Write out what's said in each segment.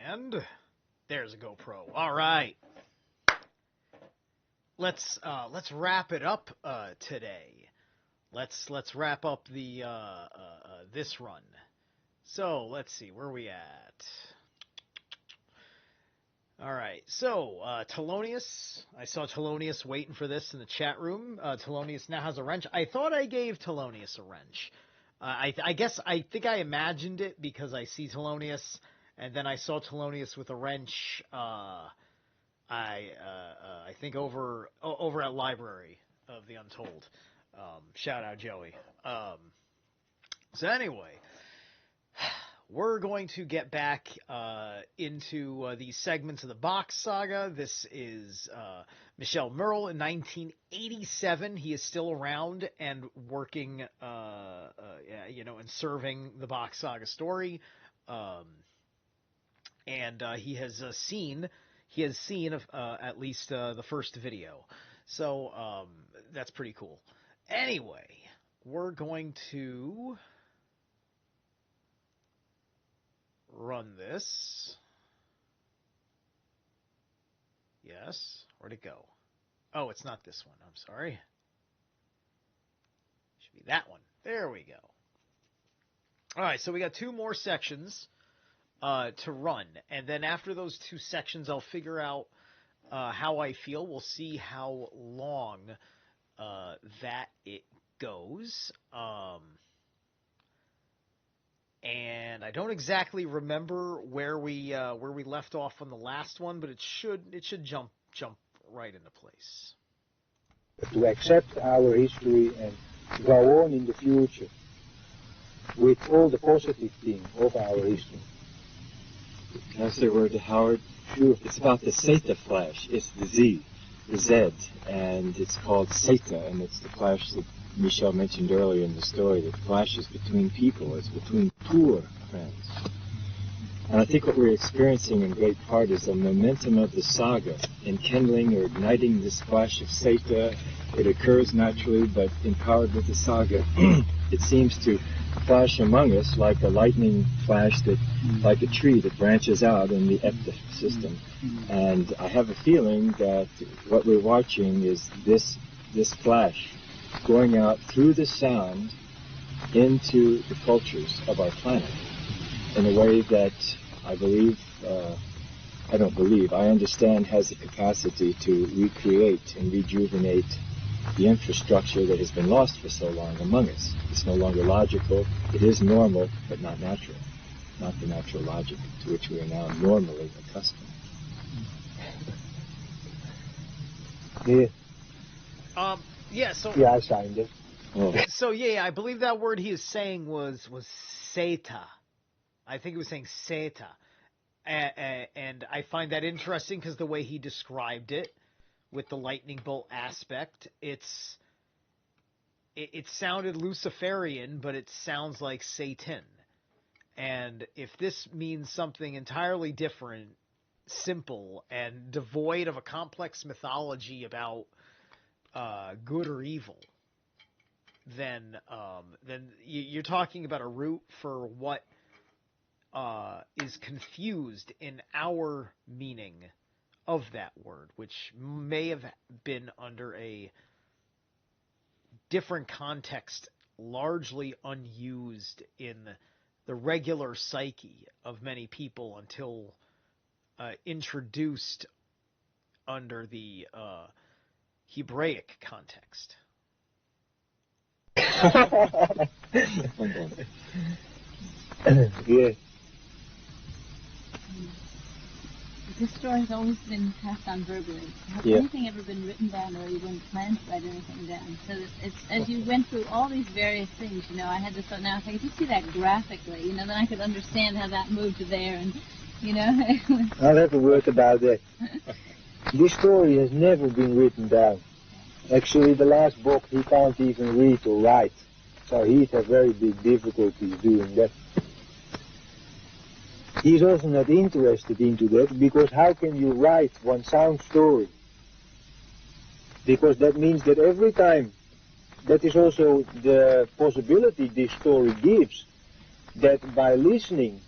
And there's a GoPro. All right. Let's wrap it up today. Let's wrap up the this run. So let's see, where are we at? All right, so Thelonious. I saw Thelonious waiting for this in the chat room. Thelonious now has a wrench. I thought I gave Thelonious a wrench. I think I imagined it because I see Thelonious, and then I saw Thelonious with a wrench. I think over at Library of the Untold. Shout out Joey. So anyway, we're going to get back into these segments of the Bock Saga. This is Michele Merle in 1987. He is still around and working, and serving the Bock Saga story. And he has seen at least the first video. So that's pretty cool. Anyway, we're going to run this. Yes. Where'd it go? Oh, it's not this one. I'm sorry. Should be that one. There we go. All right, so we got 2 more sections to run, and then after those 2 sections, I'll figure out how I feel. We'll see how long that it goes. And I don't exactly remember where we left off on the last one, but it should jump right into place. To accept our history and go on in the future with all the positive things of our history. Can I say a word to Howard? Sure. It's about the Zeta flash. It's the Z, and it's called Zeta, and it's the flash that Michele mentioned earlier in the story, that flashes between people. It's between poor friends. And I think what we're experiencing in great part is the momentum of the saga, enkindling or igniting this flash of Zeta. It occurs naturally, but empowered with the saga, it seems to flash among us like a lightning flash, that, like a tree that branches out in the epta system. And I have a feeling that what we're watching is this flash going out through the sound into the cultures of our planet in a way that I understand has the capacity to recreate and rejuvenate the infrastructure that has been lost for so long among us. It's no longer logical. It is normal, but not natural. Not the natural logic to which we are now normally accustomed. Yeah. So yeah, I signed it. Oh. So yeah, I believe that word he is saying was Zeta. I think he was saying Zeta, and I find that interesting because the way he described it, with the lightning bolt aspect, it sounded Luciferian, but it sounds like Satan. And if this means something entirely different, simple, and devoid of a complex mythology about good or evil, then you're talking about a root for what is confused in our meaning of that word, which may have been under a different context, largely unused in the regular psyche of many people until introduced under the Hebraic context. Yeah. This story has always been passed on verbally. Has anything ever been written down, or you wouldn't plan to write anything down? So it's as you went through all these various things, I had this thought, now if I could just see that graphically, then I could understand how that moved to there, and, I'll have a word about that. This story has never been written down. Actually, the last book, he can't even read or write. So he'd have very big difficulties doing that. He's also not interested into that, because how can you write one sound story? Because that means that every time, that is also the possibility this story gives, that by listening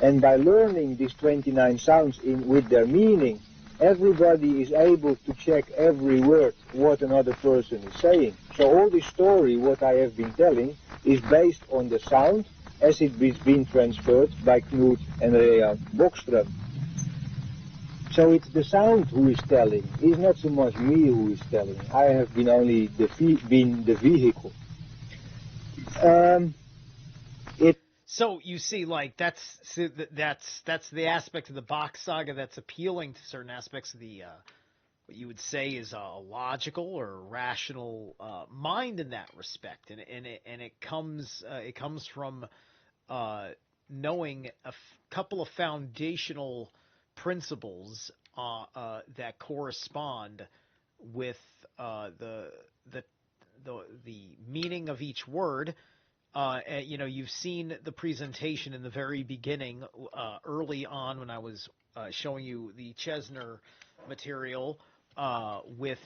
And by learning these 29 sounds with their meaning, everybody is able to check every word what another person is saying. So all this story, what I have been telling, is based on the sound as it is being transferred by Knut and Rea Bokström. So it's the sound who is telling. It's not so much me who is telling. I have been only been the vehicle. So you see, like that's the aspect of the Bock Saga that's appealing to certain aspects of the what you would say is a logical or rational mind in that respect, and it comes from knowing a couple of foundational principles that correspond with the meaning of each word. You know, you've seen the presentation in the very beginning, early on when I was showing you the Chesner material with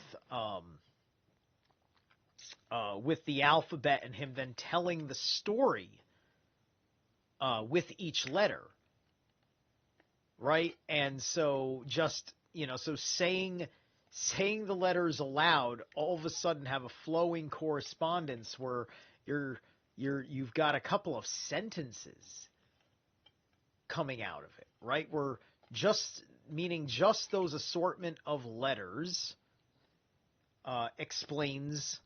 the alphabet and him then telling the story with each letter, right? And so just, you know, so saying the letters aloud all of a sudden have a flowing correspondence where you've got a couple of sentences coming out of it, right? We're just meaning just those assortment of letters explains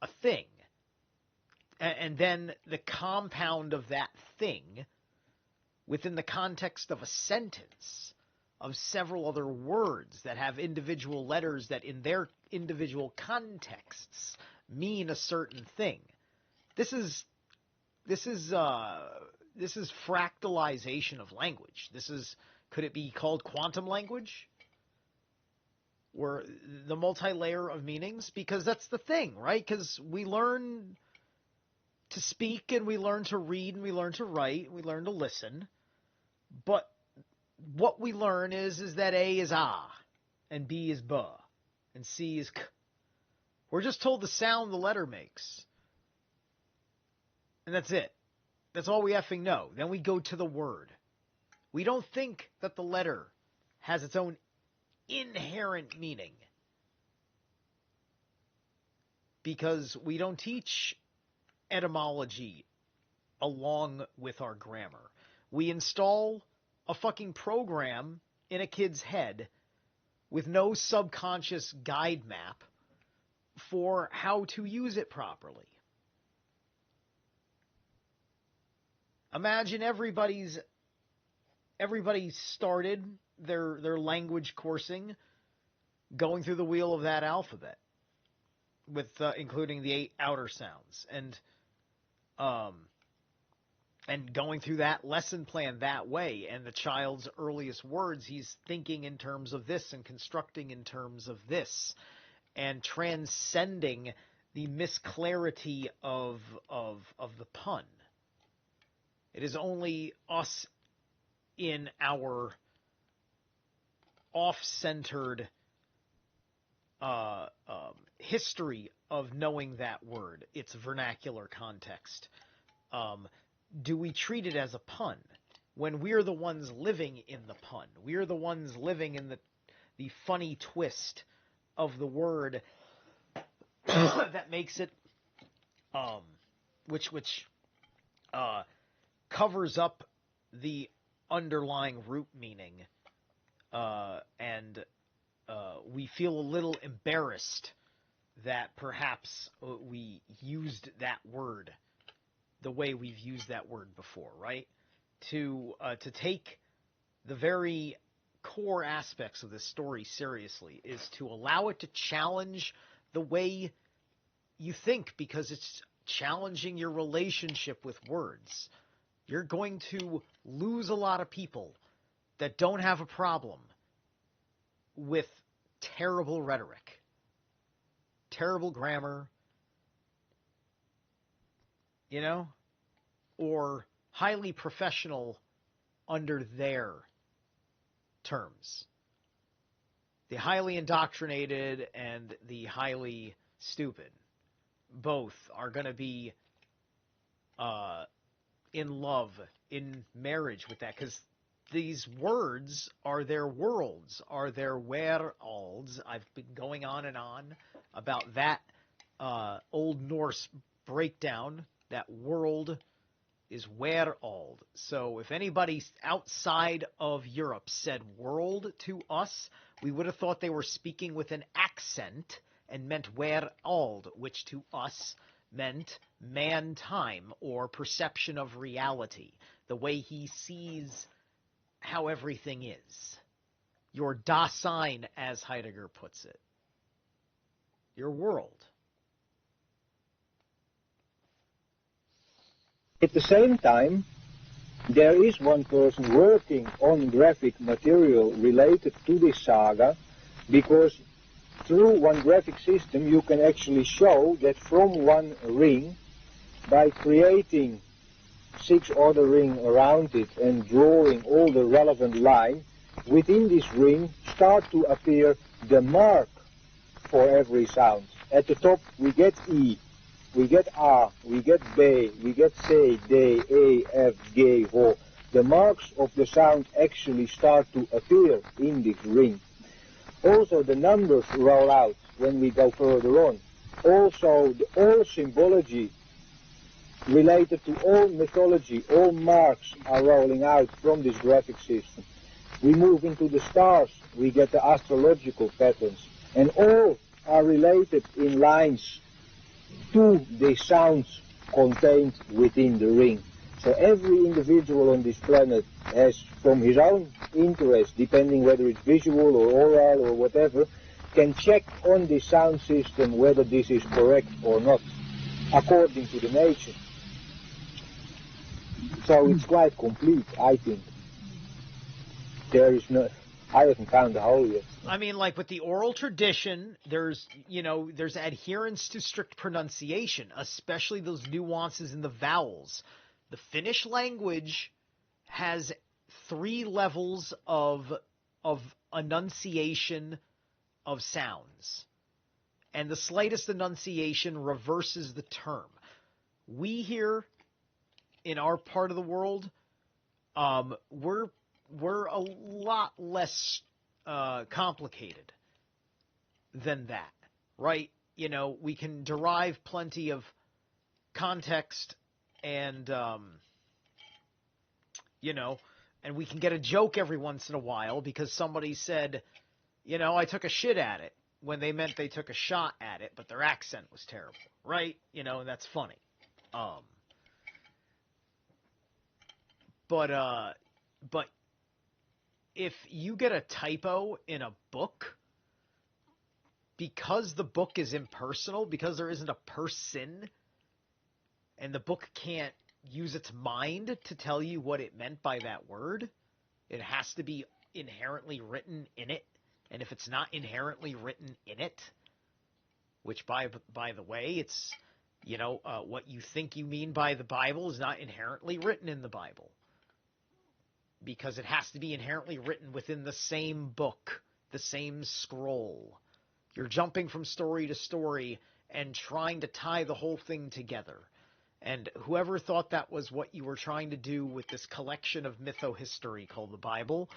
a thing. And then the compound of that thing within the context of a sentence of several other words that have individual letters that in their individual contexts mean a certain thing. This is fractalization of language. Could it be called quantum language? Or the multi-layer of meanings? Because that's the thing, right? Because we learn to speak and we learn to read and we learn to write and we learn to listen. But what we learn is that A is ah and B is ba and C is k. We're just told the sound the letter makes. And that's it. That's all we effing know. Then we go to the word. We don't think that the letter has its own inherent meaning. Because we don't teach etymology along with our grammar. We install a fucking program in a kid's head with no subconscious guide map for how to use it properly. Imagine everybody started their language coursing going through the wheel of that alphabet, with including the 8 outer sounds, and going through that lesson plan that way. And the child's earliest words, he's thinking in terms of this and constructing in terms of this, and transcending the misclarity of the pun. It is only us in our off-centered history of knowing that word, its vernacular context. Do we treat it as a pun when we're the ones living in the pun? We're the ones living in the funny twist of the word that makes it, which covers up the underlying root meaning, and we feel a little embarrassed that perhaps we used that word the way we've used that word before, right? To take the very core aspects of this story seriously is to allow it to challenge the way you think, because it's challenging your relationship with words. You're going to lose a lot of people that don't have a problem with terrible rhetoric, terrible grammar, or highly professional under their terms. The highly indoctrinated and the highly stupid both are going to be in love, in marriage with that, because these words are their worlds, are their weralds. I've been going on and on about that Old Norse breakdown. That world is werald. So if anybody outside of Europe said world to us, we would have thought they were speaking with an accent and meant werald, which to us meant man-time or perception of reality, the way he sees how everything is. Your Dasein, as Heidegger puts it. Your world. At the same time, there is one person working on graphic material related to this saga, because through one graphic system you can actually show that from one ring, by creating 6 other rings around it and drawing all the relevant line, within this ring start to appear the mark for every sound. At the top we get E, we get A, we get B, we get C, D, E, F, G, H. The marks of the sound actually start to appear in this ring. Also the numbers roll out when we go further on. Also all symbology related to all mythology, all marks are rolling out from this graphic system. We move into the stars, we get the astrological patterns, and all are related in lines to the sounds contained within the ring. So every individual on this planet has, from his own interest, depending whether it's visual or oral or whatever, can check on the sound system whether this is correct or not, according to the nature. So it's quite complete, I think. There is no, I haven't found the hole yet. I mean, like with the oral tradition, there's adherence to strict pronunciation, especially those nuances in the vowels. The Finnish language has 3 levels of enunciation of sounds, and the slightest enunciation reverses the term. We here in our part of the world, we're a lot less complicated than that, right? You know, we can derive plenty of context and, and we can get a joke every once in a while because somebody said, I took a shit at it, when they meant they took a shot at it, but their accent was terrible, right? And that's funny. But if you get a typo in a book, because the book is impersonal, because there isn't a person, and the book can't use its mind to tell you what it meant by that word, it has to be inherently written in it. And if it's not inherently written in it, which by the way, it's, what you think you mean by the Bible is not inherently written in the Bible, because it has to be inherently written within the same book, the same scroll. You're jumping from story to story and trying to tie the whole thing together. And whoever thought that was what you were trying to do with this collection of mytho-history called the Bible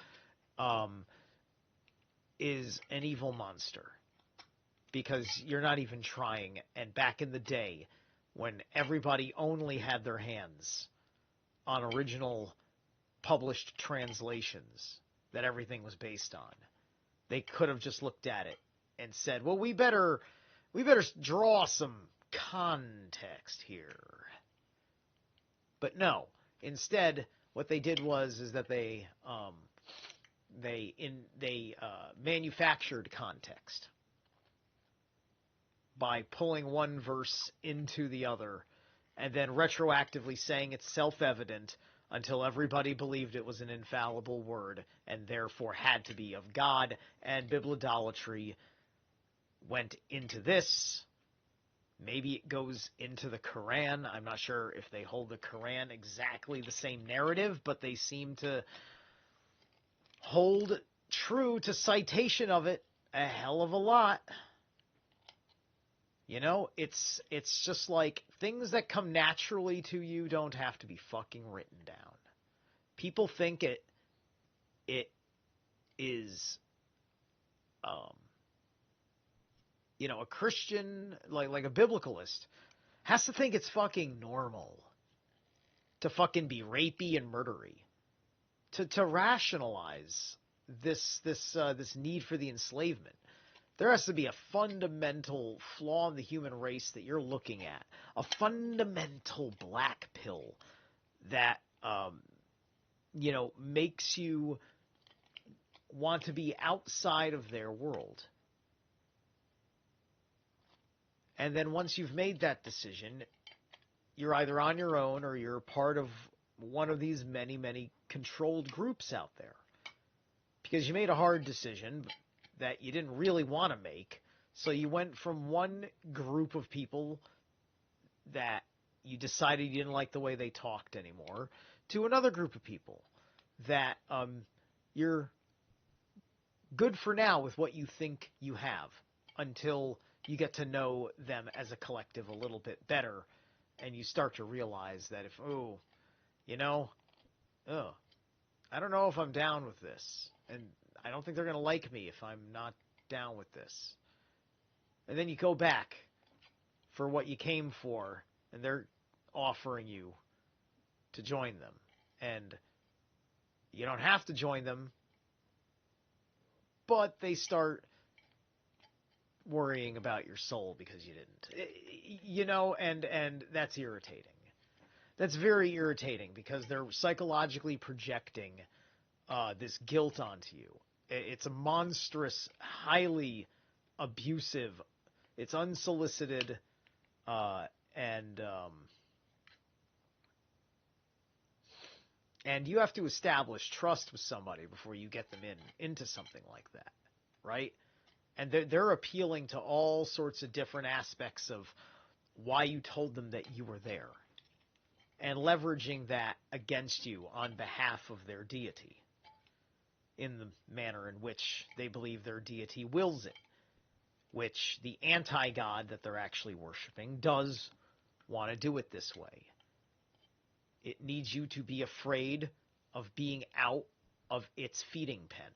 is an evil monster, because you're not even trying. And back in the day, when everybody only had their hands on original published translations that everything was based on, they could have just looked at it and said, well, we better draw some context here. But no, instead what they did is that they manufactured context by pulling one verse into the other and then retroactively saying it's self-evident until everybody believed it was an infallible word and therefore had to be of God, and bibliolatry went into this. Maybe it goes into the Quran. I'm not sure if they hold the Quran exactly the same narrative, but they seem to hold true to citation of it a hell of a lot. You know, it's just like things that come naturally to you don't have to be fucking written down. People think it is, you know, a Christian, like a biblicalist has to think it's fucking normal to fucking be rapey and murdery, to rationalize this need for the enslavement. There has to be a fundamental flaw in the human race that you're looking at, a fundamental black pill that you know, makes you want to be outside of their world. And then once you've made that decision, you're either on your own or you're part of one of these many, many controlled groups out there. Because you made a hard decision that you didn't really want to make. So you went from one group of people that you decided you didn't like the way they talked anymore to another group of people that you're good for now with what you think you have until you get to know them as a collective a little bit better, and you start to realize that if, you know, I don't know if I'm down with this, and I don't think they're going to like me if I'm not down with this. And then you go back for what you came for, and they're offering you to join them. And you don't have to join them, but they start worrying about your soul because you didn't. You know, and that's irritating. That's very irritating because they're psychologically projecting this guilt onto you. It's a monstrous, highly abusive, it's unsolicited, and you have to establish trust with somebody before you get them into something like that, right? And they're appealing to all sorts of different aspects of why you told them that you were there, and leveraging that against you on behalf of their deity in the manner in which they believe their deity wills it, which the anti-God that they're actually worshiping does want to do it this way. It needs you to be afraid of being out of its feeding pen.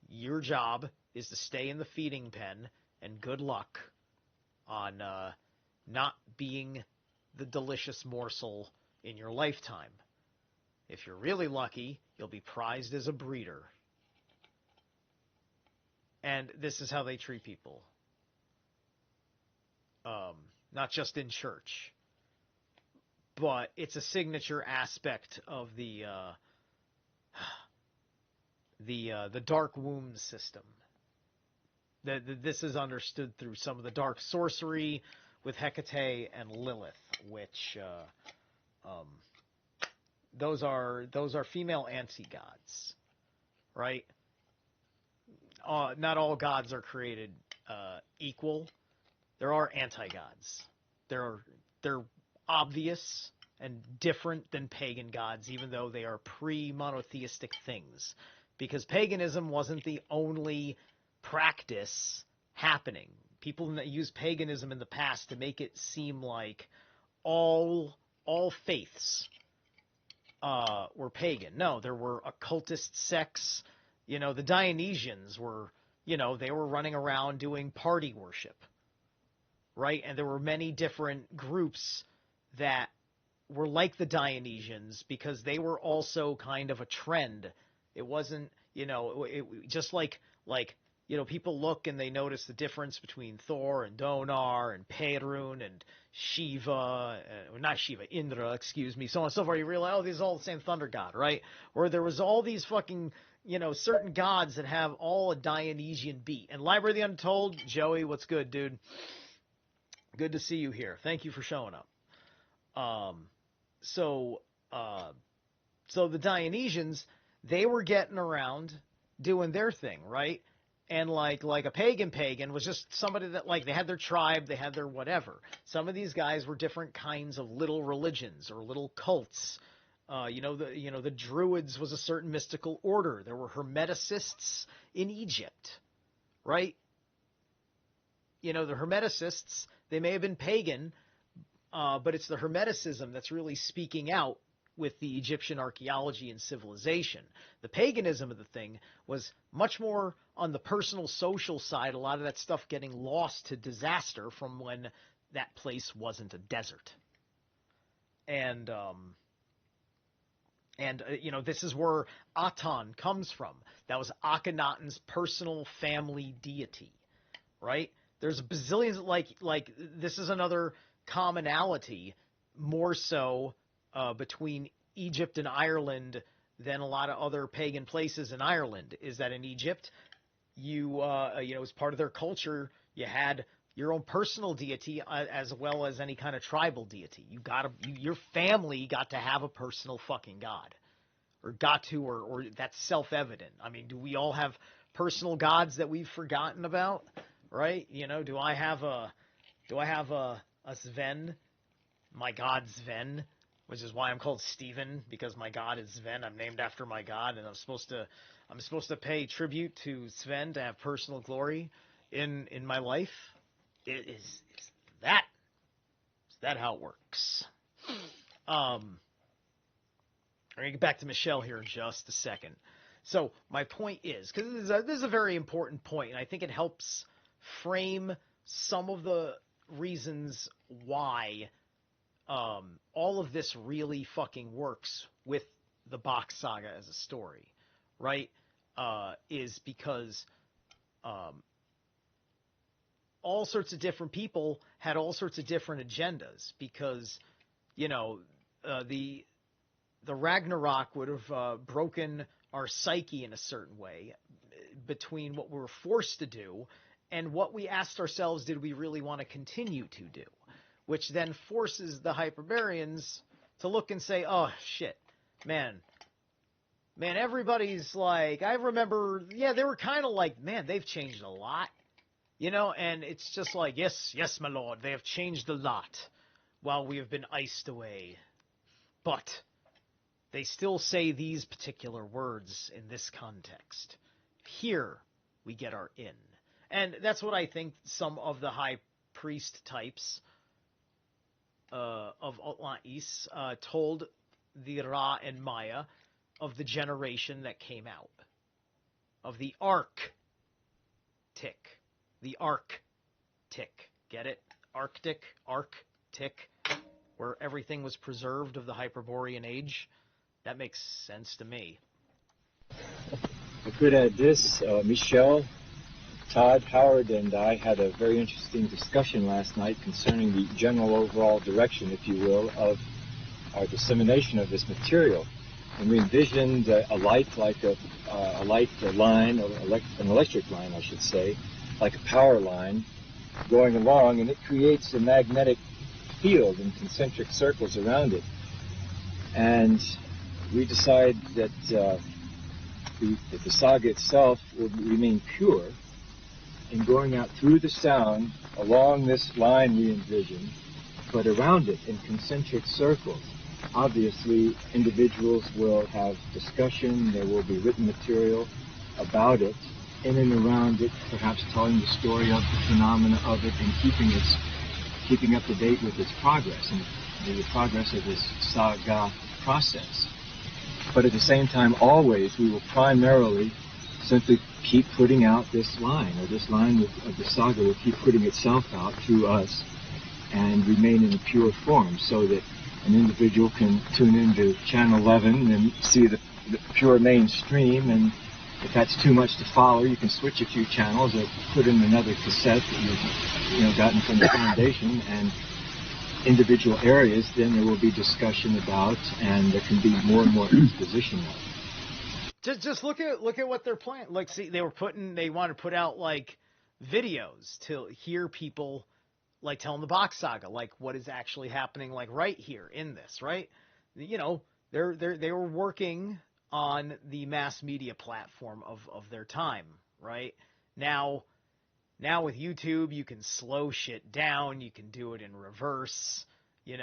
Your job is to stay in the feeding pen, and good luck on not being the delicious morsel in your lifetime. If you're really lucky, you'll be prized as a breeder. And this is how they treat people. Not just in church, but it's a signature aspect of the dark womb system. This is understood through some of the dark sorcery with Hecate and Lilith, which those are female anti-gods, right? Not all gods are created equal. There are anti-gods. They're obvious and different than pagan gods, even though they are pre-monotheistic things. Because paganism wasn't the only practice happening. People that use paganism in the past to make it seem like all faiths were pagan. No, there were occultist sects. You know, the Dionysians were, you know, they were running around doing party worship, right? And there were many different groups that were like the Dionysians because they were also kind of a trend. It wasn't, you know, just like, you know, people look and they notice the difference between Thor and Donar and Perun and Shiva, not Shiva, Indra, excuse me, so on and so forth. You realize, oh, these are all the same thunder god, right? Or there was all these fucking, you know, certain gods that have all a Dionysian beat. And Library of the Untold, Joey, what's good, dude? Good to see you here. Thank you for showing up. So the Dionysians, they were getting around doing their thing, right? And like a pagan was just somebody that, like, they had their tribe, they had their whatever. Some of these guys were different kinds of little religions or little cults. The Druids was a certain mystical order. There were Hermeticists in Egypt, right? the Hermeticists, they may have been pagan, but it's the Hermeticism that's really speaking out with the Egyptian archaeology and civilization. The paganism of the thing was much more on the personal social side, a lot of that stuff getting lost to disaster from when that place wasn't a desert. And this is where Aten comes from. That was Akhenaten's personal family deity, right? There's bazillions, like this is another commonality, more so between Egypt and Ireland than a lot of other pagan places in Ireland, is that in Egypt, as part of their culture, you had your own personal deity as well as any kind of tribal deity. Your family got to have a personal fucking god, or that's self-evident. I mean, do we all have personal gods that we've forgotten about, right? Do I have a Sven, my god Sven, which is why I'm called Stephen, because my god is Sven. I'm named after my god, and I'm supposed to pay tribute to Sven to have personal glory in my life. Is that how it works? I'm gonna get back to Michele here in just a second. So my point is, because this is a very important point, and I think it helps frame some of the reasons why all of this really fucking works with the Bock Saga as a story, right? Is because all sorts of different people had all sorts of different agendas, because the Ragnarok would have broken our psyche in a certain way between what we were forced to do and what we asked ourselves, did we really want to continue to do? Which then forces the Hyperboreans to look and say, oh, shit, man, everybody's like, I remember, they were kind of like, man, they've changed a lot, and it's just like, yes, my lord, they have changed a lot while we have been iced away. But they still say these particular words in this context. Here we get our in. And that's what I think some of the high priest types of Atlantis told the Ra and Maya of the generation that came out. Of the Arctic. The Arctic. Get it? Arctic. Where everything was preserved of the Hyperborean age. That makes sense to me. I could add this. Michele, Todd, Howard, and I had a very interesting discussion last night concerning the general overall direction, if you will, of our dissemination of this material. And we envisioned a light like a line, or an electric line, I should say, like a power line going along, and it creates a magnetic field in concentric circles around it. And we decided that the saga itself would remain pure in going out through the sound along this line we envision, but around it in concentric circles. Obviously, individuals will have discussion, there will be written material about it, in and around it, perhaps telling the story of the phenomena of it and keeping up to date with its progress and the progress of this saga process. But at the same time, always, we will primarily simply keep putting out this line, or this line of the saga will keep putting itself out through us and remain in a pure form, so that an individual can tune into channel 11 and see the pure mainstream, and if that's too much to follow, you can switch a few channels or put in another cassette that you've gotten from the foundation, and individual areas, then there will be discussion about, and there can be more and more exposition of. Just look at what they're planning. Like, see, they want to put out like videos to hear people like telling the Bock Saga, like what is actually happening, like right here in this, right? They were working on the mass media platform of their time, right? Now with YouTube, you can slow shit down, you can do it in reverse, you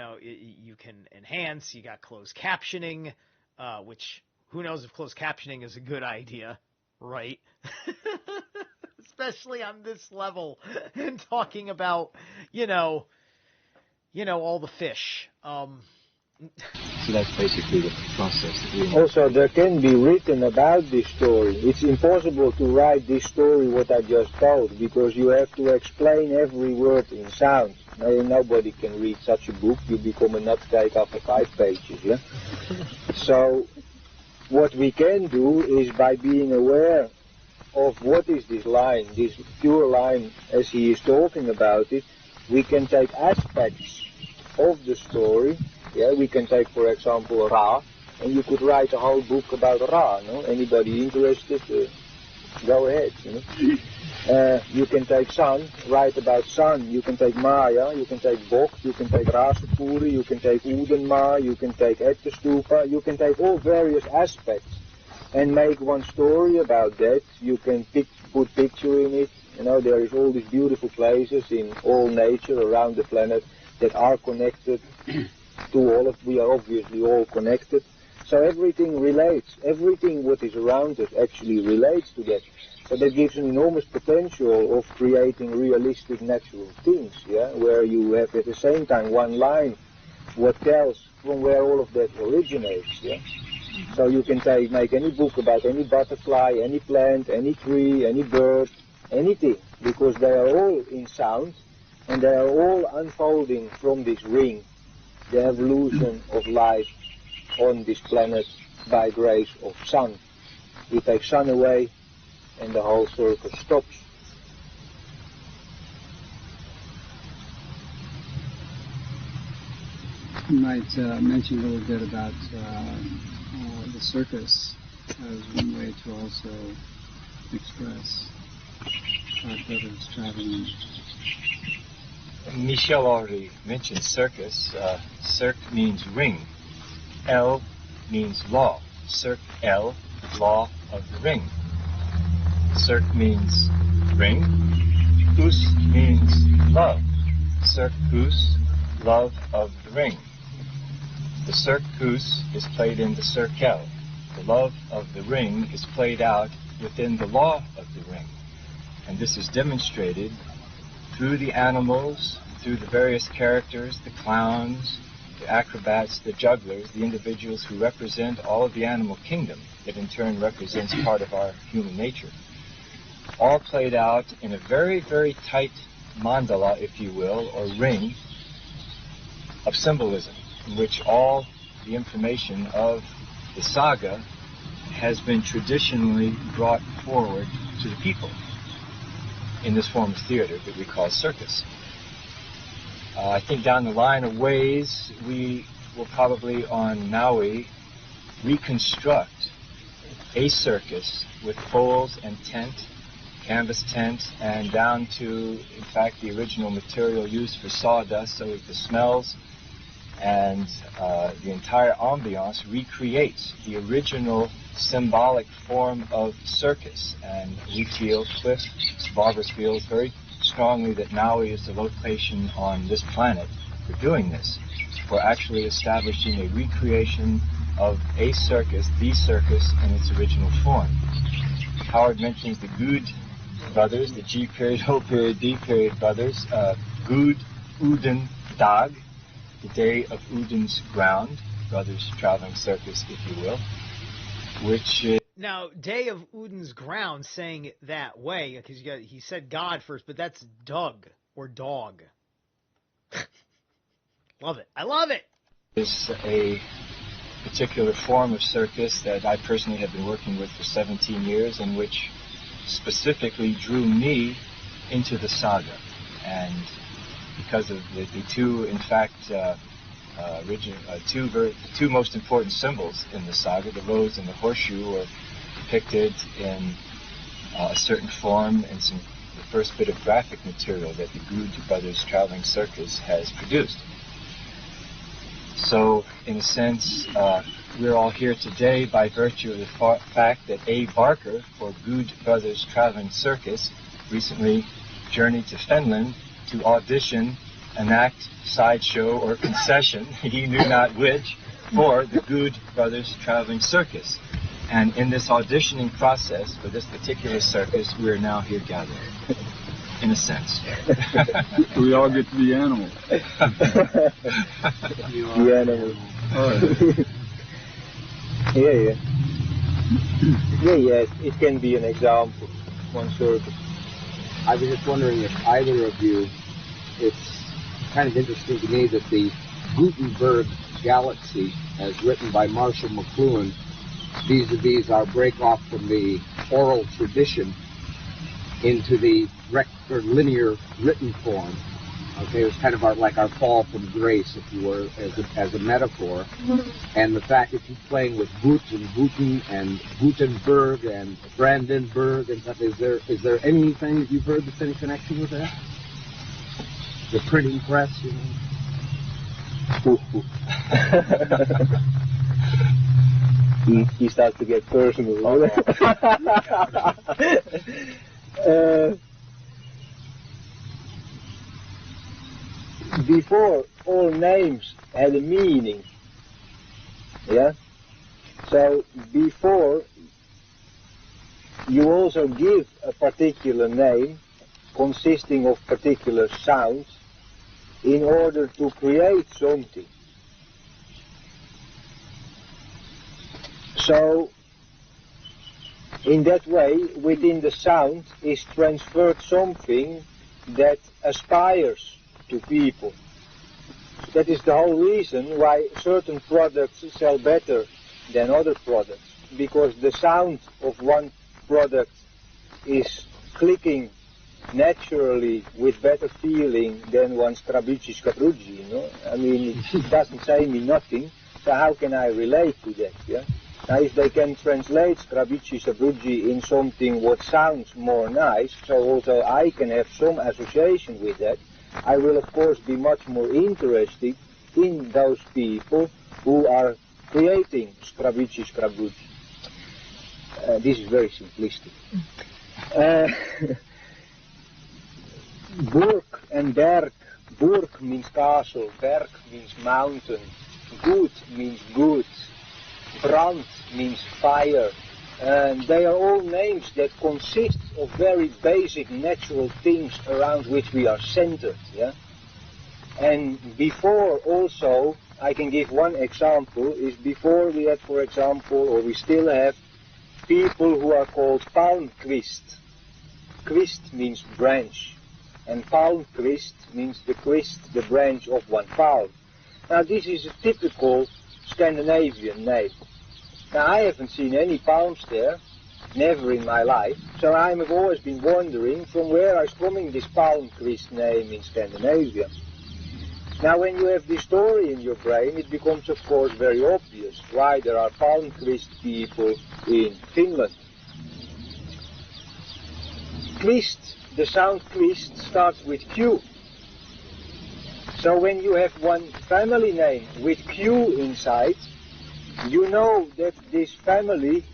can enhance, you got closed captioning, which who knows if closed captioning is a good idea, right? especially on this level, and talking about, all the fish. So that's basically the process. Also, there can be written about this story. It's impossible to write this story what I just told, because you have to explain every word in sound. Nobody can read such a book. You become a nutcase after 5 pages, yeah? So, what we can do is, by being aware of what is this line, this pure line as he is talking about it, we can take aspects of the story. Yeah, we can take, for example, Ra, and you could write a whole book about Ra, no? Anybody interested, go ahead, you can take Sun, write about Sun. You can take Maya, you can take Bock, you can take Rasapuri, you can take Udenma, you can take Ettestupa, you can take all various aspects and make one story about that. You can put picture in it. There is all these beautiful places in all nature around the planet that are connected to all of, we are obviously all connected. So everything relates. Everything what is around us actually relates to that. So that gives an enormous potential of creating realistic natural things, yeah, where you have at the same time one line what tells from where all of that originates, yeah. So you can make any book about any butterfly, any plant, any tree, any bird, anything, because they are all in sound and they are all unfolding from this ring, the evolution of life on this planet by grace of sun. We take sun away and the whole circle stops. You might mention a little bit about the circus as one way to also express our brothers traveling. Michele already mentioned circus. Cirque means ring. L means law. Cirque L, law of the ring. Cirque means ring. Us means love. Cirque us, love of the ring. The Cirque us is played in the circle. The love of the ring is played out within the law of the ring. And this is demonstrated through the animals, through the various characters, the clowns, the acrobats, the jugglers, the individuals who represent all of the animal kingdom that in turn represents part of our human nature. All played out in a very, very tight mandala, if you will, or ring of symbolism, in which all the information of the saga has been traditionally brought forward to the people in this form of theater that we call circus. I think down the line of ways, we will probably on Maui reconstruct a circus with poles and tent, canvas tent, and down to, in fact, the original material used for sawdust, so that the smells and the entire ambiance recreates the original symbolic form of circus. And we feel, Cliff Barber feels very strongly that Maui is the location on this planet for doing this, for actually establishing a recreation of a circus, the circus, in its original form. Howard mentions the Good brothers, the G period, O period, D period brothers, Good, Uden, Dag, the day of Uden's ground, brothers traveling circus, if you will, which Now, day of Uden's ground, saying it that way, because he said God first, but that's Doug, or dog. Love it. I love it! is a particular form of circus that I personally have been working with for 17 years, and which specifically drew me into the saga. And because of the two, in fact, two most important symbols in the saga, the rose and the horseshoe, are depicted in a certain form in the first bit of graphic material that the Good Brothers Traveling Circus has produced. So, in a sense, we're all here today by virtue of the fact that A. Barker for Good Brothers Traveling Circus recently journeyed to Finland to audition an act, sideshow, or concession, he knew not which, for the Good Brothers Traveling Circus. And in this auditioning process for this particular circus, we are now here gathered, in a sense. We all get to be animals. The animals. Yeah. Yeah, it can be an example, one circus. I was just wondering if either of you, it's kind of interesting to me that the Gutenberg Galaxy, as written by Marshall McLuhan, vis-a-vis our break off from the oral tradition into the linear written form. Okay, it was kind of like our fall from grace, if you were, as a metaphor. And the fact that you're playing with Gut and Guten and Gutenberg and Brandenburg and stuff, is there anything that you've heard that's any connection with that? The printing press, you know? He starts to get personal. Before, all names had a meaning. Yeah? So, before, you also give a particular name consisting of particular sounds in order to create something. So, in that way, within the sound is transferred something that aspires to people. That is the whole reason why certain products sell better than other products, because the sound of one product is clicking naturally with better feeling than one Scrabucci Scaprucci, you know? I mean, it doesn't say me nothing, so how can I relate to that, yeah? Now, if they can translate Scrabucci Scaprucci in something what sounds more nice, so also I can have some association with that, I will of course be much more interested in those people who are creating Scrabucci Scaprucci. This is very simplistic. Burg and Berg. Burg means castle, Berg means mountain, Gut means good, Brand means fire. And they are all names that consist of very basic natural things around which we are centered. Yeah? And before also, I can give one example, is before we had, for example, or we still have, people who are called Palmquist. Quist means branch, and Palmquist means the quist, the branch of one palm. Now this is a typical Scandinavian name. Now I haven't seen any palms there, never in my life, so I have always been wondering from where is coming this Palmquist name in Scandinavia. Now when you have this story in your brain, it becomes of course very obvious why there are Palmquist people in Finland. Quist, the sound quist starts with Q. So when you have one family name with Q inside, you know that this family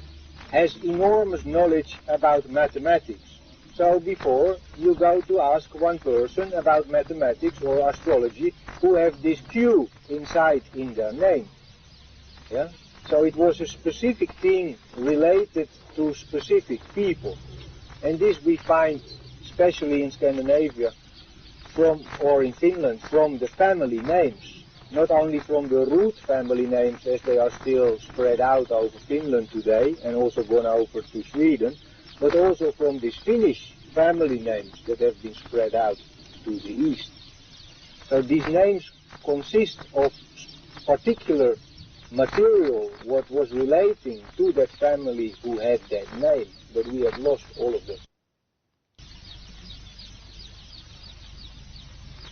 has enormous knowledge about mathematics. So before you go to ask one person about mathematics or astrology who have this Q inside in their name. Yeah? So it was a specific thing related to specific people. And this we find, especially in Scandinavia, or in Finland, from the family names. Not only from the root family names as they are still spread out over Finland today and also gone over to Sweden, but also from these Finnish family names that have been spread out to the east. So these names consist of particular material what was relating to that family who had that name, but we have lost all of them.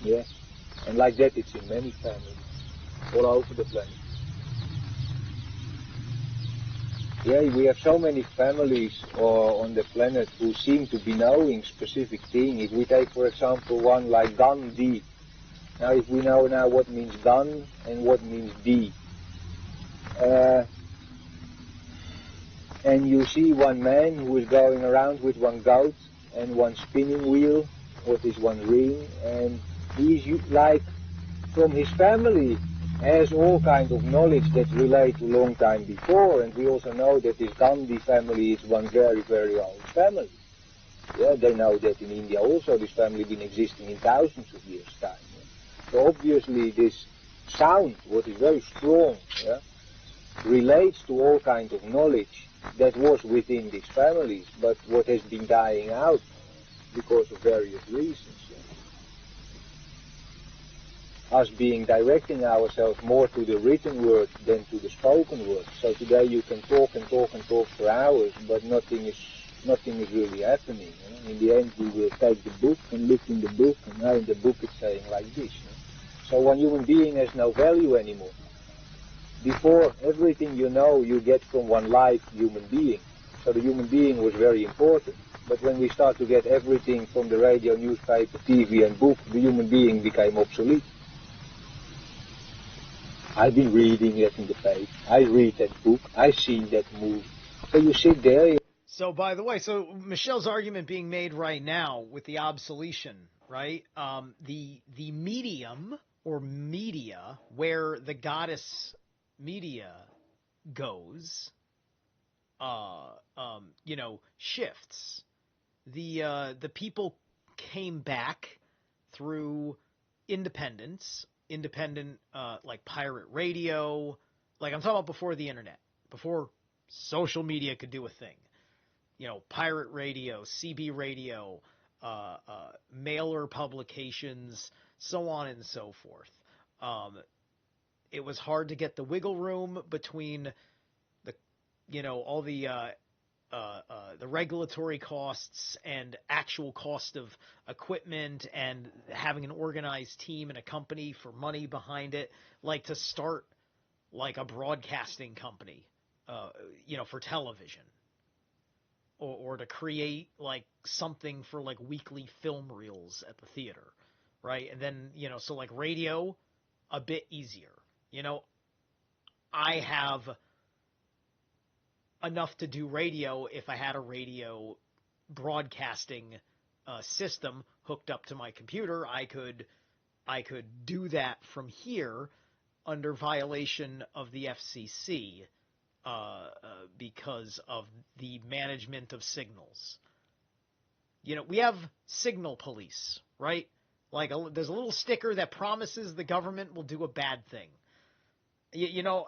Yeah, and like that it's in many families, all over the planet. Yeah, we have so many families on the planet who seem to be knowing specific things. If we take, for example, one like Gandhi. Now, if we know now what means Gan and what means D. And you see one man who is going around with one goat and one spinning wheel, what is one ring, and he's like, from his family, has all kind of knowledge that relate to long time before, and we also know that this Gandhi family is one very, very old family. Yeah, they know that in India also this family been existing in thousands of years' time. Yeah? So obviously this sound, what is very strong, yeah, relates to all kind of knowledge that was within these families, but what has been dying out because of various reasons. Us being directing ourselves more to the written word than to the spoken word. So today you can talk and talk and talk for hours, but nothing is really happening. You know? In the end, we will take the book and look in the book, and now in the book it's saying like this. You know? So one human being has no value anymore. Before, everything you know you get from one live human being. So the human being was very important. But when we start to get everything from the radio, newspaper, TV and book, the human being became obsolete. I've been reading it in the paper. I read that book. I see that movie. So you sit there. So, by the way, so Michelle's argument being made right now with the obsolescence, right? The medium or media where the goddess media goes, shifts. The people came back through independent, like pirate radio, like I'm talking about before the internet, before social media could do a thing. Pirate radio, CB radio, mailer publications, so on and so forth. It was hard to get the wiggle room between all the regulatory costs and actual cost of equipment and having an organized team and a company for money behind it, like to start like a broadcasting company, for television, or to create like something for like weekly film reels at the theater, right? And then, so like radio, a bit easier. I have enough to do radio if I had a radio broadcasting system hooked up to my computer. I could do that from here under violation of the FCC because of the management of signals. We have signal police, right? Like there's a little sticker that promises the government will do a bad thing.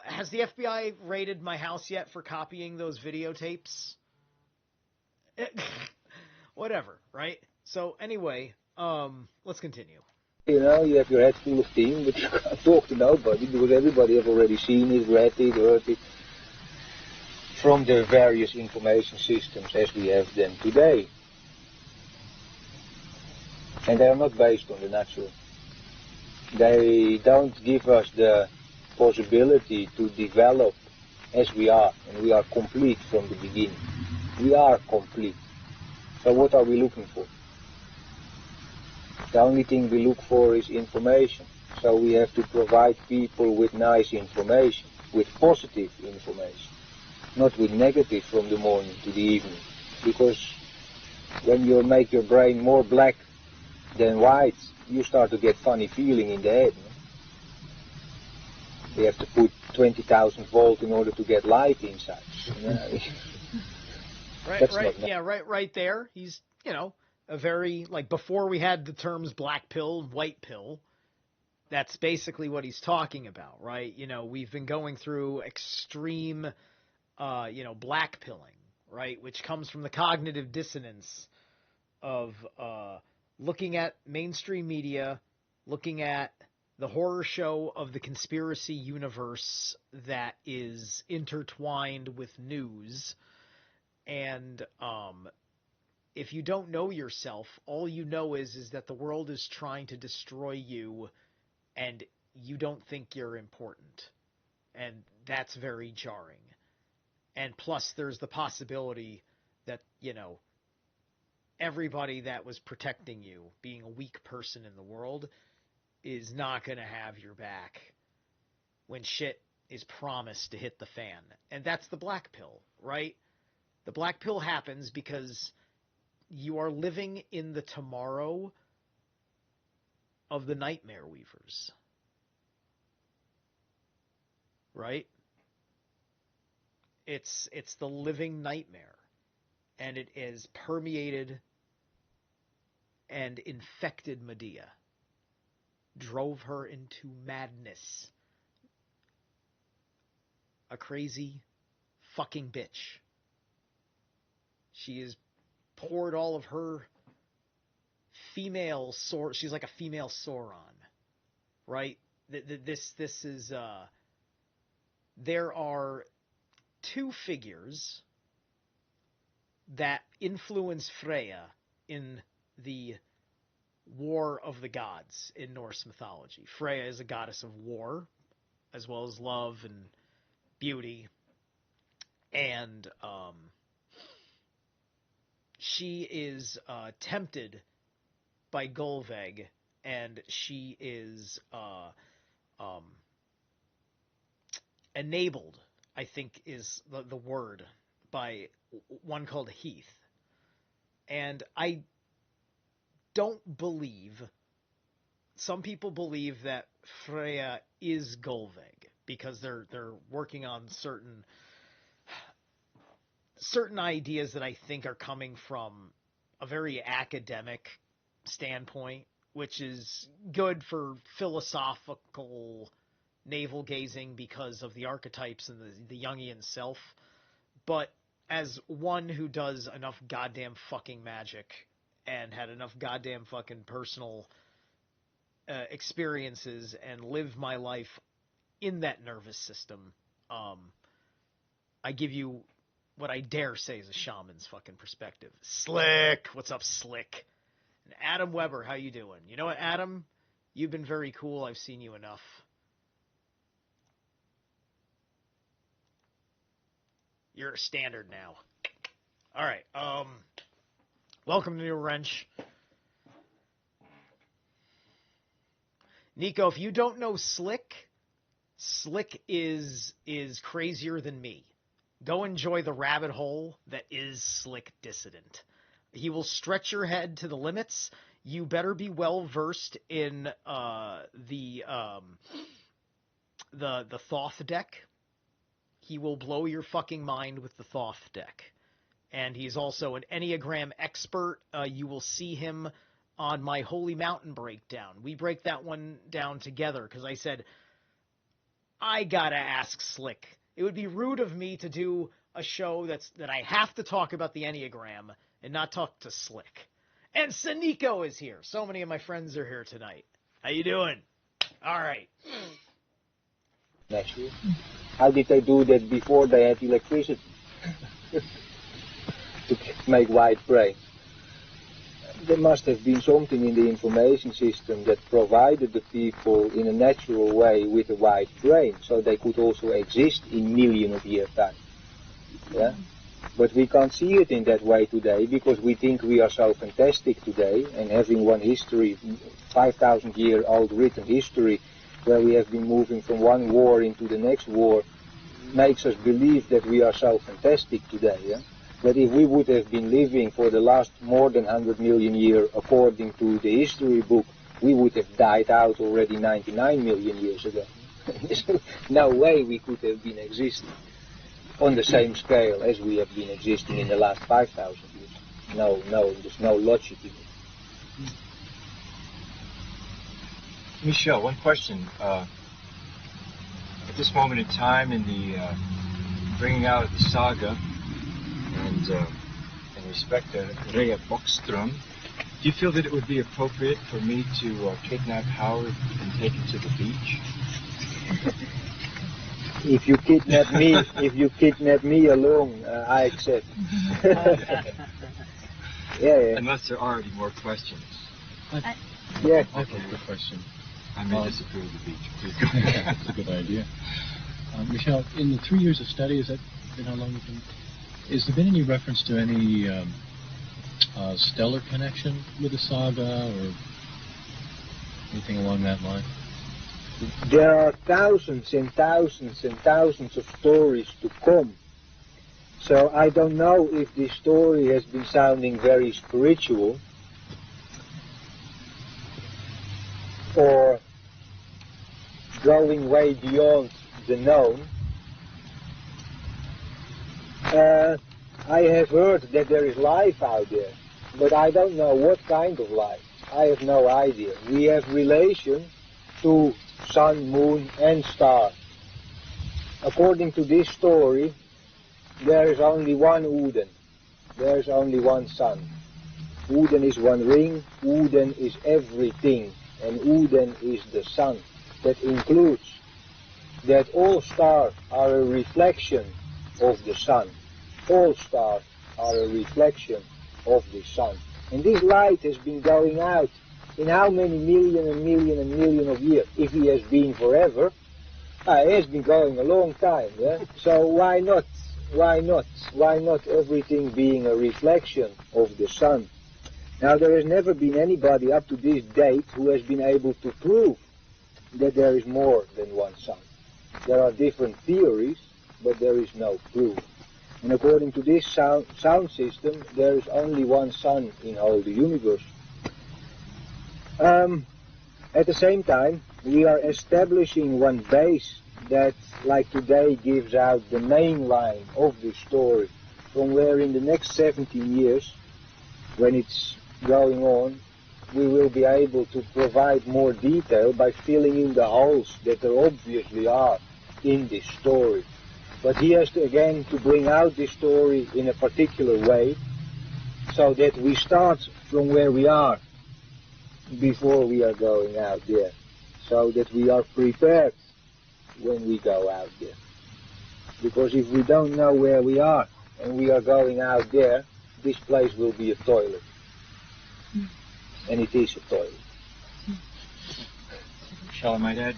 Has the FBI raided my house yet for copying those videotapes? Whatever, right? So anyway, let's continue. You have your head full of things, but you can't talk to nobody because everybody have already seen it, read it, heard it from the various information systems as we have them today. And they are not based on the natural. They don't give us the possibility to develop as we are, and we are complete from the beginning. We are complete. So what are we looking for? The only thing we look for is information. So we have to provide people with nice information, with positive information, not with negative from the morning to the evening. Because when you make your brain more black than white, you start to get funny feeling in the head. You have to put 20,000 volt in order to get light inside. Right there. He's, a very, like, before we had the terms black pill and white pill, that's basically what he's talking about, right? We've been going through extreme, black pilling, right? Which comes from the cognitive dissonance of looking at mainstream media, looking at the horror show of the conspiracy universe that is intertwined with news. And if you don't know yourself, all you know is that the world is trying to destroy you and you don't think you're important. And that's very jarring. And plus there's the possibility that, everybody that was protecting you, being a weak person in the world, is not going to have your back when shit is promised to hit the fan. And that's the black pill, right? The black pill happens because you are living in the tomorrow of the nightmare weavers. right? It's the living nightmare, and it is permeated and infected Medea, drove her into madness. A crazy fucking bitch. She has poured all of her female she's like a female Sauron, right? This is there are two figures that influence Freya in the War of the Gods in Norse mythology. Freya is a goddess of war, as well as love and beauty, and she is tempted by Golveg, and she is enabled, I think is the word, by one called Heath. And I don't believe, some people believe that Freya is Golveg, because they're working on certain ideas that I think are coming from a very academic standpoint, which is good for philosophical navel gazing because of the archetypes and the Jungian self. But as one who does enough goddamn fucking magic and had enough goddamn fucking personal experiences and lived my life in that nervous system, I give you what I dare say is a shaman's fucking perspective. Slick! What's up, Slick? And Adam Weber, how you doing? You know what, Adam? You've been very cool. I've seen you enough. You're a standard now. All right. Welcome to New Wrench. Nico, if you don't know Slick is crazier than me. Go enjoy the rabbit hole that is Slick Dissident. He will stretch your head to the limits. You better be well versed in the Thoth deck. He will blow your fucking mind with the Thoth deck. And he's also an Enneagram expert. You will see him on my Holy Mountain breakdown. We break that one down together because I said, I gotta ask Slick. It would be rude of me to do a show that I have to talk about the Enneagram and not talk to Slick. And Saniko is here. So many of my friends are here tonight. How you doing? All right. Next year. How did they do that before they had electricity? To make white brains. There must have been something in the information system that provided the people in a natural way with a white brain, so they could also exist in millions of years time. Yeah? But we can't see it in that way today because we think we are so fantastic today, and having one history, 5,000-year-old written history, where we have been moving from one war into the next war, makes us believe that we are so fantastic today. Yeah? But if we would have been living for the last more than 100 million years according to the history book, we would have died out already 99 million years ago. No way we could have been existing on the same scale as we have been existing in the last 5,000 years. No, there's no logic in it. Michele, one question. At this moment in time, in the bringing out of the saga, and in respect to Rhea Bockström, do you feel that it would be appropriate for me to kidnap Howard and take him to the beach? If you kidnap me alone, I accept. Yeah. Unless there are any more questions. Yeah. Okay, good question. I may disapprove of the beach. Please go ahead. That's a good idea. Michele, in the 3 years of study, has that been how long you've been? Has there been any reference to any stellar connection with the saga or anything along that line? There are thousands and thousands and thousands of stories to come. So I don't know if this story has been sounding very spiritual or going way beyond the known. I have heard that there is life out there, but I don't know what kind of life. I have no idea. We have relation to sun, moon and star. According to this story, there is only one Uden. There is only one sun. Uden is one ring, Uden is everything, and Uden is the sun. That includes that all stars are a reflection of the sun. All stars are a reflection of the sun. And this light has been going out in how many million and million and million of years? If he has been forever, it has been going a long time, yeah? So why not? Why not? Why not everything being a reflection of the sun? Now there has never been anybody up to this date who has been able to prove that there is more than one sun. There are different theories, but there is no proof. And according to this sound system, there is only one sun in all the universe. At the same time, we are establishing one base that, like today, gives out the main line of the story, from where in the next 17 years, when it's going on, we will be able to provide more detail by filling in the holes that there obviously are in this story. But he has to, again, to bring out this story in a particular way, so that we start from where we are before we are going out there, so that we are prepared when we go out there. Because if we don't know where we are and we are going out there, this place will be a toilet. And it is a toilet. Shall I might add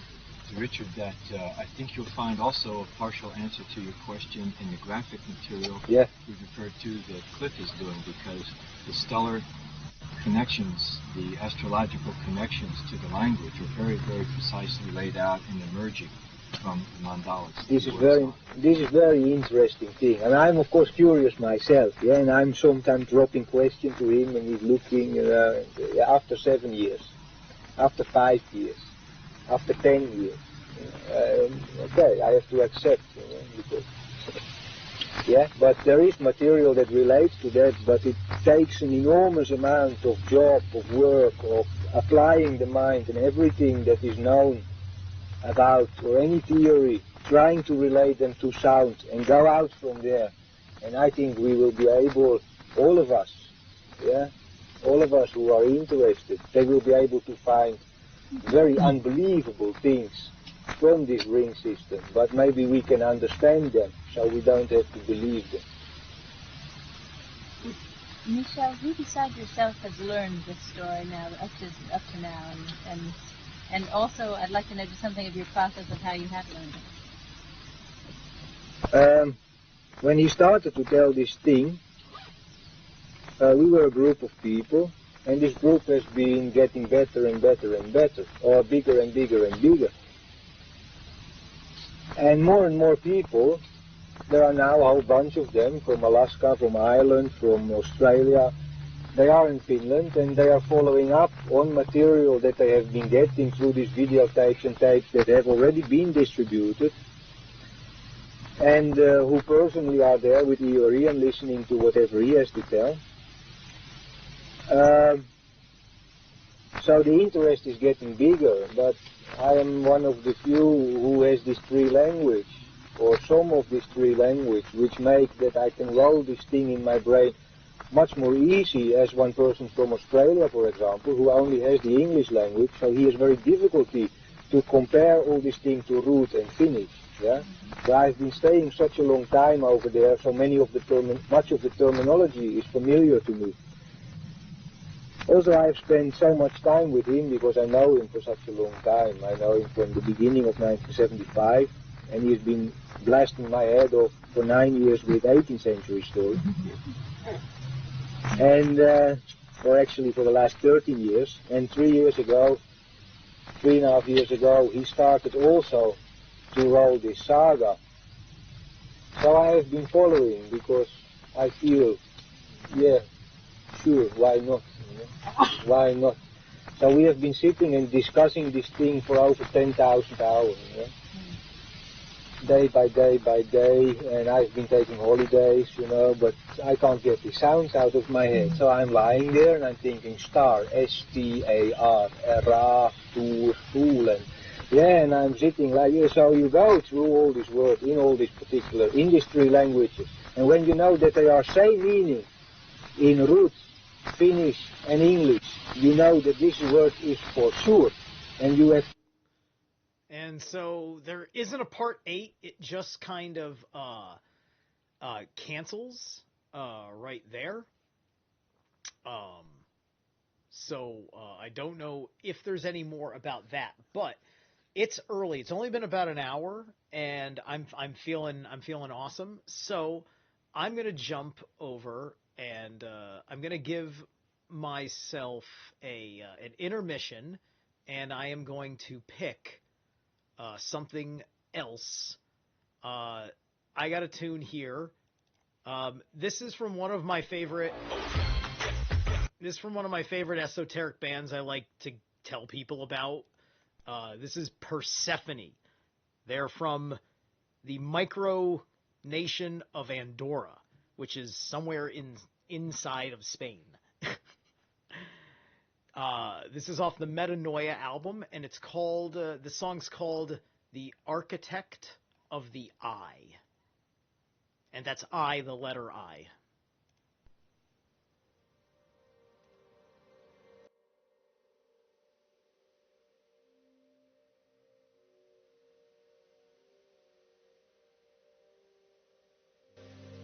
to Richard that I think you'll find also a partial answer to your question in the graphic material we referred to that Cliff is doing, because the stellar connections, the astrological connections to the language are very, very precisely laid out and emerging from the mandalas. This is very interesting thing, and I'm of course curious myself, and I'm sometimes dropping questions to him, and he's looking after 7 years, after 5 years, after 10 years. Okay, I have to accept, because but there is material that relates to that, but it takes an enormous amount of job, of work, of applying the mind and everything that is known about, or any theory, trying to relate them to sound and go out from there. And I think we will be able, all of us who are interested, they will be able to find very unbelievable things from this ring system, but maybe we can understand them, so we don't have to believe them. Michele, who besides yourself has learned this story now, up to now, and also I'd like to know just something of your process of how you have learned it. When he started to tell this thing, we were a group of people, and this group has been getting better and better and better, or bigger and bigger and bigger. And more people, there are now a whole bunch of them, from Alaska, from Ireland, from Australia. They are in Finland, and they are following up on material that they have been getting through these videotapes and tapes that have already been distributed, and who personally are there with Iori and listening to whatever he has to tell. So the interest is getting bigger, but I am one of the few who has this tree language, or some of this tree language, which make that I can roll this thing in my brain much more easy as one person from Australia, for example, who only has the English language, so he has very difficulty to compare all these things to root and finish. Yeah, but I've been staying such a long time over there, so much of the terminology is familiar to me. Also, I've spent so much time with him because I know him for such a long time. I know him from the beginning of 1975, and he's been blasting my head off for 9 years with 18th century stories. And, or actually for the last 13 years. And 3.5 years ago, he started also to roll this saga. So I have been following because I feel, sure, why not? Why not? So we have been sitting and discussing this thing for over 10,000 hours. day by day by day, and I've been taking holidays, but I can't get the sounds out of my head. So I'm lying there and I'm thinking star, S-T-A-R, ra, tour, fool, and and I'm sitting like this. So you go through all these words in all these particular industry languages, and when you know that they are same meaning in root, Finnish, and English, you know that this word is for sure, and you have. And so there isn't a part 8. It just kind of cancels right there. So I don't know if there's any more about that, but it's early. It's only been about an hour, and I'm feeling awesome. So I'm gonna jump over, and I'm gonna give myself an intermission, and I am going to pick something else. I got a tune here. This is from one of my favorite. This is from one of my favorite esoteric bands I like to tell people about. This is Persephone. They're from the micro nation of Andorra, which is somewhere inside of Spain. This is off the Metanoia album, and it's called, the song's called The Architect of the Eye. And that's I, the letter I.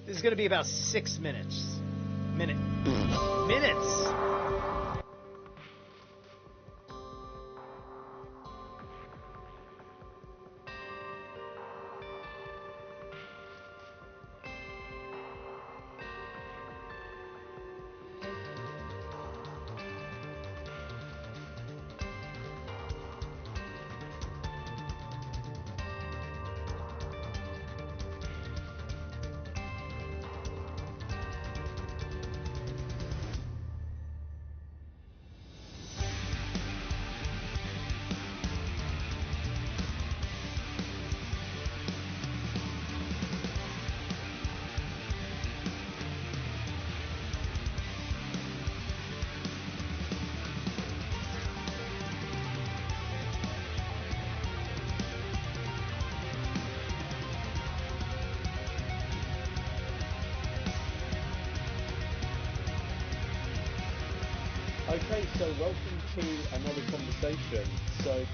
This is going to be about 6 minutes. Minutes! Okay, so welcome to another conversation. So,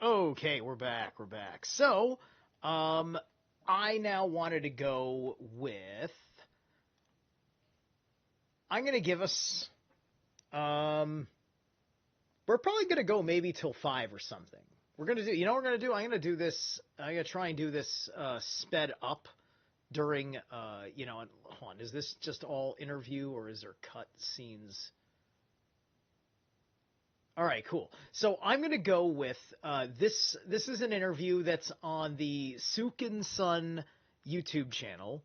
Okay, we're back. So, I now wanted to go with. I'm gonna give us. We're probably gonna go maybe till 5 or something. We're gonna do. You know what we're gonna do? I'm gonna do this. I'm gonna try and do this sped up during. And hold on. Is this just all interview or is there cut scenes? All right, cool. So I'm going to go with this. This is an interview that's on the Sukin Sun YouTube channel,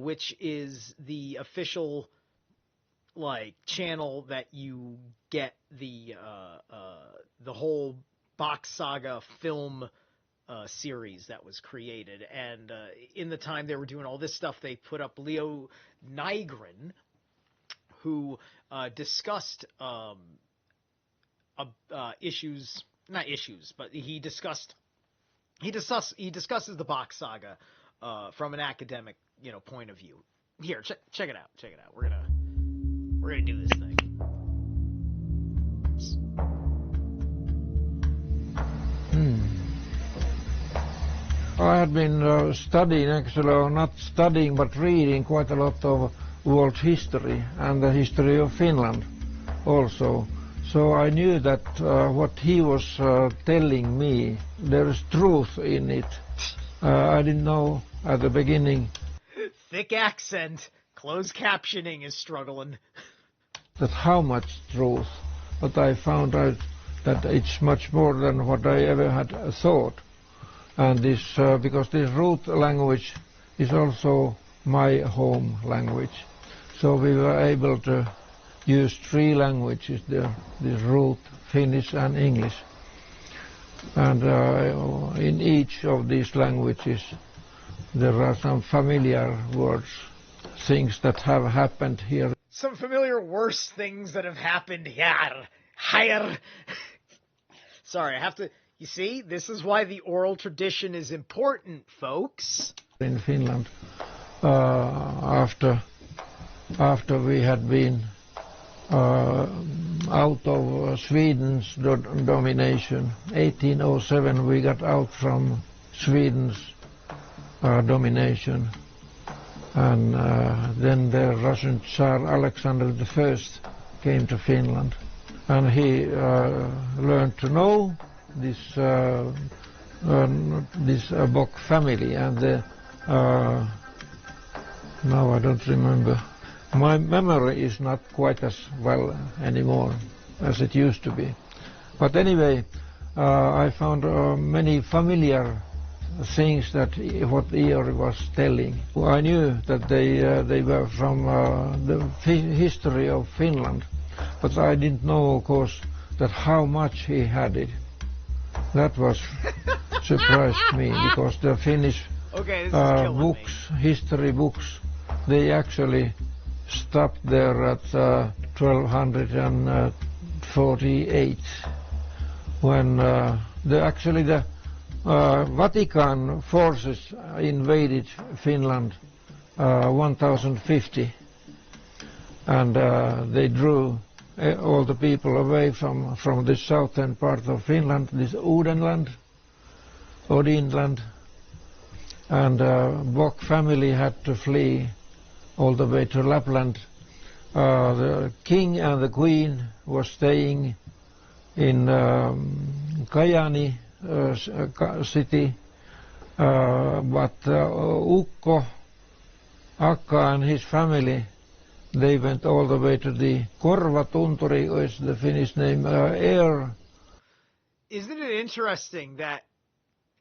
which is the official channel that you get the whole Bock Saga film series that was created. And in the time they were doing all this stuff, they put up Leo Nygren, who discussed. Not issues, but he discusses the Bock Saga from an academic, point of view. Here, check it out. We're gonna do this thing. I had been studying, actually, or not studying, but reading quite a lot of world history and the history of Finland also. So I knew that what he was telling me, there is truth in it. I didn't know at the beginning. Thick accent, closed captioning is struggling. That how much truth, but I found out that it's much more than what I ever had thought. And this, because this root language is also my home language. So we were able to use 3 languages there, this root, Finnish and English. And in each of these languages there are some familiar words, things that have happened here. Some familiar worse things that have happened here. Sorry, I have to, you see, this is why the oral tradition is important, folks. In Finland, after we had been out of Sweden's domination. 1807 we got out from Sweden's domination, and then the Russian Tsar Alexander I came to Finland, and he learned to know this Bock family, and now I don't remember. My memory is not quite as well anymore as it used to be. But anyway, I found many familiar things that what Iori was telling. I knew that they were from the history of Finland, but I didn't know, of course, that how much he had it. That was surprised me, because the Finnish books, history books, they actually stopped there at 1248, when the Vatican forces invaded Finland 1050, and they drew all the people away from the southern part of Finland, this Odinland, and Bock family had to flee all the way to Lapland. The king and the queen were staying in Kajaani city, but Ukko, Akka and his family, they went all the way to the Korvatunturi, is the Finnish name, air. Isn't it interesting that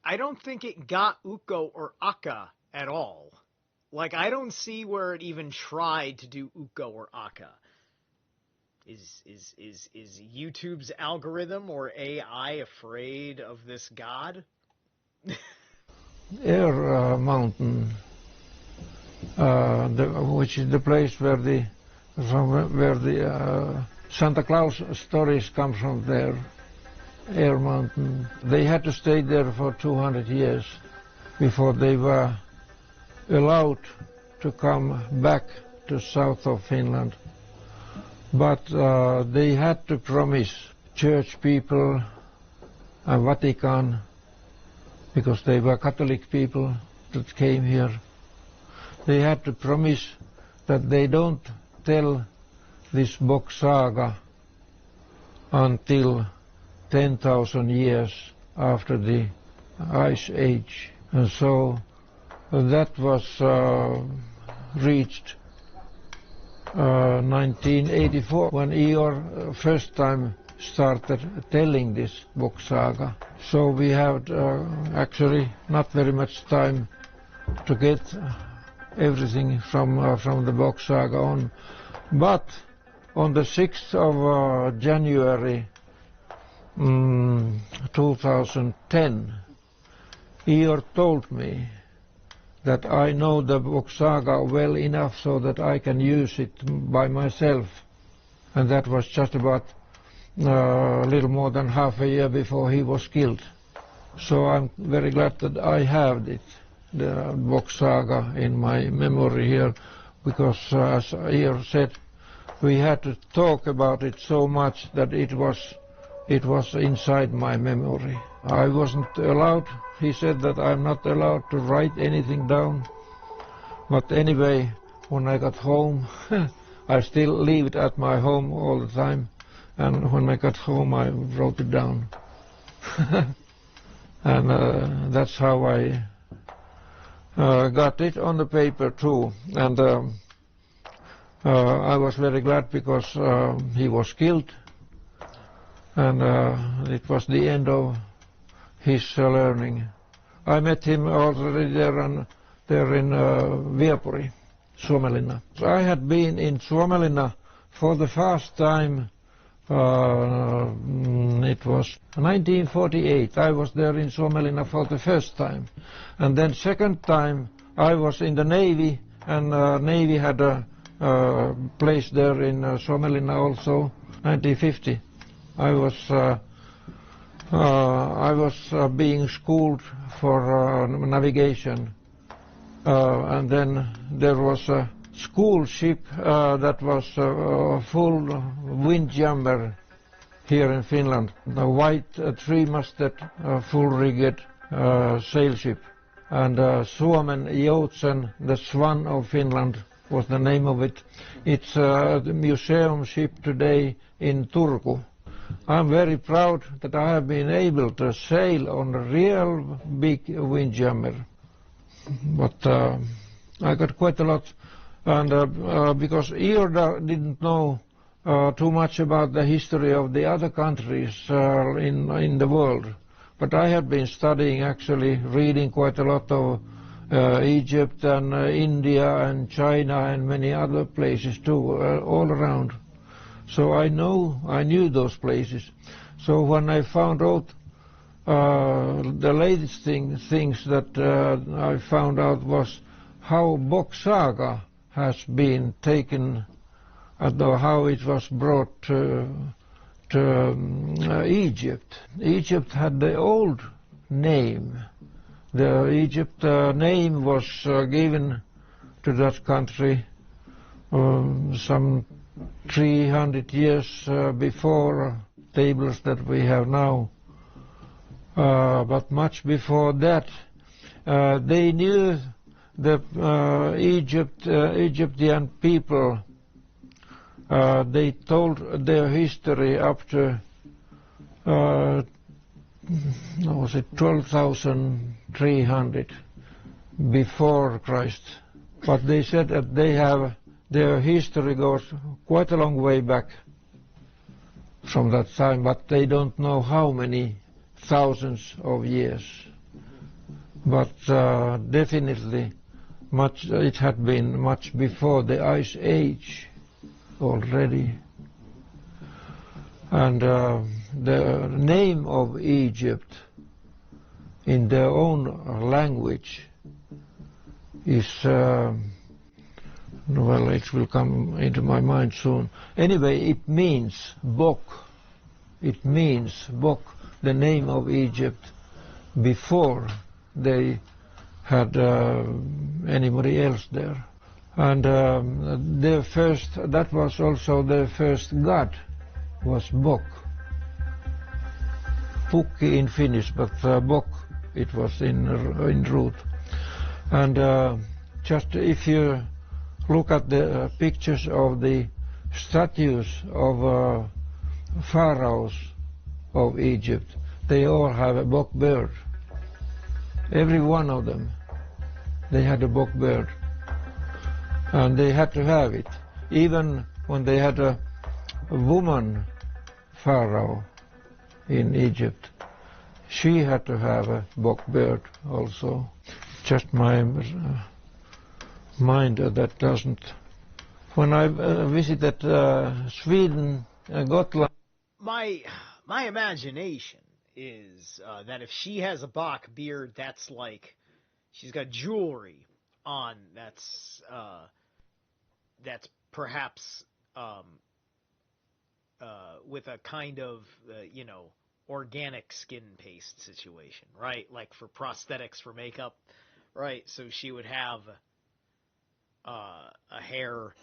I don't think it got Ukko or Akka at all? Like, I don't see where it even tried to do Ukko or Akka. Is YouTube's algorithm or AI afraid of this god? Air mountain, which is the place where the Santa Claus stories come from there. Air mountain. They had to stay there for 200 years before they were allowed to come back to south of Finland. But they had to promise church people and Vatican, because they were Catholic people that came here. They had to promise that they don't tell this Bock Saga until 10,000 years after the Ice Age. And so that was reached 1984, when Ior first time started telling this Bock Saga. So we have actually not very much time to get everything from the Bock Saga on. But on the 6th of January 2010, Ior told me that I know the Bock Saga well enough so that I can use it by myself. And that was just about a little more than half a year before he was killed. So I'm very glad that I have it, the Bock Saga, in my memory here, because as Ior said, we had to talk about it so much that it was inside my memory. I wasn't allowed, he said that I'm not allowed to write anything down. But anyway, when I got home, I still leave it at my home all the time. And when I got home, I wrote it down. And that's how I got it on the paper too. And I was very glad because he was killed. And it was the end of his learning. I met him already there in Viapuri, Suomenlinna. I had been in Suomenlinna for the first time. It was 1948. I was there in Suomenlinna for the first time. And then second time I was in the Navy, and Navy had a place there in Suomenlinna also, 1950. I was being schooled for navigation, and then there was a school ship that was full windjammer here in Finland, a white three-masted full-rigged sail ship. And Suomen Joutsen, the Swan of Finland, was the name of it. It's the museum ship today in Turku. I'm very proud that I have been able to sail on a real big windjammer. But I got quite a lot, and because Ior didn't know too much about the history of the other countries in the world. But I have been studying, actually, reading quite a lot of Egypt and India and China and many other places too, all around. So I knew those places. So when I found out the latest things that I found out was how Bock Saga has been taken, how it was brought to Egypt. Egypt had the old name. The Egypt name was given to that country some 300 years before tables that we have now. But much before that, they knew the Egyptian people. They told their history up to 12,300 before Christ. But they said that their history goes quite a long way back from that time, but they don't know how many thousands of years. But definitely it had been much before the Ice Age already. And the name of Egypt in their own language is, well, it will come into my mind soon. Anyway, it means Bock. It means Bock, the name of Egypt, before they had anybody else there. And that was also their first god, was Bock. pukki in Finnish, but bock it was in root. And just if you look at the pictures of the statues of pharaohs of Egypt, they all have a bock bird. Every one of them, they had a bock bird. And they had to have it. Even when they had a woman pharaoh in Egypt, she had to have a bock bird also. Just my mind that doesn't. When I visited Sweden, Gotland. My imagination is that if she has a Bock beard, that's like she's got jewelry on. That's perhaps with a kind of organic skin paste situation, right? Like for prosthetics for makeup, right? So she would have a hair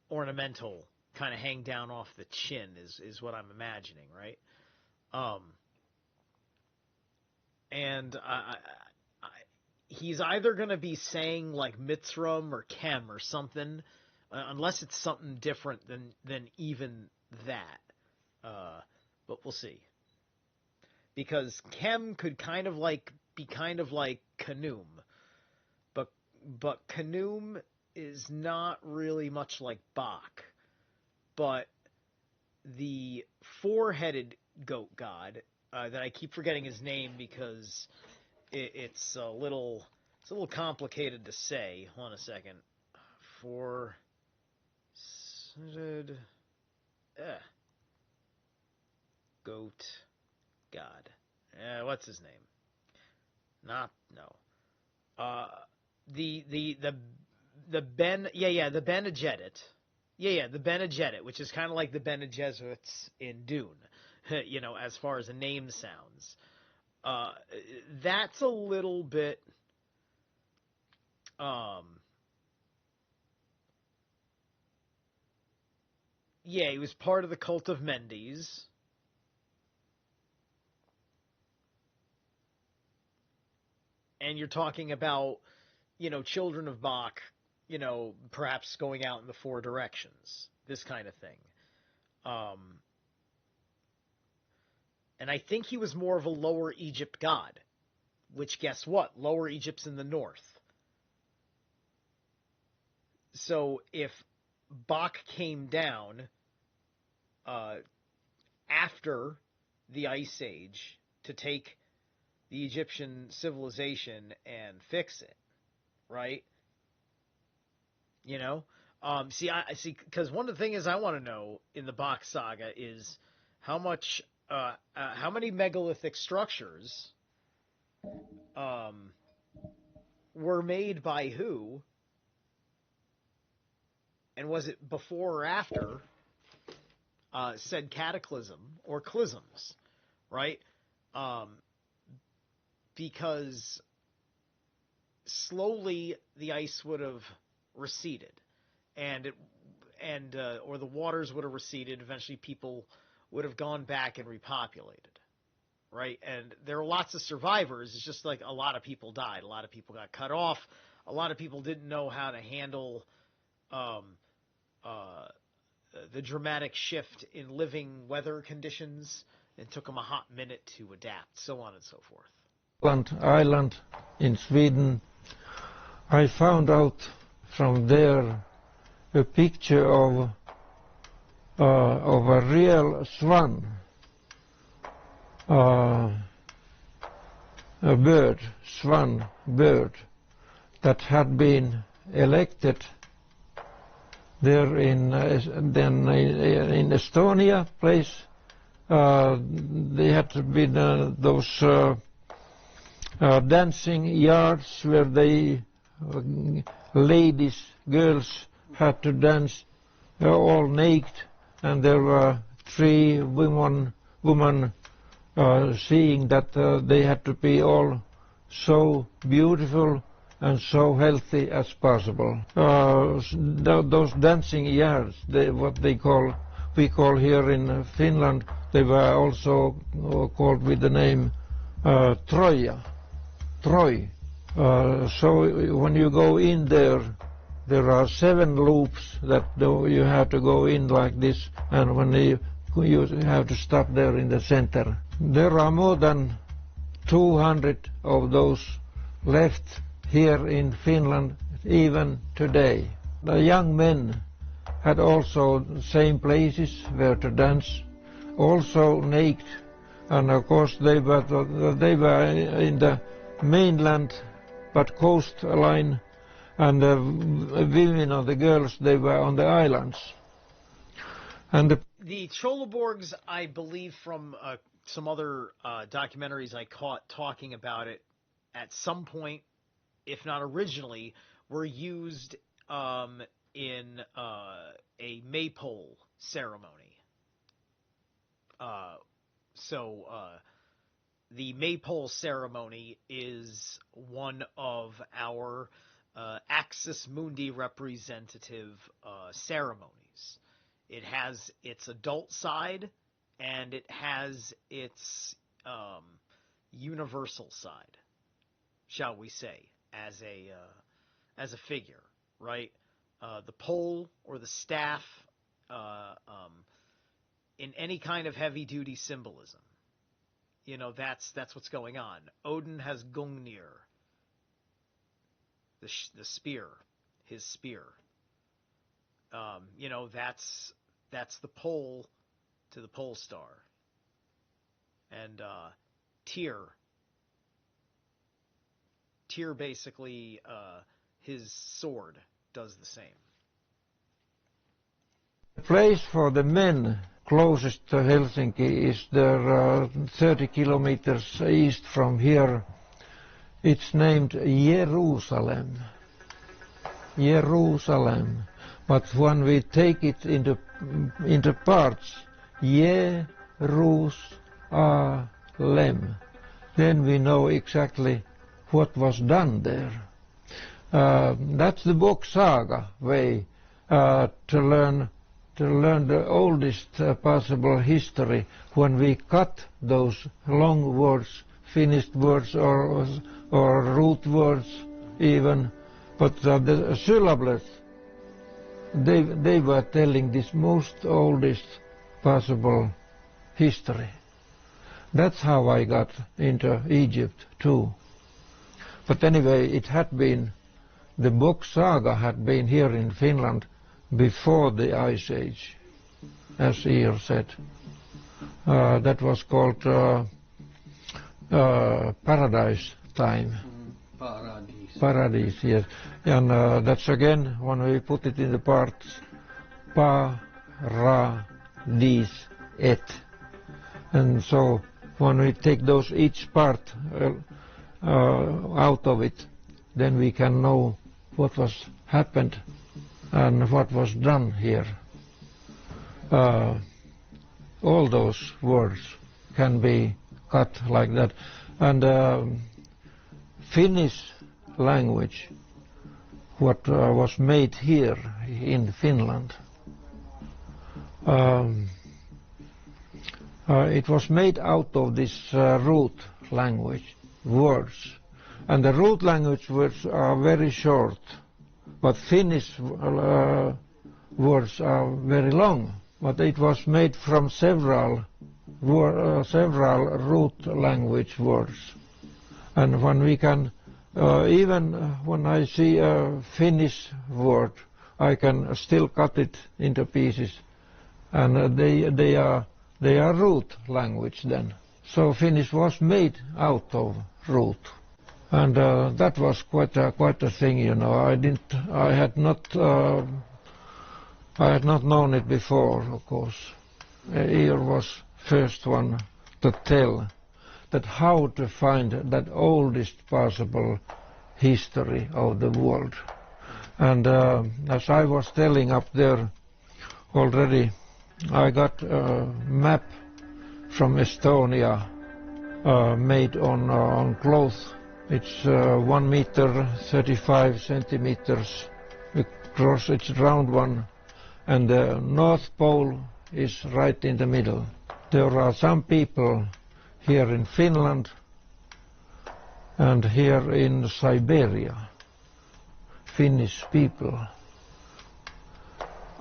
ornamental kind of hang down off the chin is what I'm imagining, right? And he's either going to be saying like Mitzram or Kem or something, unless it's something different than even that. But we'll see. Because Kem could kind of like be kind of like Khnum, but Khnum is not really much like Bock. But the four-headed goat god that I keep forgetting his name because it's a little complicated to say. Hold on a second. Four-headed goat god. What's his name? The Ben Bene Gesserit. The Bene Gesserit, which is kind of like the Bene Gesserits in Dune, as far as a name sounds. That's a little bit, he was part of the cult of Mendes. And you're talking about, children of Bock, perhaps going out in the four directions, this kind of thing. And I think he was more of a Lower Egypt god, which guess what? Lower Egypt's in the north. So if Bock came down after the Ice Age to take the Egyptian civilization and fix it, right? Because one of the things I want to know in the Bock Saga is how many megalithic structures were made by who, and was it before or after said cataclysm or clisms, right? Because slowly the ice would have receded, or the waters would have receded. Eventually, people would have gone back and repopulated, right? And there are lots of survivors. It's just like a lot of people died. A lot of people got cut off. A lot of people didn't know how to handle the dramatic shift in living weather conditions. It took them a hot minute to adapt, so on and so forth. Island in Sweden, I found out from there a picture of a real swan, a swan bird that had been elected there in Estonia place. They had been those dancing yards where they girls had to dance all naked, and there were three women seeing that they had to be all so beautiful and so healthy as possible. Those dancing yards, what they call we call here in Finland, they were also called with the name Troja, Troy. So when you go in there, there are 7 loops that you have to go in like this, and when you have to stop there in the center. There are more than 200 of those left here in Finland even today. The young men had also the same places where to dance, also naked, and of course they were in the mainland, but coastline, and the women or the girls, they were on the islands. And the Trolleborgs, I believe from some other documentaries I caught talking about it, at some point, if not originally, were used in a maypole ceremony. The maypole ceremony is one of our Axis Mundi representative ceremonies. It has its adult side, and it has its universal side, shall we say, as a figure, right? The pole or the staff in any kind of heavy-duty symbolism. You know, that's what's going on. Odin has Gungnir, the spear, his spear. You know, that's the pole to the pole star. And Tyr basically, his sword does the same. The place for the men closest to Helsinki is there 30 kilometers east from here. It's named Jerusalem. Jerusalem. But when we take it into parts, Jerusalem, then we know exactly what was done there. That's the Bock Saga way to learn the oldest possible history when we cut those long words, finished words or root words even, but the syllables, they were telling this most oldest possible history. That's how I got into Egypt too. But anyway, it had been, the Bock Saga had been here in Finland before the Ice Age, as Iir said. That was called Paradise time. Paradise, yes. And that's again, when we put it in the parts, paradis et. And so when we take those each part out of it, then we can know what was happened and what was done here. All those words can be cut like that. And Finnish language, what was made here in Finland, it was made out of this root language, words. And the root language words are very short, but Finnish words are very long. But it was made from several root language words. And when we can, even when I see a Finnish word, I can still cut it into pieces, and they are root language then. So Finnish was made out of root, and that was quite a thing, you know. I had not known it before, of course. Iir was first one to tell that how to find that oldest possible history of the world. And as I was telling up there already, I got a map from Estonia made on cloth. It's 1 meter 35 centimeters across. It's a round one, and the North Pole is right in the middle. There are some people here in Finland and here in Siberia, Finnish people.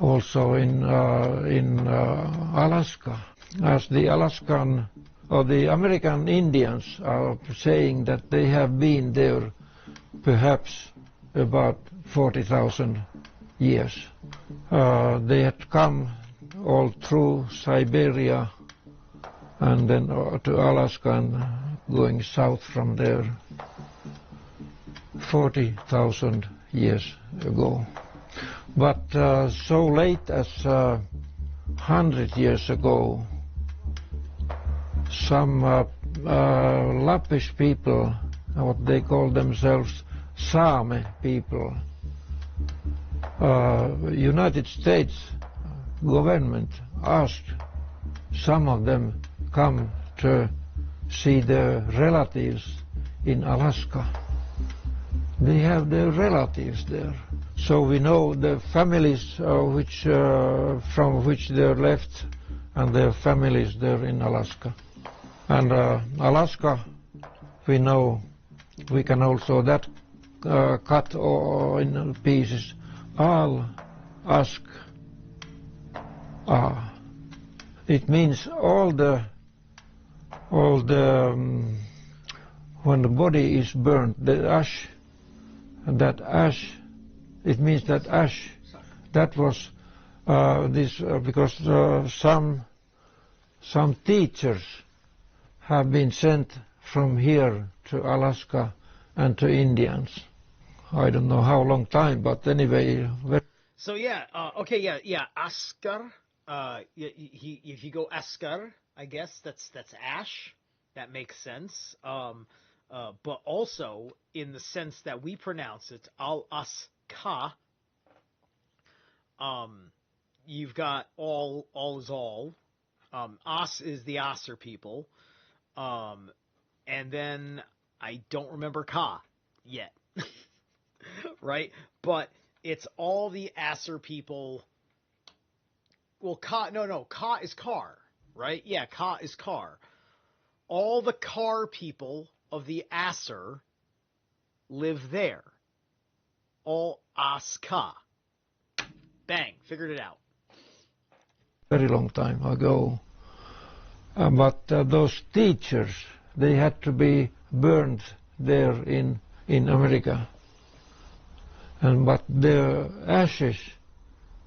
Also in Alaska, as the Alaskan or the American Indians are saying that they have been there perhaps about 40,000 years. They had come all through Siberia and then to Alaska and going south from there 40,000 years ago. But so late as 100 years ago, some Lappish people, what they call themselves Same people, United States government asked some of them come to see their relatives in Alaska. They have their relatives there. So we know the families from which they're left and their families there in Alaska. And Alaska, we know, we can also that cut in pieces. Al, ask, ah. It means all the when the body is burnt, the ash, and that ash, it means that ash, that was because some teachers have been sent from here to Alaska and to Indians. I don't know how long time, but anyway. So yeah, okay, yeah, Askar. If you go Askar, I guess that's ash. That makes sense. But also in the sense that we pronounce it, Al-Aska. You've got all is all. As is the Aser people. And then I don't remember Ka yet. Right? But it's all the Aser people. Well, Ka is Kar, right? Yeah, Ka is Kar. All the Kar people of the Aser live there. All Aska. Bang, figured it out. Very long time ago. But those teachers, they had to be burned there in America. But their ashes,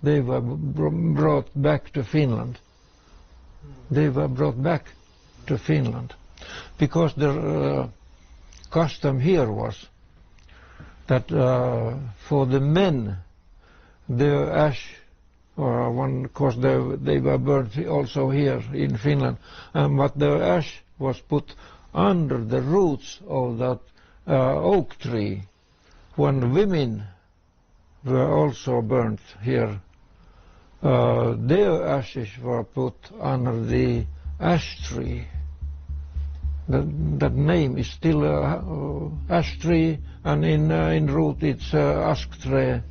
they were brought back to Finland. They were brought back to Finland because the custom here was that for the men, their ash, or one, of course they were burned also here in Finland, but their ash was put under the roots of that oak tree. When women were also burnt here, their ashes were put under the ash tree. That name is still ash tree, and in root it's asktre.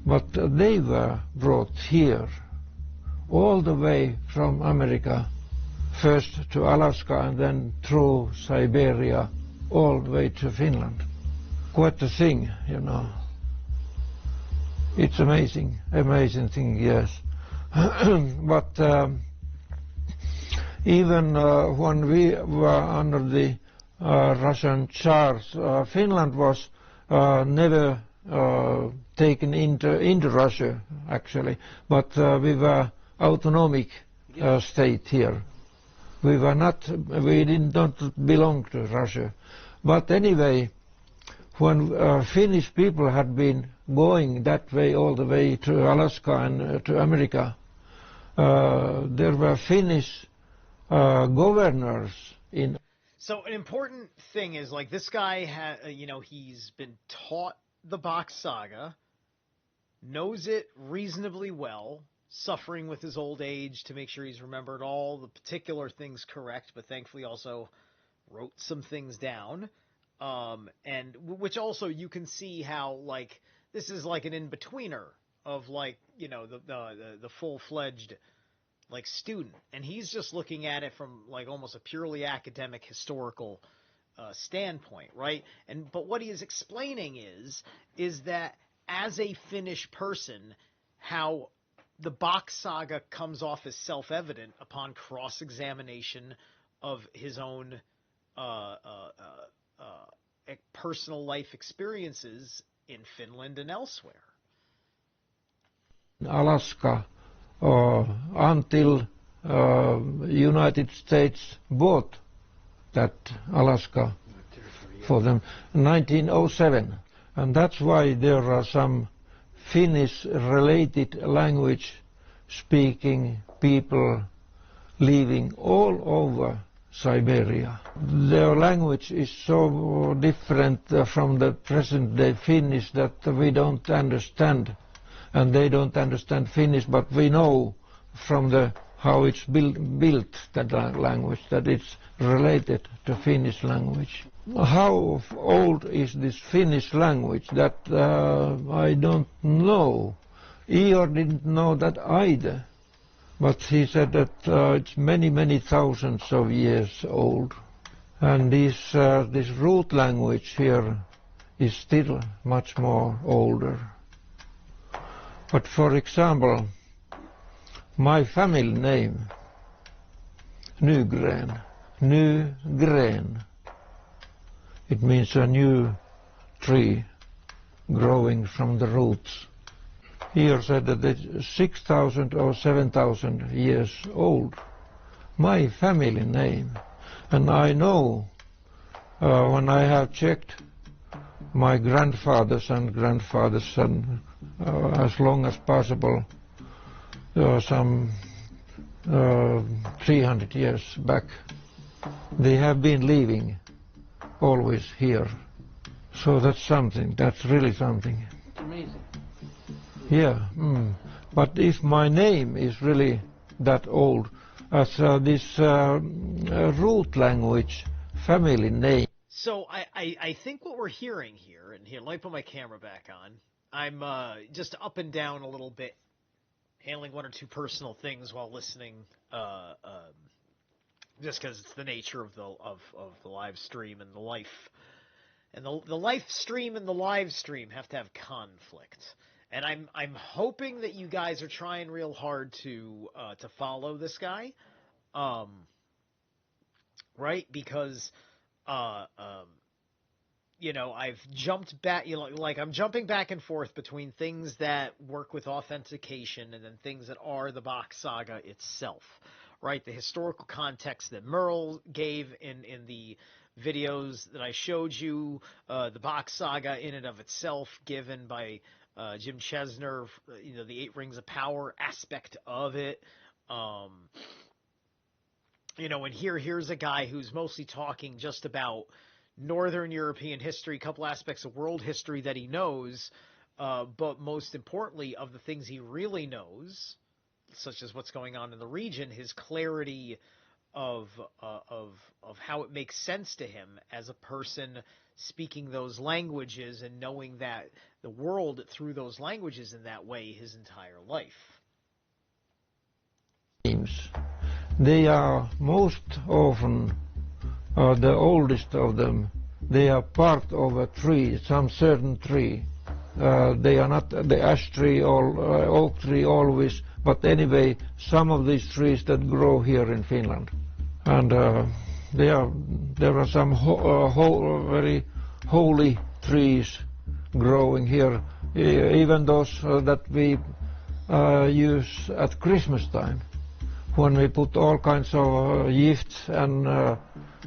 But they were brought here, all the way from America, first to Alaska and then through Siberia, all the way to Finland. Quite a thing, you know. It's amazing thing, yes. But even when we were under the Russian Tsars, Finland was never taken into Russia, actually, but we were autonomic state here. We did not belong to Russia. But anyway, when Finnish people had been going that way all the way to Alaska and to America, there were Finnish governors in. So an important thing is, like, this guy he's been taught the Bock Saga, knows it reasonably well, suffering with his old age to make sure he's remembered all the particular things correct, but thankfully also wrote some things down. And which also you can see how, like, this is like an in-betweener of like, you know, the full-fledged like student, and he's just looking at it from like almost a purely academic historical standpoint, right? But what he is explaining is that as a Finnish person, how the Bock Saga comes off as self-evident upon cross-examination of his own personal life experiences in Finland and elsewhere. Alaska until United States bought that Alaska for them in 1907, and that's why there are some Finnish-related language-speaking people living all over Siberia. Their language is so different from the present-day Finnish that we don't understand, and they don't understand Finnish, but we know from how it's built that language, that it's related to Finnish language. How old is this Finnish language? That I don't know. Ior didn't know that either. But he said that it's many, many thousands of years old. And this root language here is still much more older. But for example, my family name, Nygren, it means a new tree growing from the roots. Here said that it's 6,000 or 7,000 years old. My family name. And I know when I have checked my grandfathers and grandfathers and as long as possible, some 300 years back, they have been living always here. So that's something, that's really something. It's amazing. Yeah, but if my name is really that old, as this root language family name. So I think what we're hearing here, and here, let me put my camera back on. I'm just up and down a little bit, handling one or two personal things while listening, just because it's the nature of the live stream and the life. And the live stream and the live stream have to have conflict. And I'm hoping that you guys are trying real hard to follow this guy, right? Because you know, I've jumped back, you know, like I'm jumping back and forth between things that work with authentication and then things that are the Bock Saga itself, right? The historical context that Merle gave in the videos that I showed you, the Bock Saga in and of itself given by Jim Chesner, you know, the 8 Rings of Power aspect of it. You know, and here's a guy who's mostly talking just about Northern European history, a couple aspects of world history that he knows, but most importantly of the things he really knows, such as what's going on in the region, his clarity of how it makes sense to him as a person speaking those languages and knowing that the world through those languages in that way his entire life. They are most often the oldest of them. They are part of a tree, some certain tree. They are not the ash tree or oak tree always, but anyway, some of these trees that grow here in Finland. And there are some very holy trees growing here, even those that we use at Christmas time, when we put all kinds of gifts and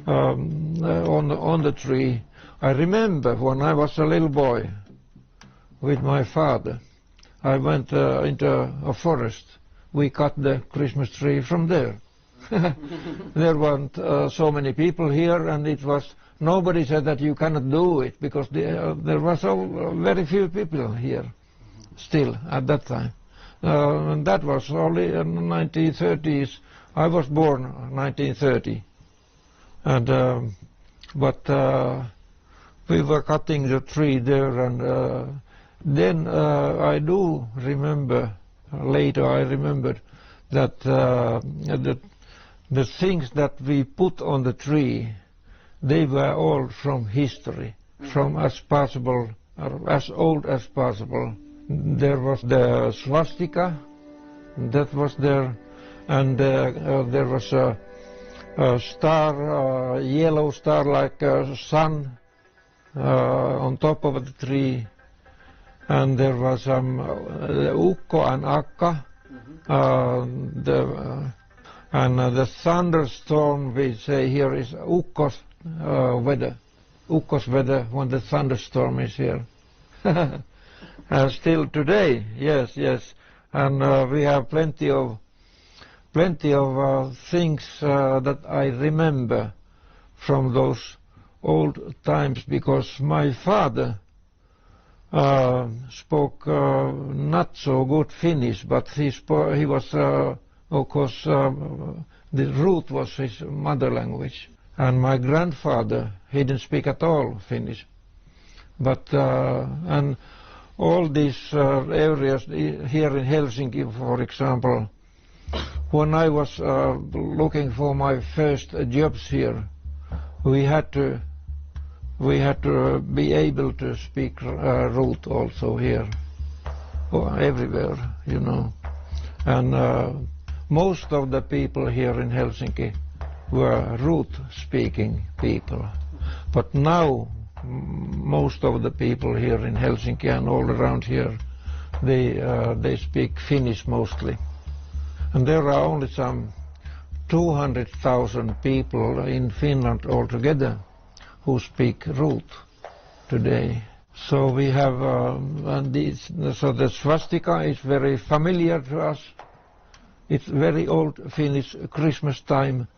on the tree. I remember when I was a little boy with my father, I went into a forest. We cut the Christmas tree from there. There weren't so many people here, and it was nobody said that you cannot do it because there were so very few people here still at that time. And that was only in the 1930s. I was born 1930, and but we were cutting the tree there, and then I do remember, later I remembered that the things that we put on the tree, they were all from history, from as possible, as old as possible. There was the swastika, that was there, and there was a star, yellow star like a sun on top of the tree, and there was some ukko and akka, and the thunderstorm we say here is ukko's weather. Ukko's weather when the thunderstorm is here. Still today, yes, and we have plenty of things that I remember from those old times, because my father spoke not so good Finnish, but he was, of course, the root was his mother language. And my grandfather, he didn't speak at all Finnish. But, and all these areas here in Helsinki, for example, when I was looking for my first jobs here, we had to be able to speak root also here, or everywhere, you know. And most of the people here in Helsinki were root-speaking people. But now, most of the people here in Helsinki and all around here, they speak Finnish mostly. And there are only some 200,000 people in Finland altogether who speak root today. So we have, so the swastika is very familiar to us. It's very old Finnish Christmas time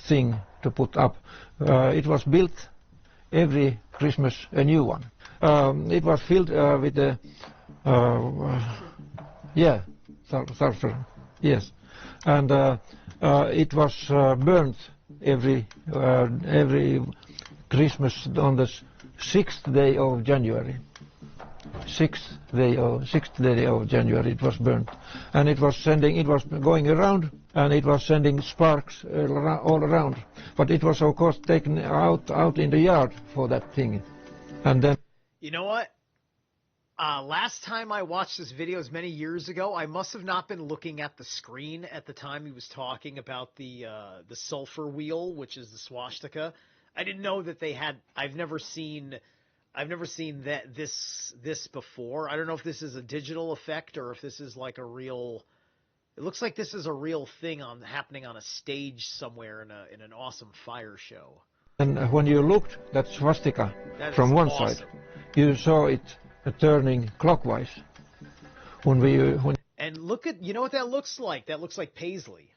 thing to put up. It was built every Christmas a new one. It was filled with the sulfur, yes, and it was burnt every Christmas on the 6th day of January. 6th day of January it was burnt, and it was going around, and it was sending sparks all around. But it was of course taken out in the yard for that thing, and then. You know what? Last time I watched this video was many years ago. I must have not been looking at the screen at the time he was talking about the sulfur wheel, which is the swastika. I didn't know that they had. I've never seen that this before. I don't know if this is a digital effect or if this is like a real. It looks like this is a real thing happening on a stage somewhere in an awesome fire show. And when you looked at swastika from one side, you saw it turning clockwise. And look at, you know what that looks like? That looks like paisley.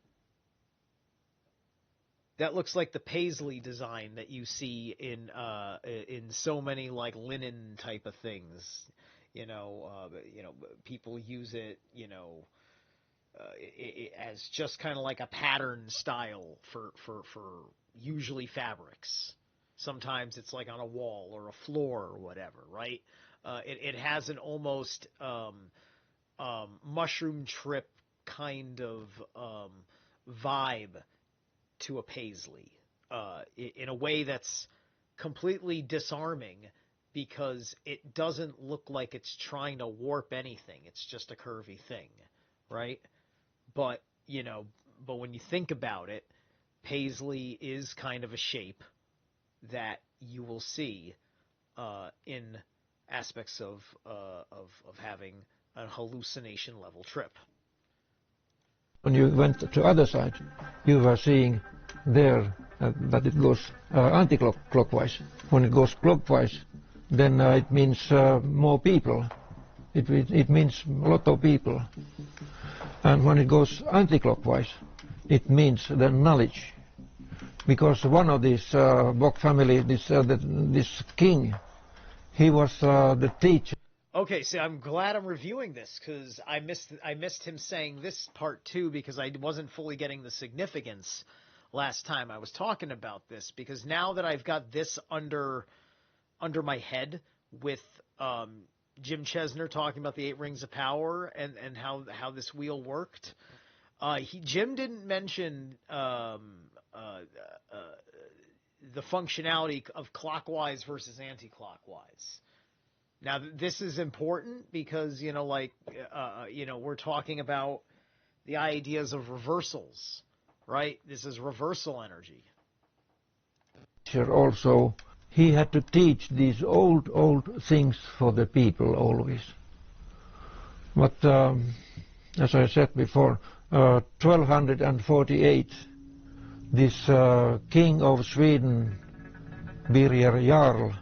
That looks like the paisley design that you see in so many like linen type of things. People use it, as just kind of like a pattern style for usually fabrics. Sometimes it's like on a wall or a floor or whatever, right? It has an almost mushroom trip kind of vibe to a paisley in a way that's completely disarming, because it doesn't look like it's trying to warp anything. It's just a curvy thing, right? But when you think about it, paisley is kind of a shape that you will see in aspects of having a hallucination level trip. When you went to other side, you were seeing there that it goes anti-clockwise. When it goes clockwise, then it means more people. It means a lot of people. And when it goes anti-clockwise, it means the knowledge. Because one of these Bock family, this king, he was the teacher. Okay, so I'm glad I'm reviewing this, because I missed him saying this part too, because I wasn't fully getting the significance last time I was talking about this. Because now that I've got this under my head with Jim Chesner talking about the 8 rings of power and how this wheel worked. Jim didn't mention the functionality of clockwise versus anti-clockwise. Now, this is important because, we're talking about the ideas of reversals, right? This is reversal energy. Also, he had to teach these old things for the people always. But as I said before, 1248, this king of Sweden, Birger Jarl.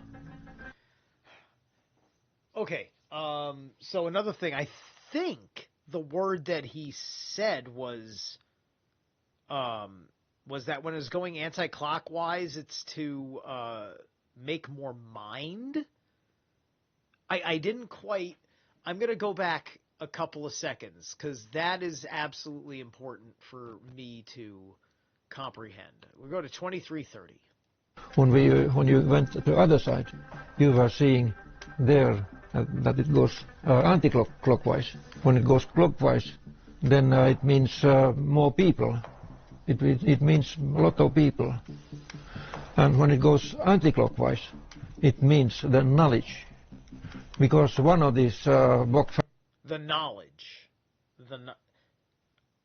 Okay, so another thing, I think the word that he said was that when it's going anti-clockwise, it's to make more mind. I didn't quite. I'm going to go back a couple of seconds because that is absolutely important for me to comprehend. We'll go to 2330. When you went to the other side, you were seeing there that it goes anti-clockwise. When it goes clockwise, then it means more people. It means a lot of people. And when it goes anti-clockwise, it means the knowledge. Because one of these Bock... The knowledge.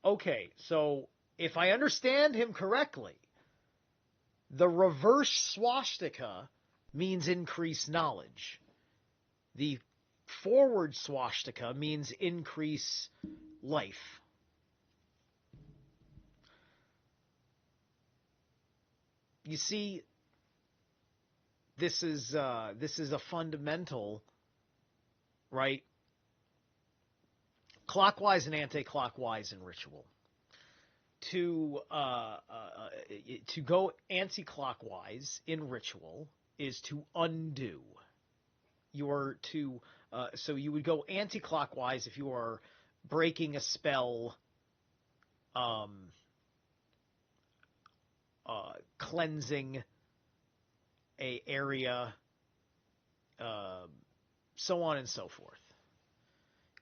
Okay, so if I understand him correctly, the reverse swastika means increased knowledge. The forward swastika means increase life. You see, this is a fundamental, right? Clockwise and anti-clockwise in ritual. To go anti-clockwise in ritual is to undo. So you would go anti-clockwise if you are breaking a spell, cleansing a area, so on and so forth.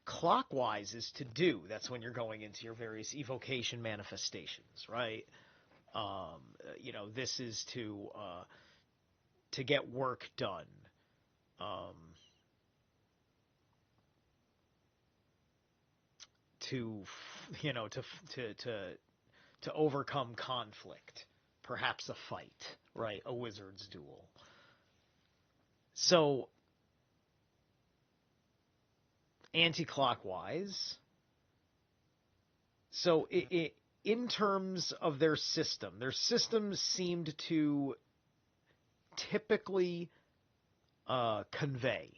Clockwise is to do. That's when you're going into your various evocation manifestations, right? This is to get work done. To overcome conflict, perhaps a fight, right? A wizard's duel. So, anti-clockwise. So, in terms of their system seemed to typically convey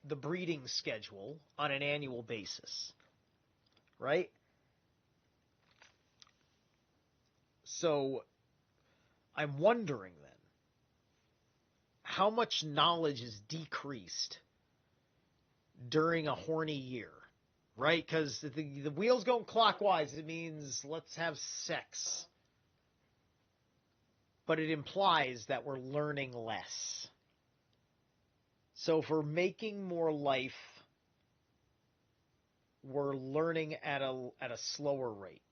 the breeding schedule on an annual basis, right? So I'm wondering then, how much knowledge is decreased during a horny year, right? Because the wheel's going clockwise, it means let's have sex. But it implies that we're learning less. So if we're making more life, we're learning at a slower rate.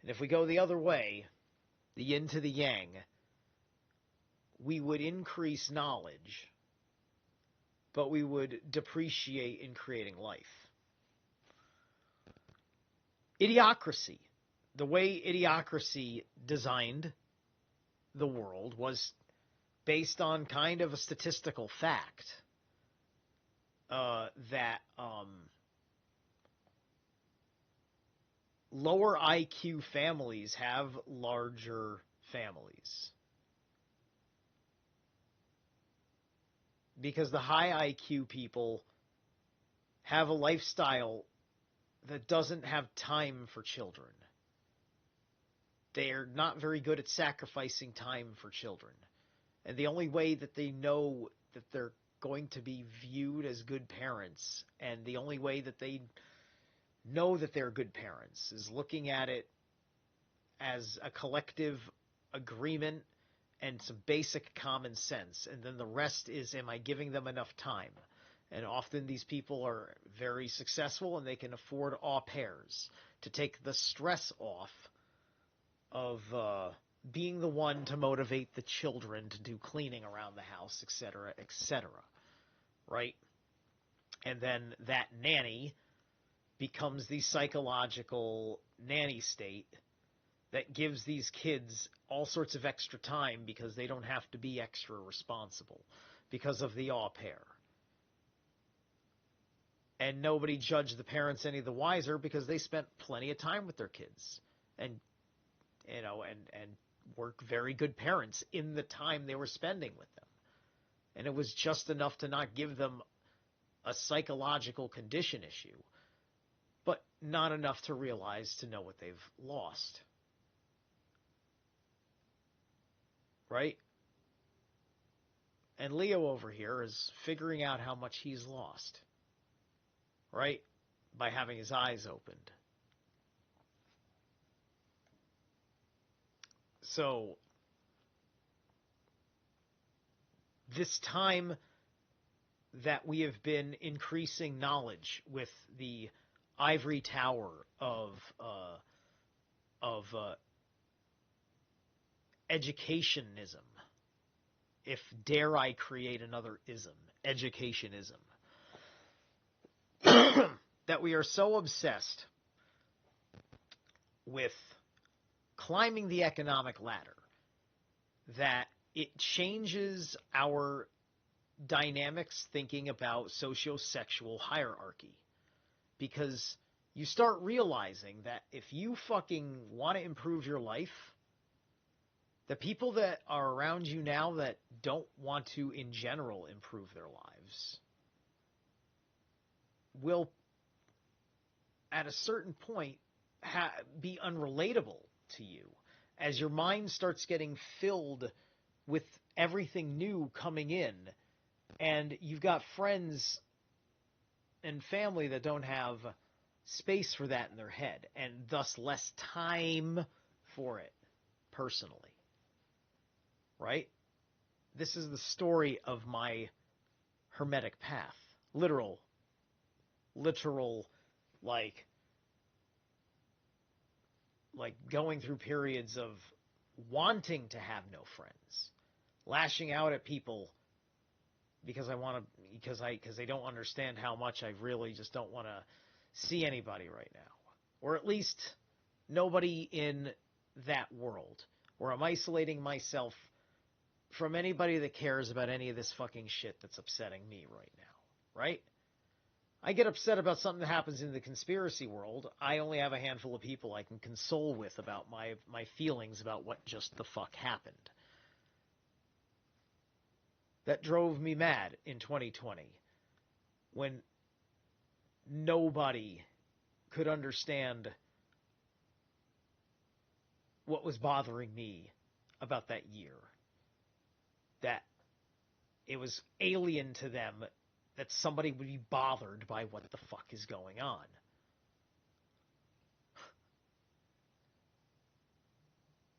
And if we go the other way, the yin to the yang, we would increase knowledge, but we would depreciate in creating life. Idiocracy. The way Idiocracy designed the world was based on kind of a statistical fact that lower IQ families have larger families. Because the high IQ people have a lifestyle that doesn't have time for children. They're not very good at sacrificing time for children. And the only way that they know that they're going to be viewed as good parents, and the only way that they know that they're good parents, is looking at it as a collective agreement and some basic common sense. And then the rest is, am I giving them enough time? And often these people are very successful and they can afford au pairs to take the stress off of being the one to motivate the children to do cleaning around the house, etc., etc., right? And then that nanny becomes the psychological nanny state that gives these kids all sorts of extra time because they don't have to be extra responsible because of the au pair. And nobody judged the parents any the wiser because they spent plenty of time with their kids and, you know, and were very good parents in the time they were spending with them. And it was just enough to not give them a psychological condition issue, but not enough to realize to know what they've lost. Right? And Leo over here is figuring out how much he's lost. Right? By having his eyes opened. So, this time that we have been increasing knowledge with the ivory tower of educationism, if dare I create another ism, educationism, that we are so obsessed with climbing the economic ladder that it changes our dynamics thinking about socio-sexual hierarchy. Because you start realizing that if you fucking want to improve your life, the people that are around you now that don't want to, in general, improve their lives will, at a certain point, be unrelatable to you as your mind starts getting filled with everything new coming in, and you've got friends and family that don't have space for that in their head, and thus less time for it personally. Right? This is the story of my hermetic path. Literal, like going through periods of wanting to have no friends, lashing out at people because they don't understand how much I really just don't want to see anybody right now, or at least nobody in that world, or I'm isolating myself from anybody that cares about any of this fucking shit that's upsetting me right now, right? I get upset about something that happens in the conspiracy world. I only have a handful of people I can console with about my feelings about what just the fuck happened. That drove me mad in 2020 when nobody could understand what was bothering me about that year. That it was alien to them that somebody would be bothered by what the fuck is going on.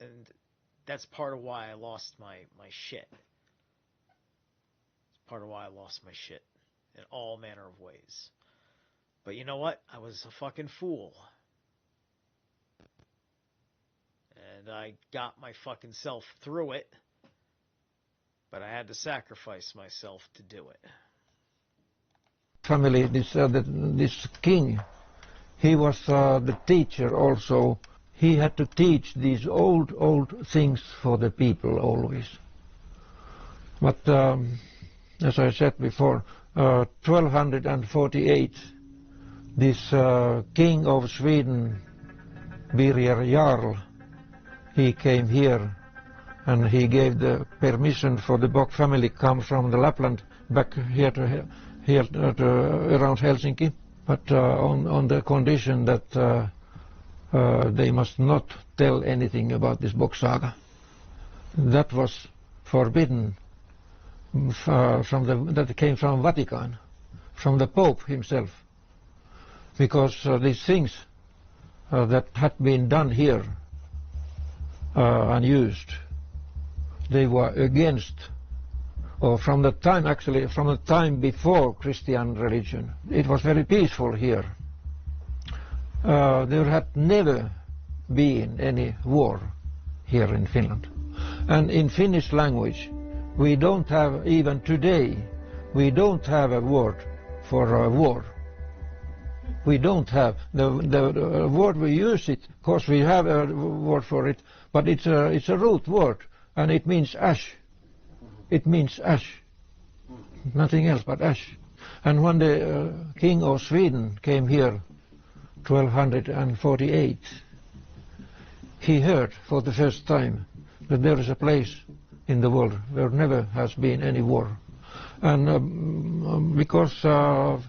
And that's part of why I lost my shit. It's part of why I lost my shit in all manner of ways. But you know what? I was a fucking fool. And I got my fucking self through it. But I had to sacrifice myself to do it. Family, this king, he was the teacher also. He had to teach these old things for the people always. But as I said before, 1248, this king of Sweden, Birger Jarl, he came here and he gave the permission for the Bock family come from the Lapland back here to around Helsinki, but on the condition that they must not tell anything about this Bock Saga. That was forbidden that came from Vatican, from the Pope himself, because these things that had been done here and used they were against, or from the time, actually, from the time before Christian religion. It was very peaceful here. There had never been any war here in Finland. And in Finnish language, we don't have, even today, we don't have a word for a war. We don't have. The word we use it, of course we have a word for it, but it's a root word, and it means ash. It means ash. Nothing else but ash. And when the king of Sweden came here, 1248, he heard for the first time that there is a place in the world where never has been any war. And because the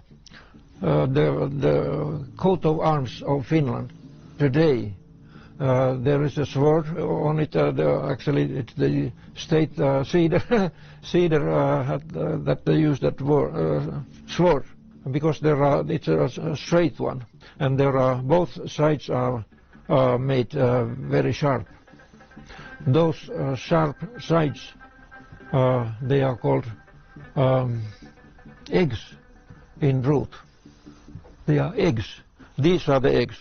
coat of arms of Finland today, there is a sword on it. Actually, it's the state cedar, that they use that sword, because it's a straight one, and both sides are made very sharp. Those sharp sides, they are called eggs in root. They are eggs. These are the eggs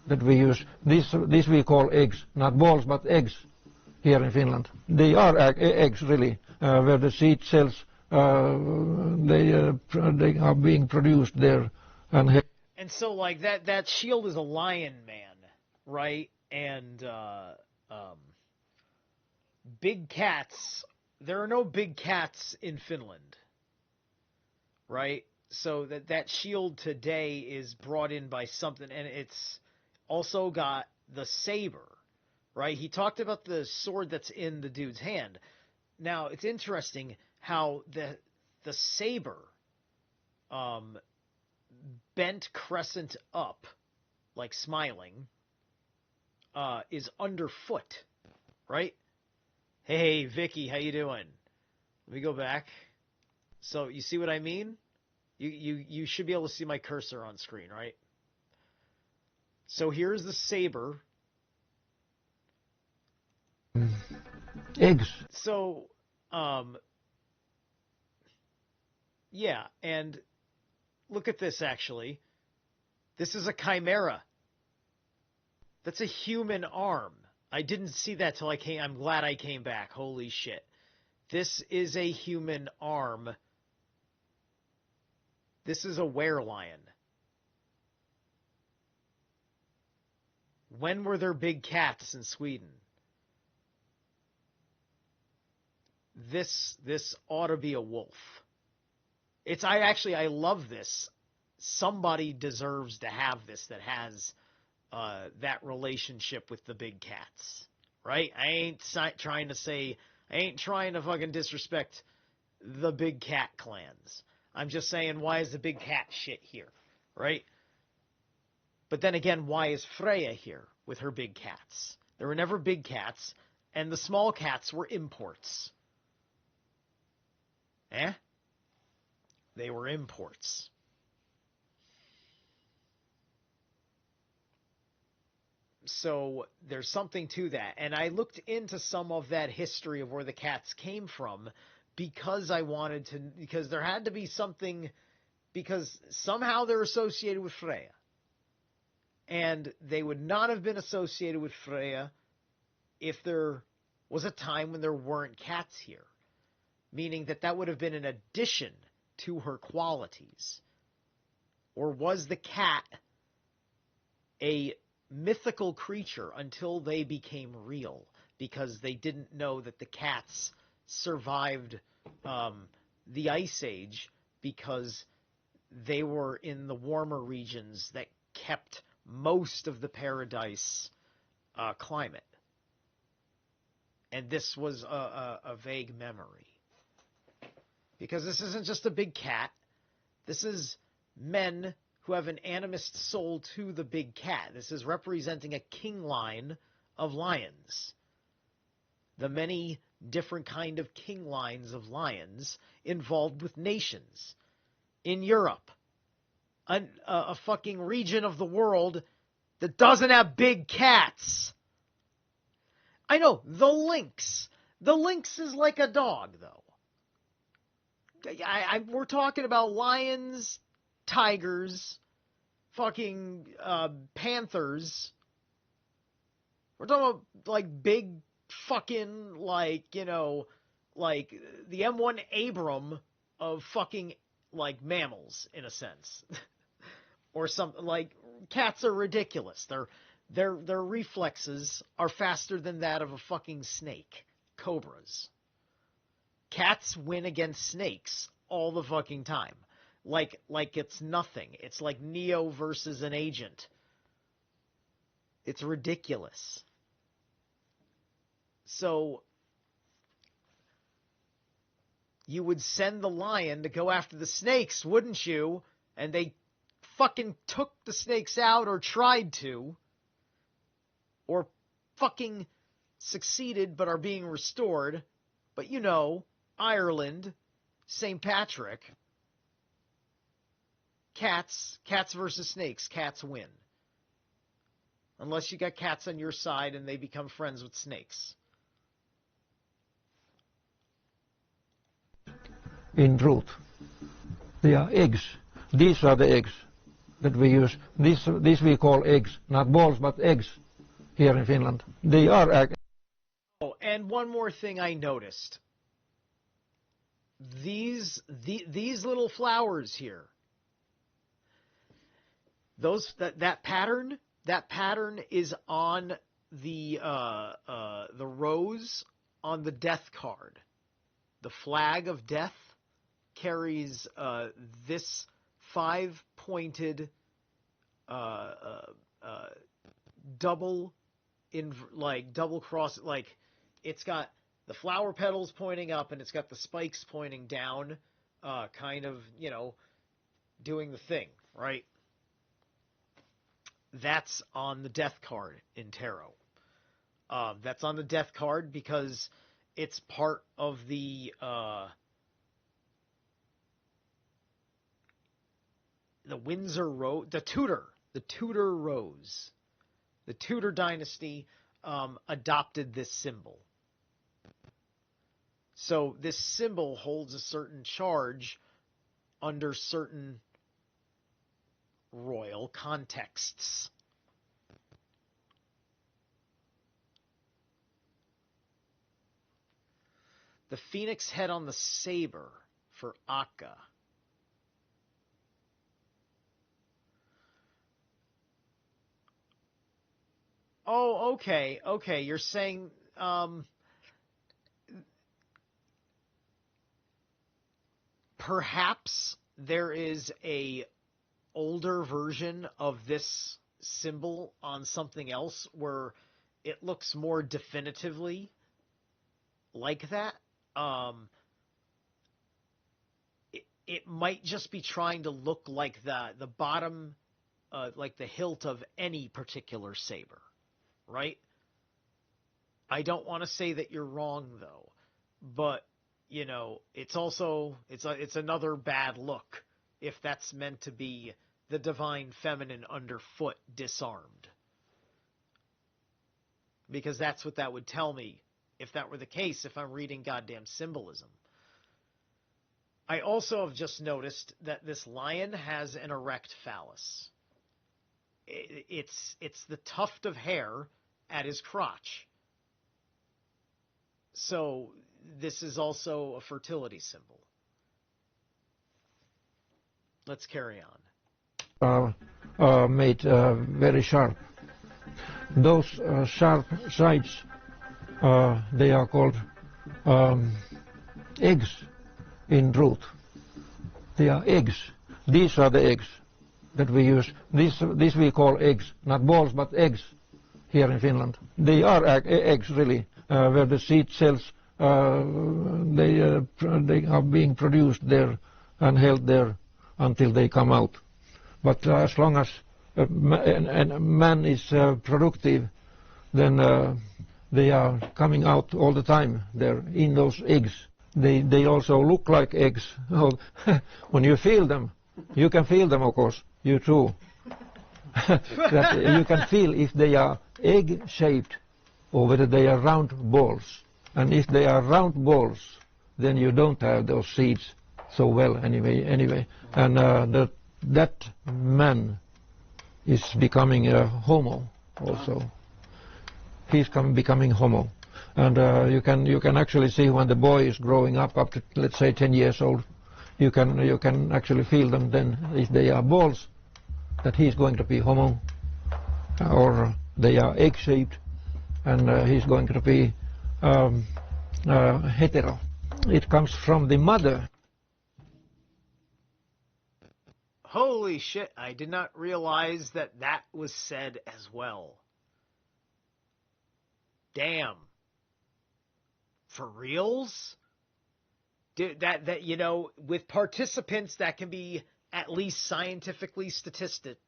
that we use. This we call eggs, not balls, but eggs here in Finland. They are eggs, really, where the seed cells, they are being produced there. And so, like, that shield is a lion man, right? And big cats, there are no big cats in Finland, right? So that shield today is brought in by something, and it's also got the saber, right? He talked about the sword that's in the dude's hand. Now, it's interesting how the saber, bent crescent up, like smiling, is underfoot, right? Hey, Vicky, how you doing? Let me go back. So you see what I mean? You should be able to see my cursor on screen, right? So here's the saber. Eggs. So, yeah, and look at this, actually. This is a chimera. That's a human arm. I didn't see that till I'm glad I came back. Holy shit. This is a human arm. This is a werelion. When were there big cats in Sweden? This ought to be a wolf. I love this. Somebody deserves to have this that has that relationship with the big cats, right? I ain't trying to fucking disrespect the big cat clans. I'm just saying, why is the big cat shit here, right? But then again, why is Freya here with her big cats? There were never big cats, and the small cats were imports. They were imports. So there's something to that. And I looked into some of that history of where the cats came from because there had to be something, because somehow they're associated with Freya. And they would not have been associated with Freya if there was a time when there weren't cats here. Meaning that would have been an addition to her qualities. Or was the cat a mythical creature until they became real? Because they didn't know that the cats survived the Ice Age because they were in the warmer regions that kept most of the paradise climate. And this was a vague memory. Because this isn't just a big cat. This is men who have an animist soul to the big cat. This is representing a king line of lions. The many different kind of king lines of lions involved with nations. In Europe, a fucking region of the world that doesn't have big cats. I know, the lynx. The lynx is like a dog, though. We're talking about lions, tigers, fucking panthers. We're talking about, like, big fucking, like, you know, like the M1 Abram of fucking, like, mammals, in a sense. Or something, like, cats are ridiculous. Their reflexes are faster than that of a fucking snake. Cobras. Cats win against snakes all the fucking time. Like it's nothing. It's like Neo versus an agent. It's ridiculous. So you would send the lion to go after the snakes, wouldn't you? And they fucking took the snakes out, or tried to, or fucking succeeded but are being restored. But you know, Ireland, St. Patrick, cats versus snakes, cats win. Unless you got cats on your side and they become friends with snakes. In truth, they are eggs. These are the eggs that we use. This we call eggs, not balls, but eggs here in Finland. They are eggs. Oh, and one more thing I noticed. These little flowers here. That pattern is on the rose on the death card. The flag of death carries this 5-pointed double cross, like it's got the flower petals pointing up and it's got the spikes pointing down, kind of, you know, doing the thing, right? That's on the death card in tarot. That's on the death card because it's part of the Windsor Rose, the Tudor Rose. The Tudor dynasty adopted this symbol. So this symbol holds a certain charge under certain royal contexts. The phoenix head on the saber for Akka. Oh, okay. You're saying perhaps there is a older version of this symbol on something else where it looks more definitively like that. It might just be trying to look like the bottom, like the hilt of any particular saber, right? I don't want to say that you're wrong though, but you know, it's also it's another bad look if that's meant to be the divine feminine underfoot disarmed. Because that's what that would tell me if that were the case, if I'm reading goddamn symbolism. I also have just noticed that this lion has an erect phallus. It's the tuft of hair at his crotch. So this is also a fertility symbol. Let's carry on. Made very sharp. Those sharp sides, they are called eggs in truth. They are eggs. These are the eggs that we use. This we call eggs, not balls, but eggs here in Finland. They are eggs really, where the seed cells they are being produced there and held there until they come out. But as long as man is productive, then they are coming out all the time. They're in those eggs. They also look like eggs. When you feel them, you can feel them, of course. You too. That you can feel if they are egg-shaped or whether they are round balls. And if they are round balls, then you don't have those seeds so well anyway. And that man is becoming a homo also. He's becoming homo. And you can actually see when the boy is growing up to, let's say, 10 years old, you can actually feel them then, if they are balls, that he's going to be homo, or they are egg-shaped, and he's going to be hetero. It comes from the mother. Holy shit, I did not realize that that was said as well. Damn. For reals? That you know, with participants that can be at least scientifically statisticed,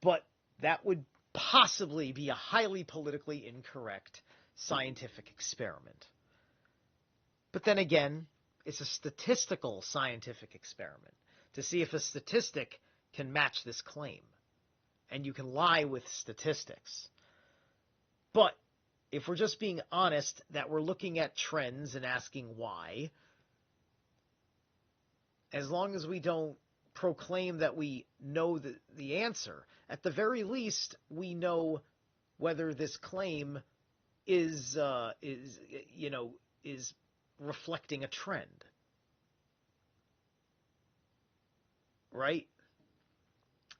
but that would possibly be a highly politically incorrect scientific experiment. But then again, it's a statistical scientific experiment to see if a statistic can match this claim. And you can lie with statistics. But if we're just being honest that we're looking at trends and asking why, as long as we don't proclaim that we know the answer, at the very least we know whether this claim is reflecting a trend. Right?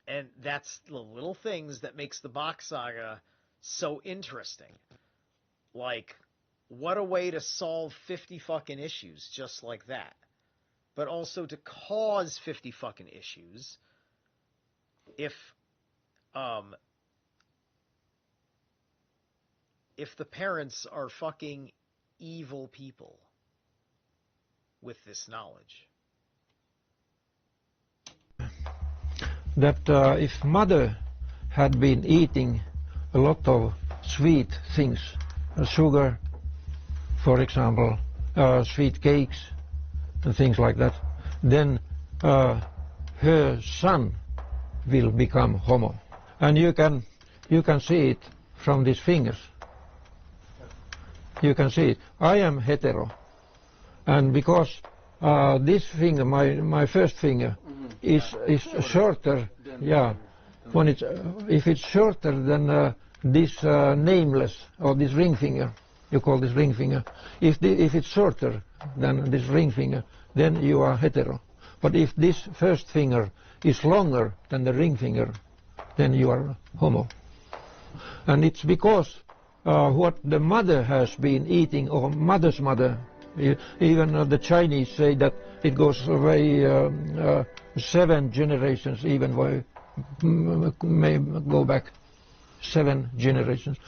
And that's the little things that makes the Bock Saga so interesting. Like, what a way to solve 50 fucking issues just like that. But also to cause 50 fucking issues if the parents are fucking evil people with this knowledge. That if mother had been eating a lot of sweet things, sugar, for example, sweet cakes and things like that, then her son will become homo. And you can see it from these fingers. You can see it. I am hetero, and because this finger, my first finger, is shorter. Yeah, when if it's shorter than this nameless or this ring finger, you call this ring finger. If it's shorter than this ring finger, then you are hetero. But if this first finger is longer than the ring finger, then you are homo. And it's because what the mother has been eating, or mother's mother. Even the Chinese say that it goes away 7 generations, even may go back 7 generations.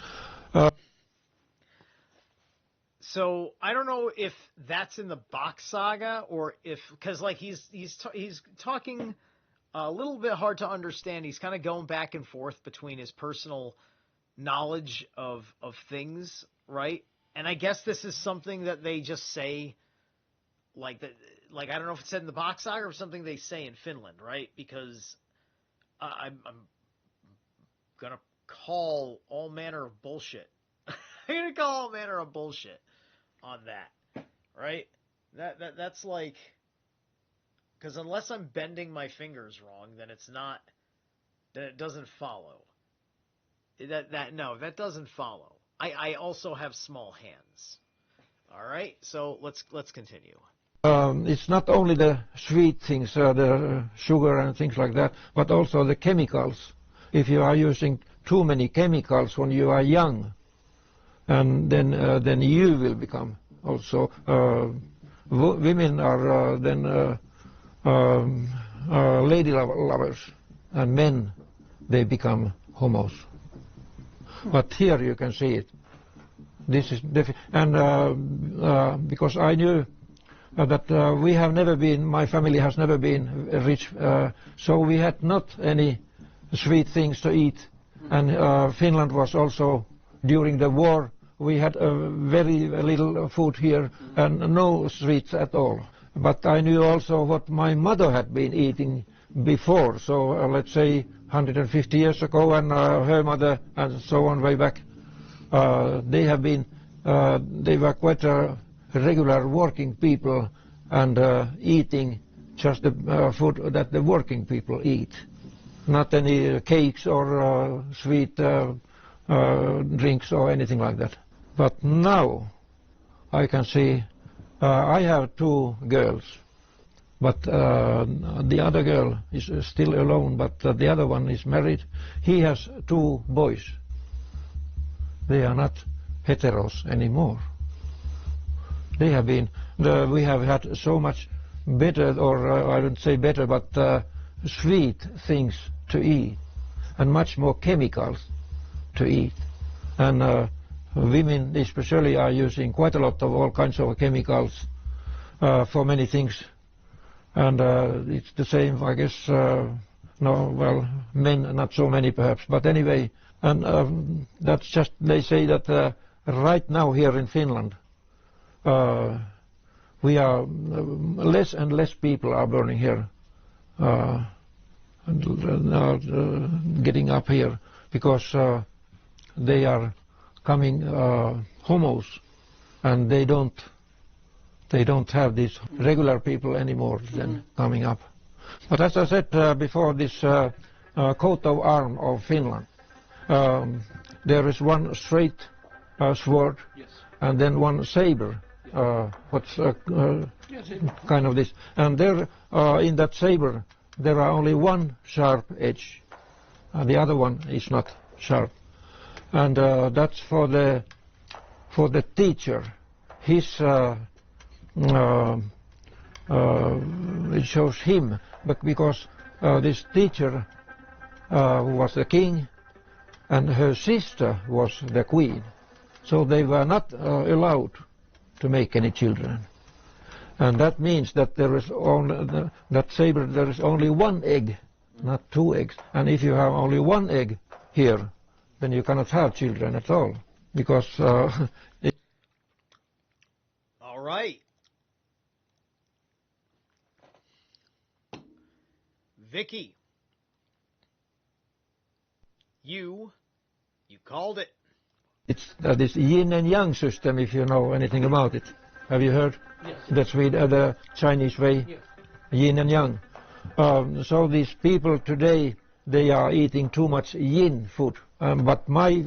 So I don't know if that's in the Bock Saga or if, because like he's talking a little bit hard to understand. He's kind of going back and forth between his personal knowledge of things, right? And I guess this is something that they just say, like that. Like, I don't know if it's said in the Bock Saga or something they say in Finland, right? Because I'm gonna call all manner of bullshit. I'm gonna call all manner of bullshit on that, right? That's like, because unless I'm bending my fingers wrong, then it doesn't follow. That doesn't follow. I also have small hands. All right, so let's continue. It's not only the sweet things, the sugar and things like that, but also the chemicals. If you are using too many chemicals when you are young, and then you will become also. Women are then lady lovers, and men, they become homos. But here you can see it. This is and because I knew that we have never been, my family has never been rich, so we had not any sweet things to eat. And Finland was also, during the war, we had very little food here and no sweets at all. But I knew also what my mother had been eating before. So let's say 150 years ago, and her mother, and so on way back, they have been, they were quite regular working people and eating just the food that the working people eat, not any cakes or sweet drinks or anything like that. But now I can see I have 2 girls, but the other girl is still alone, but the other one is married. He has 2 boys. They are not heteros anymore. They have been, we have had so much better, or I wouldn't say better, but sweet things to eat, and much more chemicals to eat. And women especially are using quite a lot of all kinds of chemicals for many things. And it's the same, I guess, no, well, men not so many perhaps, but anyway, and that's just, they say that right now here in Finland, we are, less and less people are burning here, getting up here, because they are coming homos, and they don't have these regular people anymore then coming up. But as I said before, this coat of arms of Finland, there is one straight sword, yes, and then one saber. What's kind of this, and there in that saber there are only one sharp edge, and the other one is not sharp, and that's for the teacher. His it shows him, but because this teacher was the king and her sister was the queen, so they were not allowed to make any children. And that means that there is only, that saber, there is only one egg, not 2 eggs. And if you have only 1 egg here, then you cannot have children at all, because all right. Vicky, you called it. It's this yin and yang system, if you know anything about it. Have you heard? Yes. That's with the Chinese way, yes. Yin and yang. So these people today, they are eating too much yin food. But my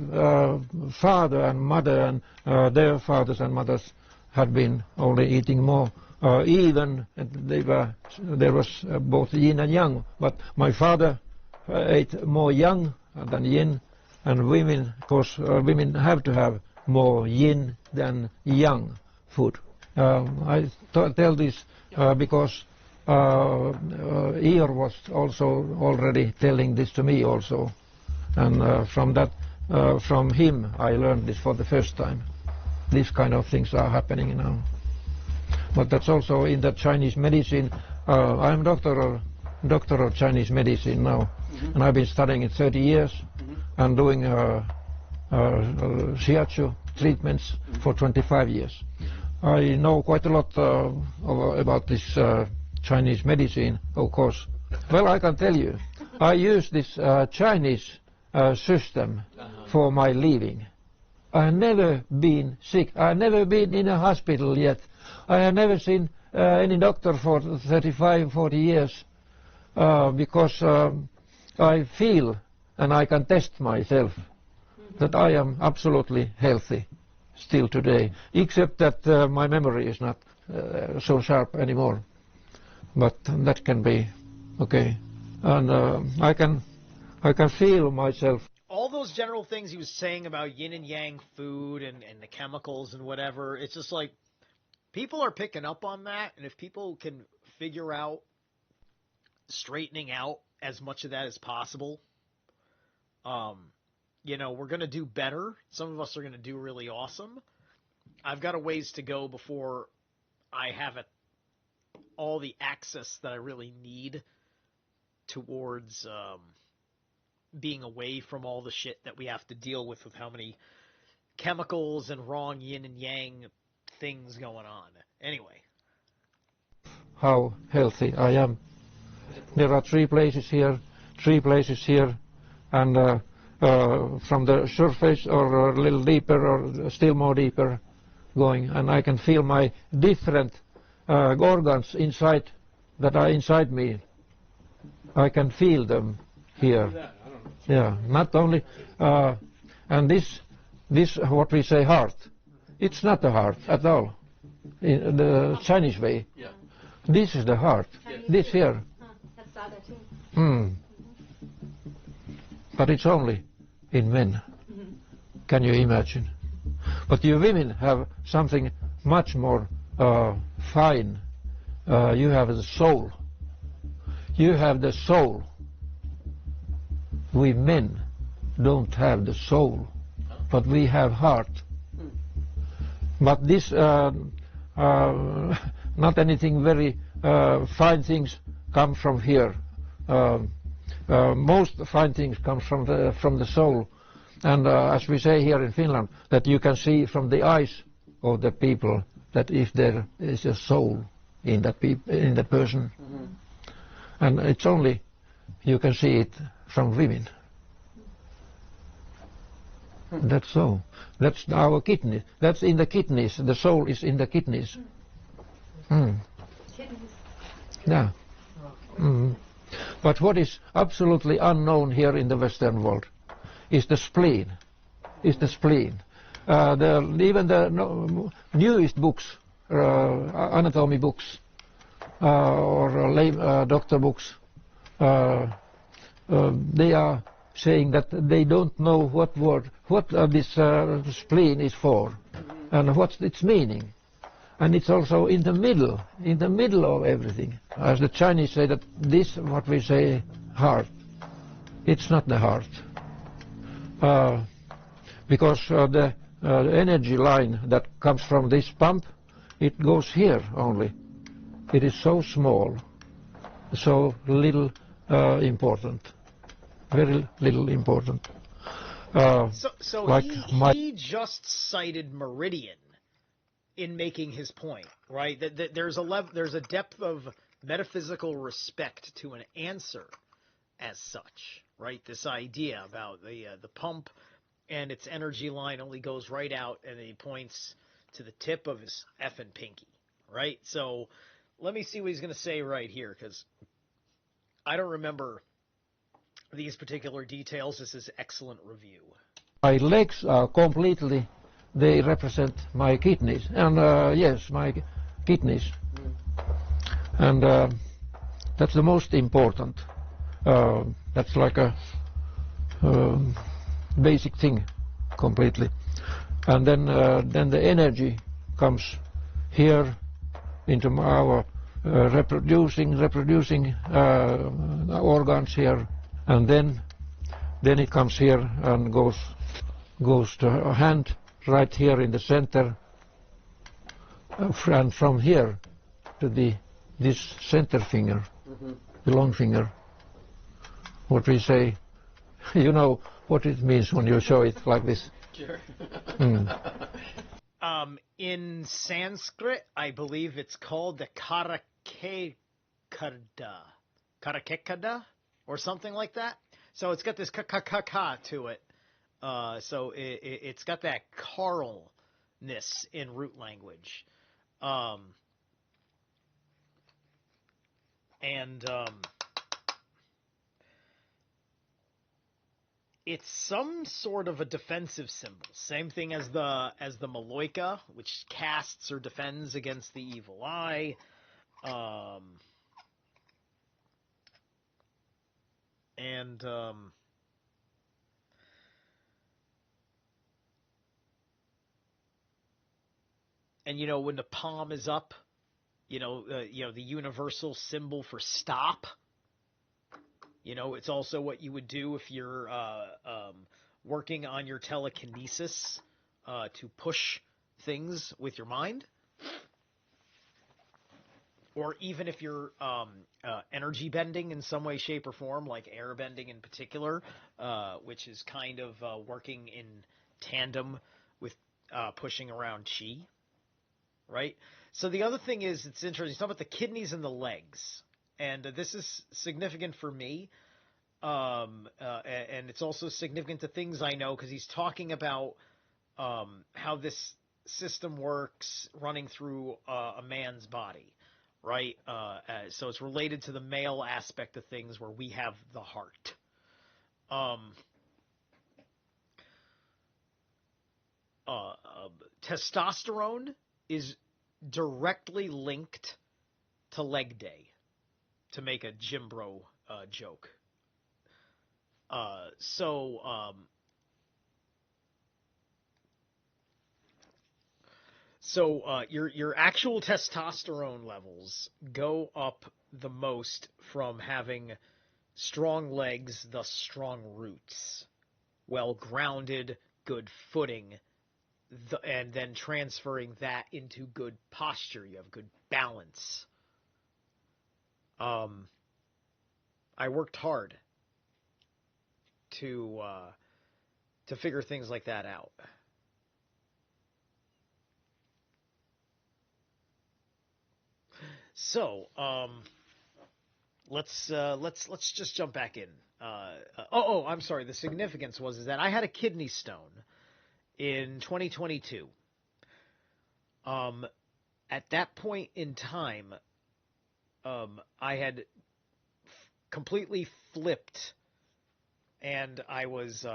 father and mother and their fathers and mothers had been only eating more. Even there was both yin and yang. But my father ate more yang than yin. And women, of course, women have to have more yin than yang food. I tell this because Ior was also already telling this to me also. And from him I learned this for the first time. These kind of things are happening now. But that's also in the Chinese medicine. I'm doctor of Chinese medicine now. And I've been studying it 30 years and doing shiatsu treatments for 25 years. I know quite a lot about this Chinese medicine, of course. Well, I can tell you, I use this Chinese system for my living. I have never been sick. I have never been in a hospital yet. I have never seen any doctor for 35, 40 years because I feel and I can test myself that I am absolutely healthy still today, except that my memory is not so sharp anymore. But that can be okay, and I can feel myself. All those general things he was saying about yin and yang food and the chemicals and whatever, it's just like people are picking up on that, and if people can figure out straightening out as much of that as possible, you know, we're going to do better. Some of us are going to do really awesome. I've got a ways to go before I have all the access that I really need towards being away from all the shit that we have to deal with how many chemicals and wrong yin and yang things going on. Anyway. How healthy I am. There are 3 places here, 3 places here, and from the surface or a little deeper or still more deeper going, and I can feel my different organs inside that are inside me. I can feel them here. Yeah, not only, and this what we say heart, it's not a heart at all, in the Chinese way. Yeah. This is the heart, this here. But it's only in men. Can you imagine? But you women have something much more fine. You have the soul. You have the soul. We men don't have the soul, but we have heart. But this, not anything very fine things come from here. Most fine things come from the soul, and as we say here in Finland, that you can see from the eyes of the people that if there is a soul in the person, and it's only you can see it from women. That's so. That's our kidney. That's in the kidneys. The soul is in the kidneys. Yeah. But what is absolutely unknown here in the Western world is the spleen. Is the spleen. Even the newest books, anatomy books, or doctor books, they are saying that they don't know what this spleen is for, and what's its meaning. And it's also in the middle of everything. As the Chinese say that this, what we say, heart, it's not the heart. Because the energy line that comes from this pump, it goes here only. It is so small, so little important, very little important. So like he just cited meridian in making his point, right? That there's a depth of metaphysical respect to an answer as such, right? This idea about the pump and its energy line only goes right out, and he points to the tip of his effing pinky, right? So let me see what he's going to say right here, because I don't remember these particular details. This is excellent review. My legs are completely, they represent my kidneys, and yes, my kidneys, and that's the most important. That's like a basic thing, completely. And then the energy comes here into our reproducing organs here, and then it comes here and goes to a hand right here in the center, and from here to this center finger, the long finger. What we say, you know what it means when you show it like this. Sure. In Sanskrit, I believe it's called the Karakekada, or something like that. So it's got this ka to it. So it's got that carlness in root language. It's some sort of a defensive symbol. Same thing as the Maloika, which casts or defends against the evil eye. And you know, when the palm is up, the universal symbol for stop. You know, it's also what you would do if you're working on your telekinesis to push things with your mind. Or even if you're energy bending in some way, shape, or form, like air bending in particular, which is kind of working in tandem with pushing around chi, right? So the other thing is, it's interesting, it's talking about the kidneys and the legs. and this is significant for me, and it's also significant to things I know because he's talking about how this system works running through a man's body, right? So it's related to the male aspect of things where we have the heart. Testosterone is directly linked to leg day, to make a gym bro joke. So your actual testosterone levels go up the most from having strong legs, thus strong roots, well grounded, good footing, and then transferring that into good posture. You have good balance. I worked hard to figure things like that out. So, let's just jump back in. I'm sorry. The significance was that I had a kidney stone in 2022. At that point in time, I had completely flipped, and I was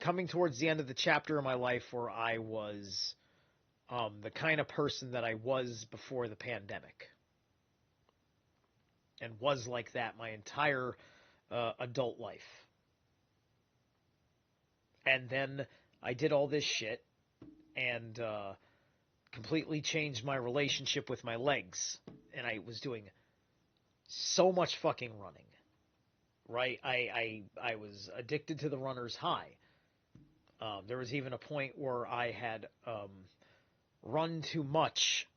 coming towards the end of the chapter of my life where I was the kind of person that I was before the pandemic. And was like that my entire adult life. And then I did all this shit and completely changed my relationship with my legs. And I was doing so much fucking running, right? I was addicted to the runner's high. There was even a point where I had run too much.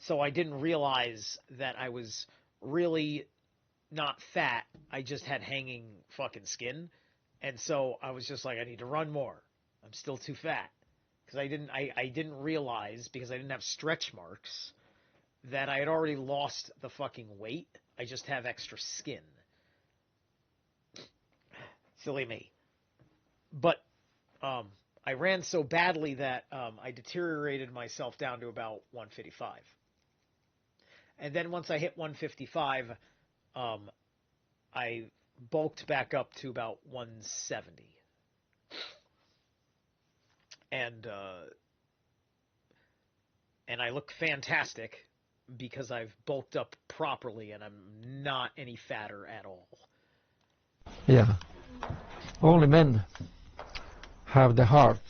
So I didn't realize that I was really not fat. I just had hanging fucking skin. And so I was just like, I need to run more. I'm still too fat. Because I didn't realize, because I didn't have stretch marks, that I had already lost the fucking weight. I just have extra skin. Silly me. But, I ran so badly that I deteriorated myself down to about 155. And then once I hit 155, I bulked back up to about 170. And I look fantastic because I've bulked up properly and I'm not any fatter at all. Yeah. Only men have the heart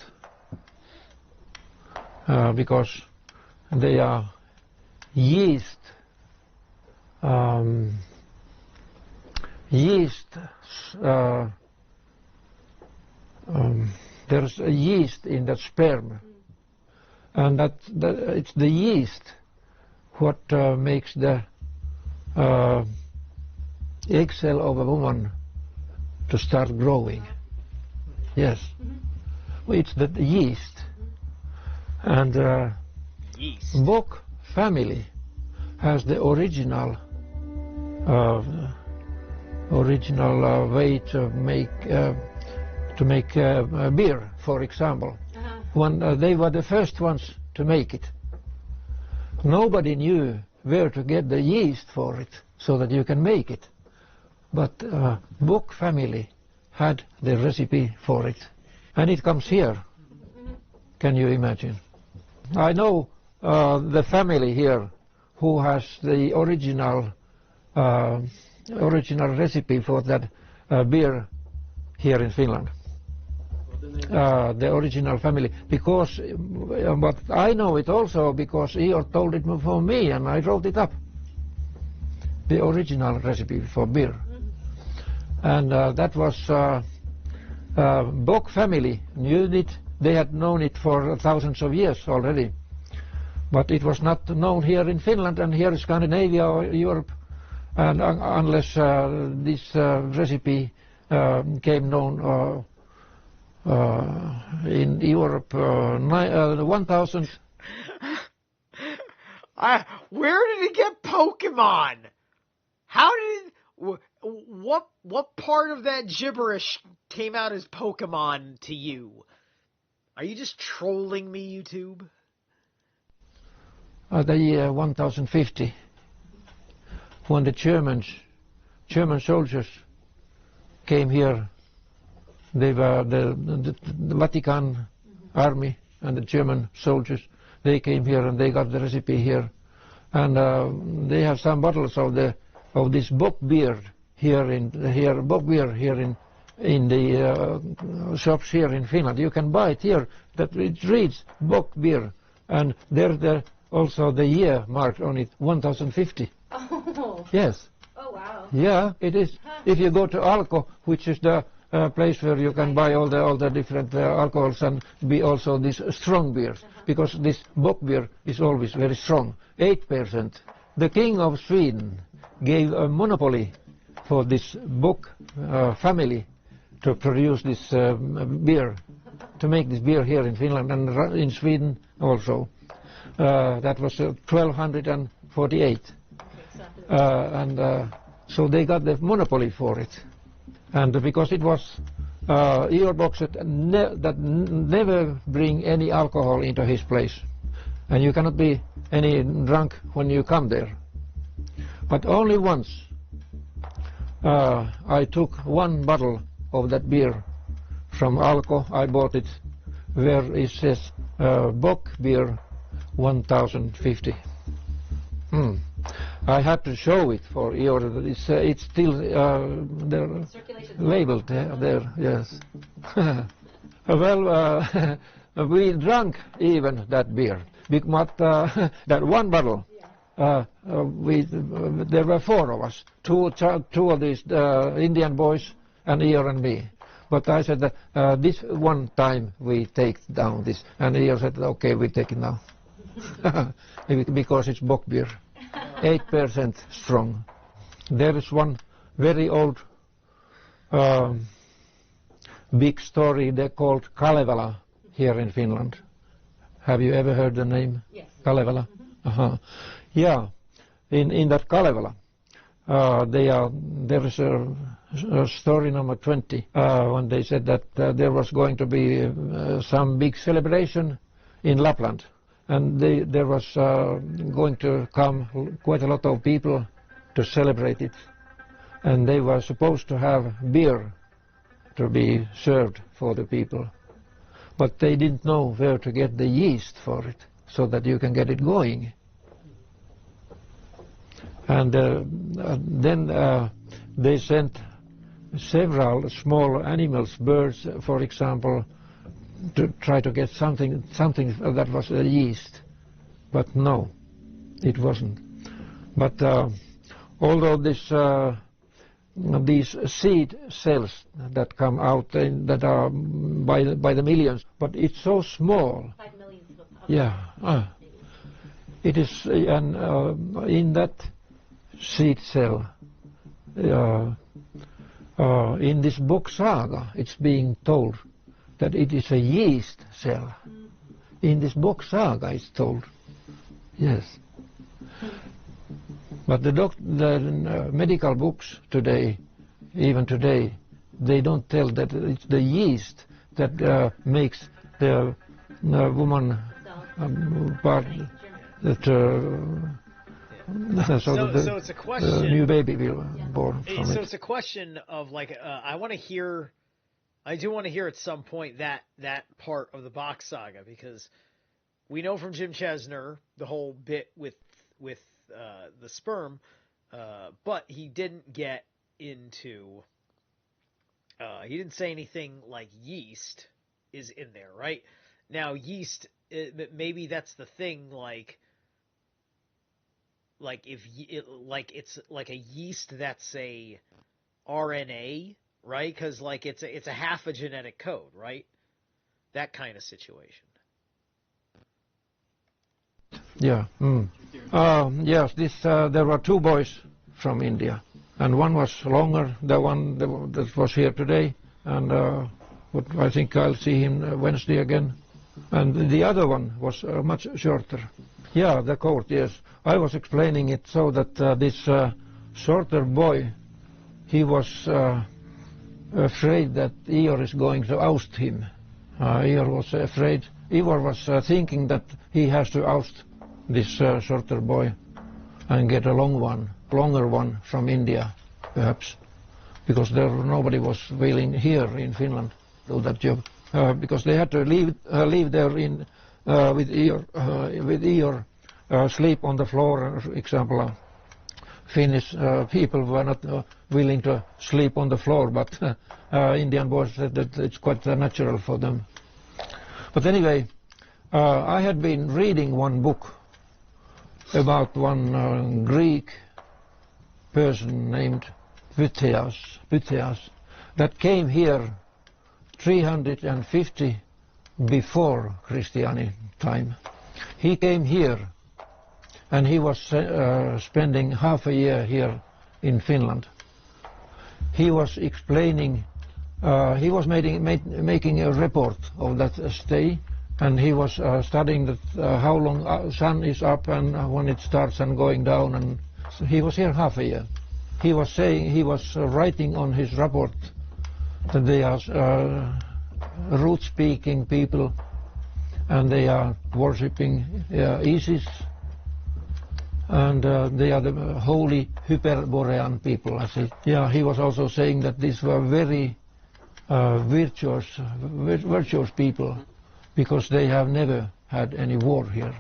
because they are yeast there's a yeast in that sperm, and that it's the yeast what makes the egg cell of a woman to start growing. Yes. It's the yeast. And Bock family has the original way to make beer, for example. When they were the first ones to make it. Nobody knew where to get the yeast for it so that you can make it. But Bock family had the recipe for it. And it comes here. Can you imagine? I know the family here who has the original recipe for that beer here in Finland. The original family, because but I know it also because Ior told it for me and I wrote it up. The original recipe for beer. And that was Bock family knew it. They had known it for thousands of years already. But it was not known here in Finland and here in Scandinavia or Europe, and unless this recipe came known in Europe 1000 Where did it get Pokemon? How did what part of that gibberish came out as Pokemon to you? Are you just trolling me, YouTube? The year 1050, when the German soldiers came here, they were the Vatican army and the German soldiers. They came here and they got the recipe here, and they have some bottles of this Bock beer in the shops here in Finland. You can buy it here. That it reads Bock beer, and there's also the year marked on it, 1050. Oh. Yes. Oh wow. Yeah, it is. If you go to Alko, which is the place where you can buy all the different alcohols and be also these strong beers, because this Bock beer is always very strong, 8%. The King of Sweden gave a monopoly for this Bock family to produce this beer, to make this beer here in Finland and in Sweden also. That was 1248. And so they got the monopoly for it. And because it was Ior Bock that never bring any alcohol into his place. And you cannot be any drunk when you come there. But only once I took one bottle of that beer from Alko. I bought it where it says Bock beer 1050. I had to show it for Ior. It's still there, labeled there. Yes. Well, we drank even that beer, but that one bottle. There were four of us, two of these Indian boys and Ior and me. But I said that this one time we take down this, and Ior said, okay, we take it now. Because it's Bock beer, 8% strong. There is one very old big story they called Kalevala here in Finland. Have you ever heard the name? Yes. Kalevala? Yeah, in that Kalevala, there is a story number 20 when they said that there was going to be some big celebration in Lapland. And there was going to come quite a lot of people to celebrate it. And they were supposed to have beer to be served for the people. But they didn't know where to get the yeast for it, so that you can get it going. And then they sent several small animals, birds, for example, to try to get something that was yeast, but no, it wasn't. But although these seed cells that come out that are by the millions, but it's so small. 5 million. Yeah, it is, and in that seed cell, in this Bock Saga, it's being told that it is a yeast cell. In this Bock Saga it's told. Yes. But the medical books today, even today, they don't tell that it's the yeast that makes the woman part that so it's a question. New baby will born from so it. it's a question of like I do want to hear at some point that part of the Bock Saga, because we know from Jim Chesner the whole bit with the sperm, but he didn't get into. He didn't say anything like yeast is in there, right? Now yeast, maybe that's the thing, like if it's like a yeast that's a RNA. Right, because like it's a half a genetic code, right? That kind of situation. Yeah. Yes. There were two boys from India, and one was longer. The one that was here today, and I think I'll see him Wednesday again. And the other one was much shorter. Yeah, the court, yes. I was explaining it so that this shorter boy, he was afraid that Ior is going to oust him. Ior was afraid. Ior was thinking that he has to oust this shorter boy and get a longer one from India, perhaps, because nobody was willing here in Finland to do that job, because they had to live there with Ior, sleep on the floor. For example, Finnish people were not willing to sleep on the floor, but Indian boys said that it's quite natural for them. But anyway, I had been reading one book about one Greek person named Pythias that came here 350 before Christianity time. He came here and he was spending half a year here in Finland. He was explaining, he was making a report of that stay, and he was studying that, how long sun is up and when it starts and going down, and so he was here half a year. He was saying, he was writing on his report that they are root-speaking people and they are worshipping Isis, and they are the holy Hyperborean people. I said, yeah, he was also saying that these were very virtuous people, because they have never had any war here.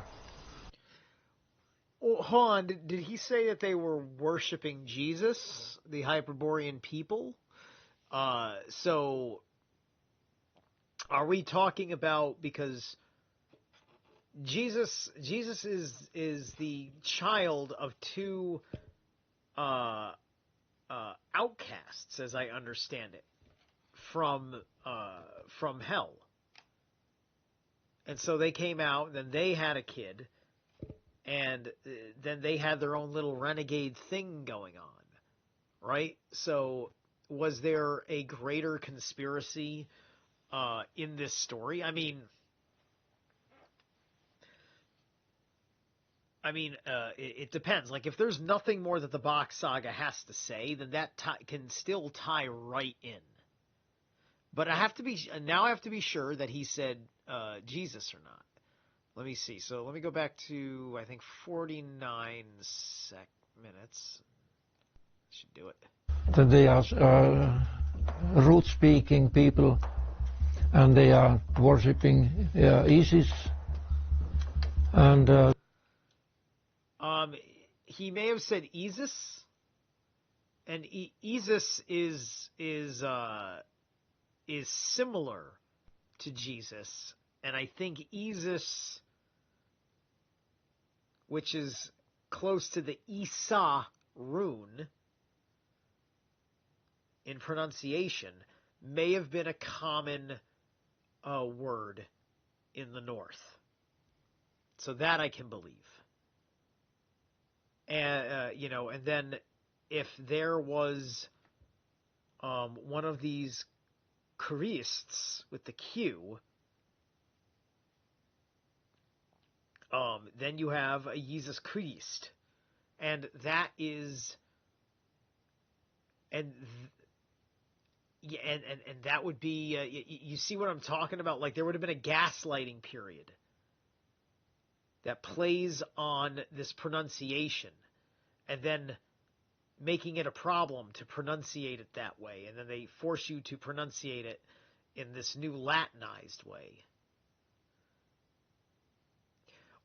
Well, hold on, did he say that they were worshiping Jesus, the Hyperborean people? So, are we talking about, because Jesus is the child of two outcasts, as I understand it, from hell. And so they came out, and then they had a kid, and then they had their own little renegade thing going on, right? So was there a greater conspiracy in this story? I mean, it depends. Like, if there's nothing more that the Bock Saga has to say, then that can still tie right in. But I have to be sure that he said Jesus or not. Let me see. So let me go back to, I think, 49 minutes. Should do it. That they are root-speaking people and they are worshipping Isis, and he may have said Isis, and Isis is similar to Jesus, and I think Isis, which is close to the Isa rune in pronunciation, may have been a common word in the north. So that I can believe. And and then if there was one of these Christs with the Q, then you have a Jesus Christ, and that is, and that would be, you see what I'm talking about? Like, there would have been a gaslighting period that plays on this pronunciation, and then making it a problem to pronunciate it that way, and then they force you to pronunciate it in this new Latinized way.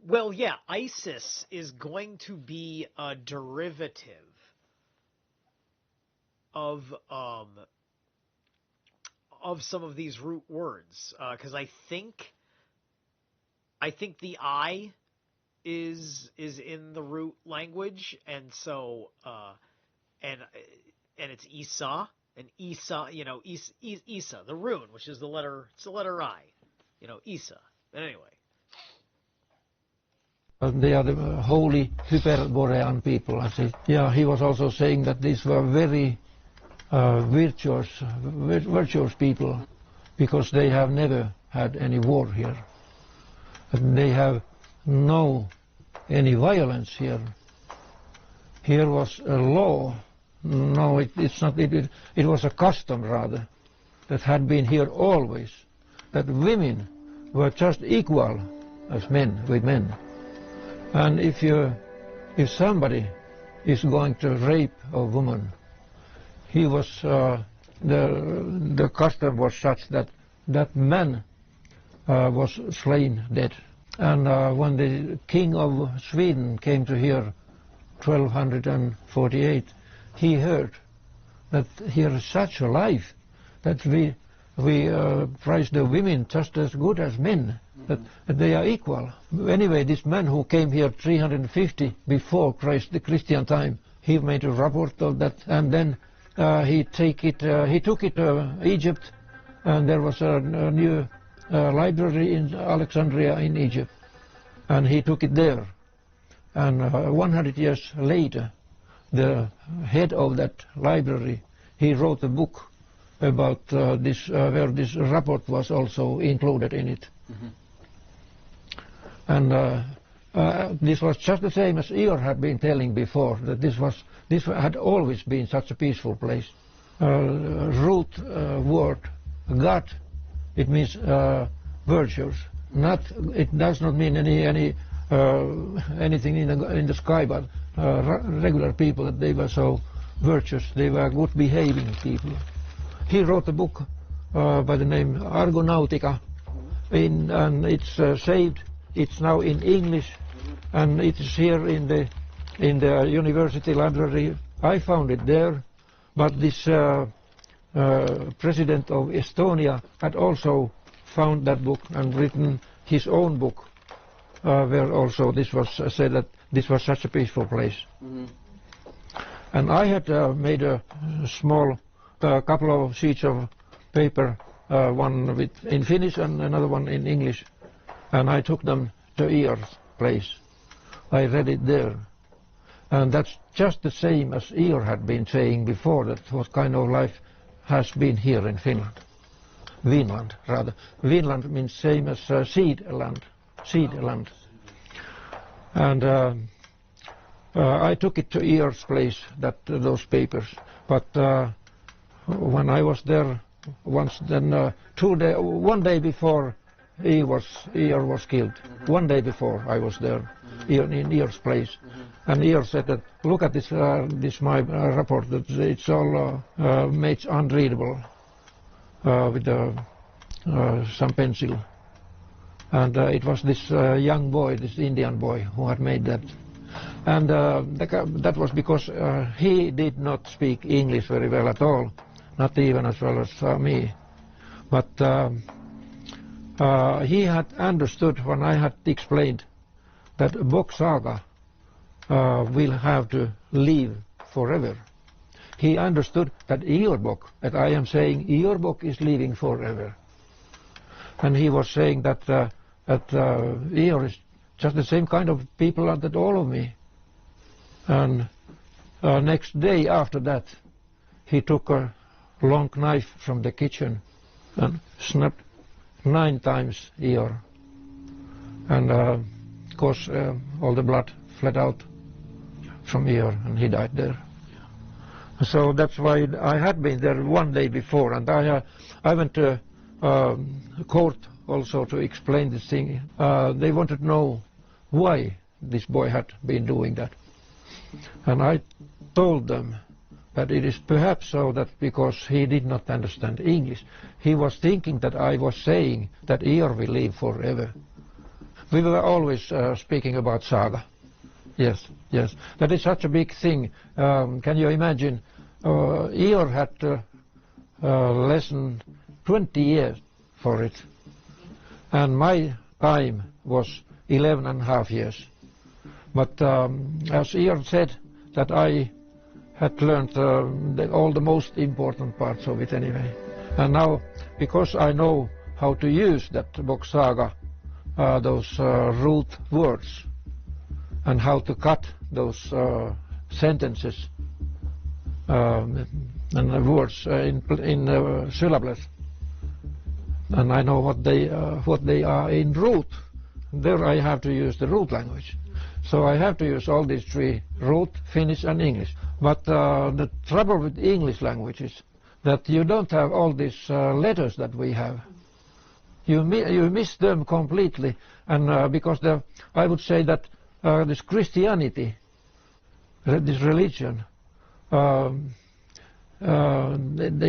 Well, yeah, Isis is going to be a derivative of some of these root words, because I think the I is in the root language, and so and it's Isa, and Isa, Isa, the rune, which is the letter I, Isa. But anyway. They are the holy Hyperborean people. I said, yeah, he was also saying that these were very virtuous people, because they have never had any war here. And they have no any violence here. Here was a law. No, it's not. It was a custom rather that had been here always, that women were just equal as men with men. And if somebody is going to rape a woman, he was the custom was such that that man was slain dead. And when the king of Sweden came to here 1248, he heard that here is such a life that we prize the women just as good as men, that they are equal. Anyway, this man who came here 350 before Christ, the Christian time, he made a report of that, and then he took it to Egypt, and there was a new library in Alexandria in Egypt, and he took it there. And 100 years later, the head of that library, he wrote a book about this, where this report was also included in it. And this was just the same as Ior had been telling before, that this had always been such a peaceful place. Root word, God, it means virtues. It does not mean anything in the sky, but regular people, that they were so virtuous, they were good behaving people. He wrote a book by the name Argonautica, and it's saved. It's now in English, and it is here in the university library. I found it there, but this president of Estonia had also found that book and written his own book, where also this was said that this was such a peaceful place. And I had made a small couple of sheets of paper, one in Finnish and another one in English, and I took them to Ior's place. I read it there, and that's just the same as Ior had been saying before, that what kind of life has been here in Finland. Vinland, rather. Vinland means same as seed land. And I took it to Ior's place, those papers, but when I was there once, then 1 day before Ior was killed, 1 day before I was there in Ior's place, and Ior said that, look at this my report, that it's all made unreadable with some pencil, and it was this young boy, this Indian boy, who had made that. And that was because he did not speak English very well at all, not even as well as me. But he had understood when I had explained that Bock Saga will have to live forever. He understood that Iorbock, that I am saying Iorbock is living forever. And he was saying that Ior is just the same kind of people that all of me. And next day after that, he took a long knife from the kitchen and snapped 9 times Ior. And of course all the blood fled out from Ior, and he died there. So that's why I had been there 1 day before, and I went to court also to explain this thing. They wanted to know why this boy had been doing that. And I told them that it is perhaps so that because he did not understand English, he was thinking that I was saying that Ior will live forever. We were always speaking about saga. Yes, yes. That is such a big thing. Can you imagine? Ior had lesson 20 years for it. And my time was 11.5 years. But as Ior said, that I had learned all the most important parts of it anyway. And now, because I know how to use that Bock Saga, those root words, and how to cut those sentences and words in syllables, and I know what they are in root, there I have to use the root language. So I have to use all these three: root, Finnish, and English. But the trouble with English language is that you don't have all these letters that we have. You miss them completely, and because I would say that this Christianity, this religion, they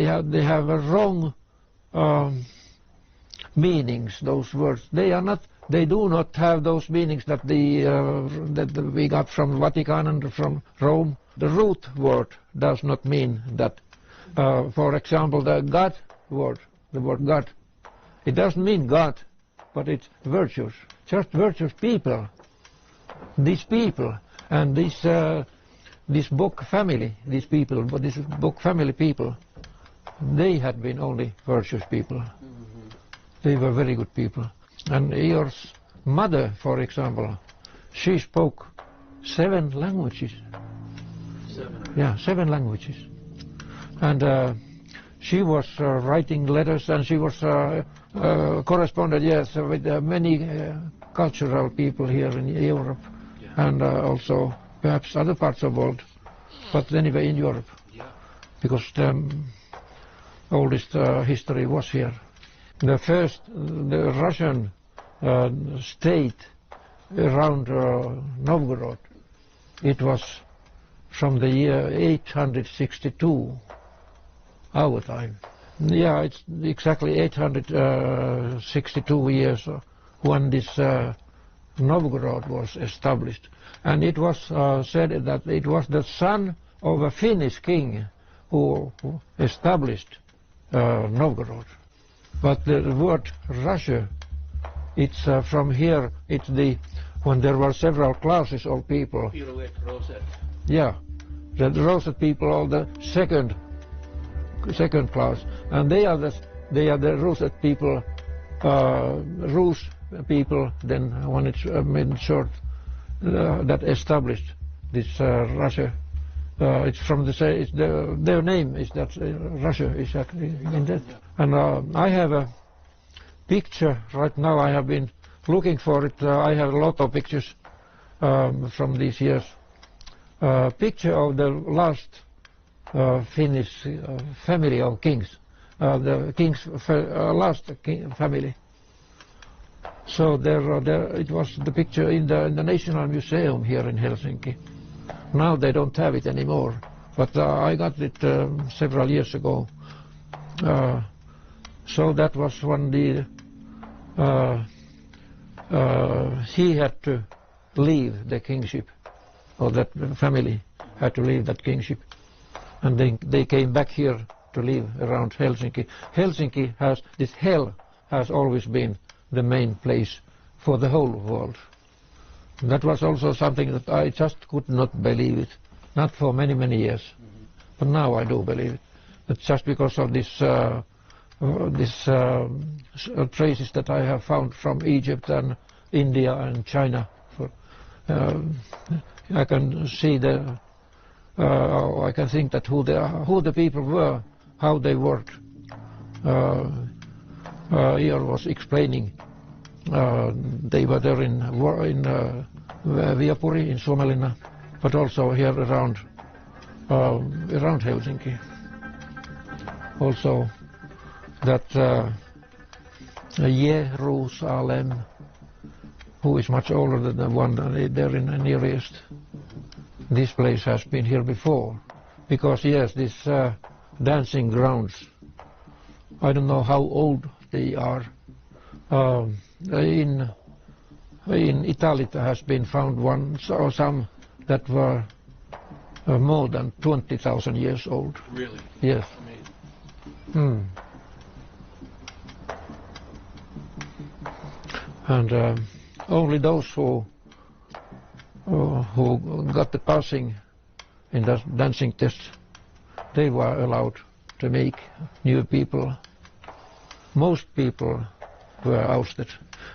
have a wrong meanings. Those words, they do not have those meanings that that we got from Vatican and from Rome. The root word does not mean that. For example, the God word, the word God, it doesn't mean God, but it's virtues, just virtuous people. These people and this Bock family, these people, but this Bock family people, they had been only virtuous people. They were very good people. And Eeyor's mother, for example, she spoke 7 languages. 7? Yeah, 7 languages. And she was writing letters, and she was corresponded, yes, with many cultural people here in Europe, and also perhaps other parts of the world, but anyway in Europe, because the oldest history was here. The Russian state around Novgorod, it was from the year 862, our time. Yeah, it's exactly 862 years when this Novgorod was established. And it was said that it was the son of a Finnish king who established Novgorod. But the word Russia, it's from here, it's when there were several classes of people. Yeah, the Rosette people are the second class, and they are the Rosette people, Rus people. Then when it's made short, that established this Russia. It's from their name is that Russia is actually in that. And I have a picture right now. I have been looking for it. I have a lot of pictures from these years. Picture of the last Finnish family of kings, the king's last family. So it was the picture in the National Museum here in Helsinki. Now they don't have it anymore, but I got it several years ago. So that was when he had to leave the kingship, or that family had to leave that kingship, and they came back here to live around Helsinki. Helsinki this hell has always been the main place for the whole world. That was also something that I just could not believe it, not for many, many years. But now I do believe it. But just because of this traces that I have found from Egypt and India and China. I can see I can think that who the people were, how they worked. Eeyor was explaining. They were there in Viapuri, in Suomenlinna, but also here around Helsinki. Also that Jerusalem, who is much older than the one there in the nearest. This place has been here before, because yes, this dancing grounds, I don't know how old they are. In Italy there has been found one or some that were more than 20,000 years old. Really? Yes. And only those who got the passing in the dancing test, they were allowed to make new people. Most people were ousted.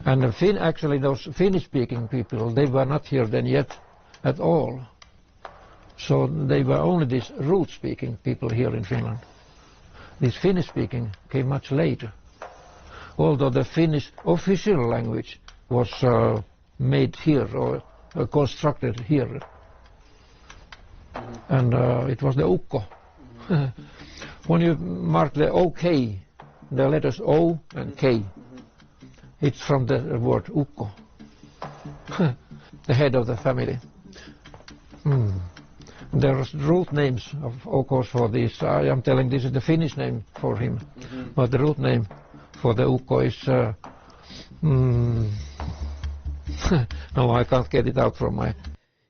And actually those Finnish-speaking people, they were not here then yet at all. So they were only these root-speaking people here in Finland. This Finnish-speaking came much later. Although the Finnish official language was made here, or constructed here. And it was the ukko. When you mark the OK, the letters O and K, it's from the word ukko, the head of the family. There are root names, of course, for this. I am telling this is the Finnish name for him, but the root name for the ukko is... no, I can't get it out from my...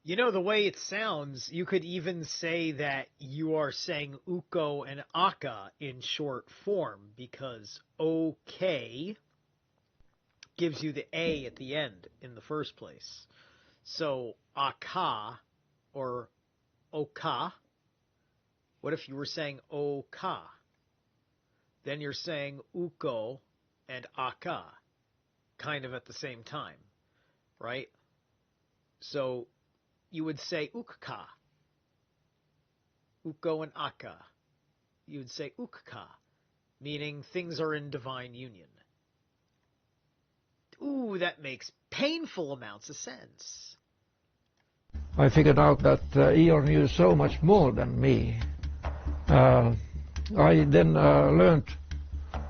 You know, the way it sounds, you could even say that you are saying ukko and aka in short form, because OK gives you the A at the end in the first place. So aka or oka, what if you were saying oka? Then you're saying ukko and aka kind of at the same time, right? So you would say ukka, ukko and aka. You would say ukka, meaning things are in divine union. Ooh, that makes painful amounts of sense. I figured out that Eeyore knew so much more than me. I then learned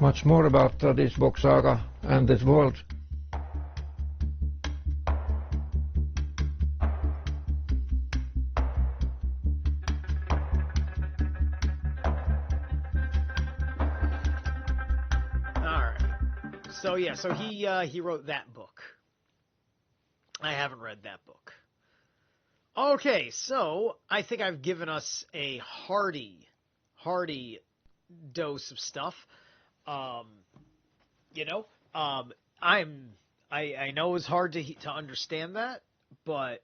much more about this Bock Saga and this world. So yeah, so he wrote that book. I haven't read that book. Okay, so I think I've given us a hearty dose of stuff. I know it's hard to understand that, but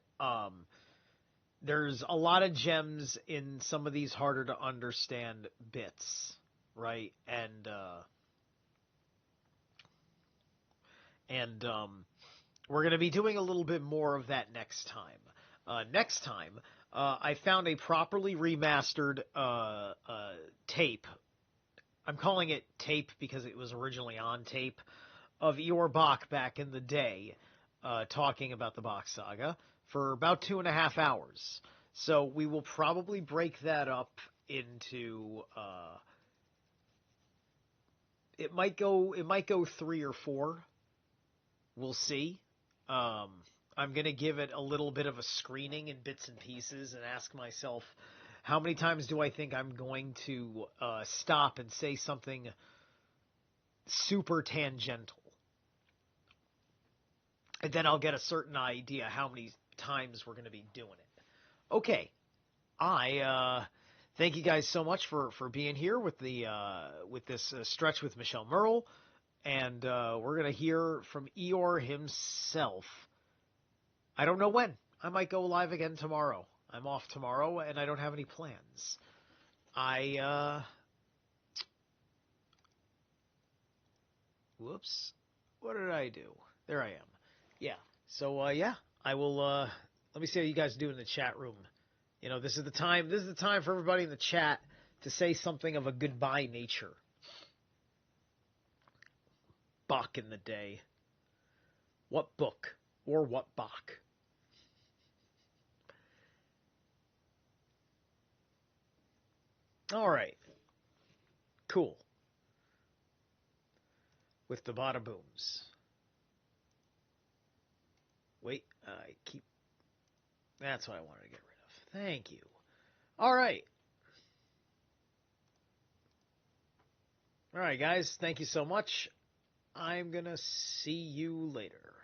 there's a lot of gems in some of these harder to understand bits, right? And we're going to be doing a little bit more of that next time. Next time, I found a properly remastered tape. I'm calling it tape because it was originally on tape, of Eeyore Bock back in the day, talking about the Bock Saga for about 2.5 hours. So we will probably break that up into... It might go 3 or 4. We'll see. I'm going to give it a little bit of a screening in bits and pieces and ask myself, how many times do I think I'm going to stop and say something super tangential? And then I'll get a certain idea how many times we're going to be doing it. Okay. I thank you guys so much for being here with this stretch with Michele Merle. And we're going to hear from Eeyore himself. I don't know when. I might go live again tomorrow. I'm off tomorrow, and I don't have any plans. Whoops. What did I do? There I am. Yeah. So, yeah. I will, let me see how you guys do in the chat room. You know, this is the time for everybody in the chat to say something of a goodbye nature. Bock in the day. What book? Or what Bock? All right. Cool. With the bada booms. Wait, that's what I wanted to get rid of. Thank you. All right. All right, guys. Thank you so much. I'm going to see you later.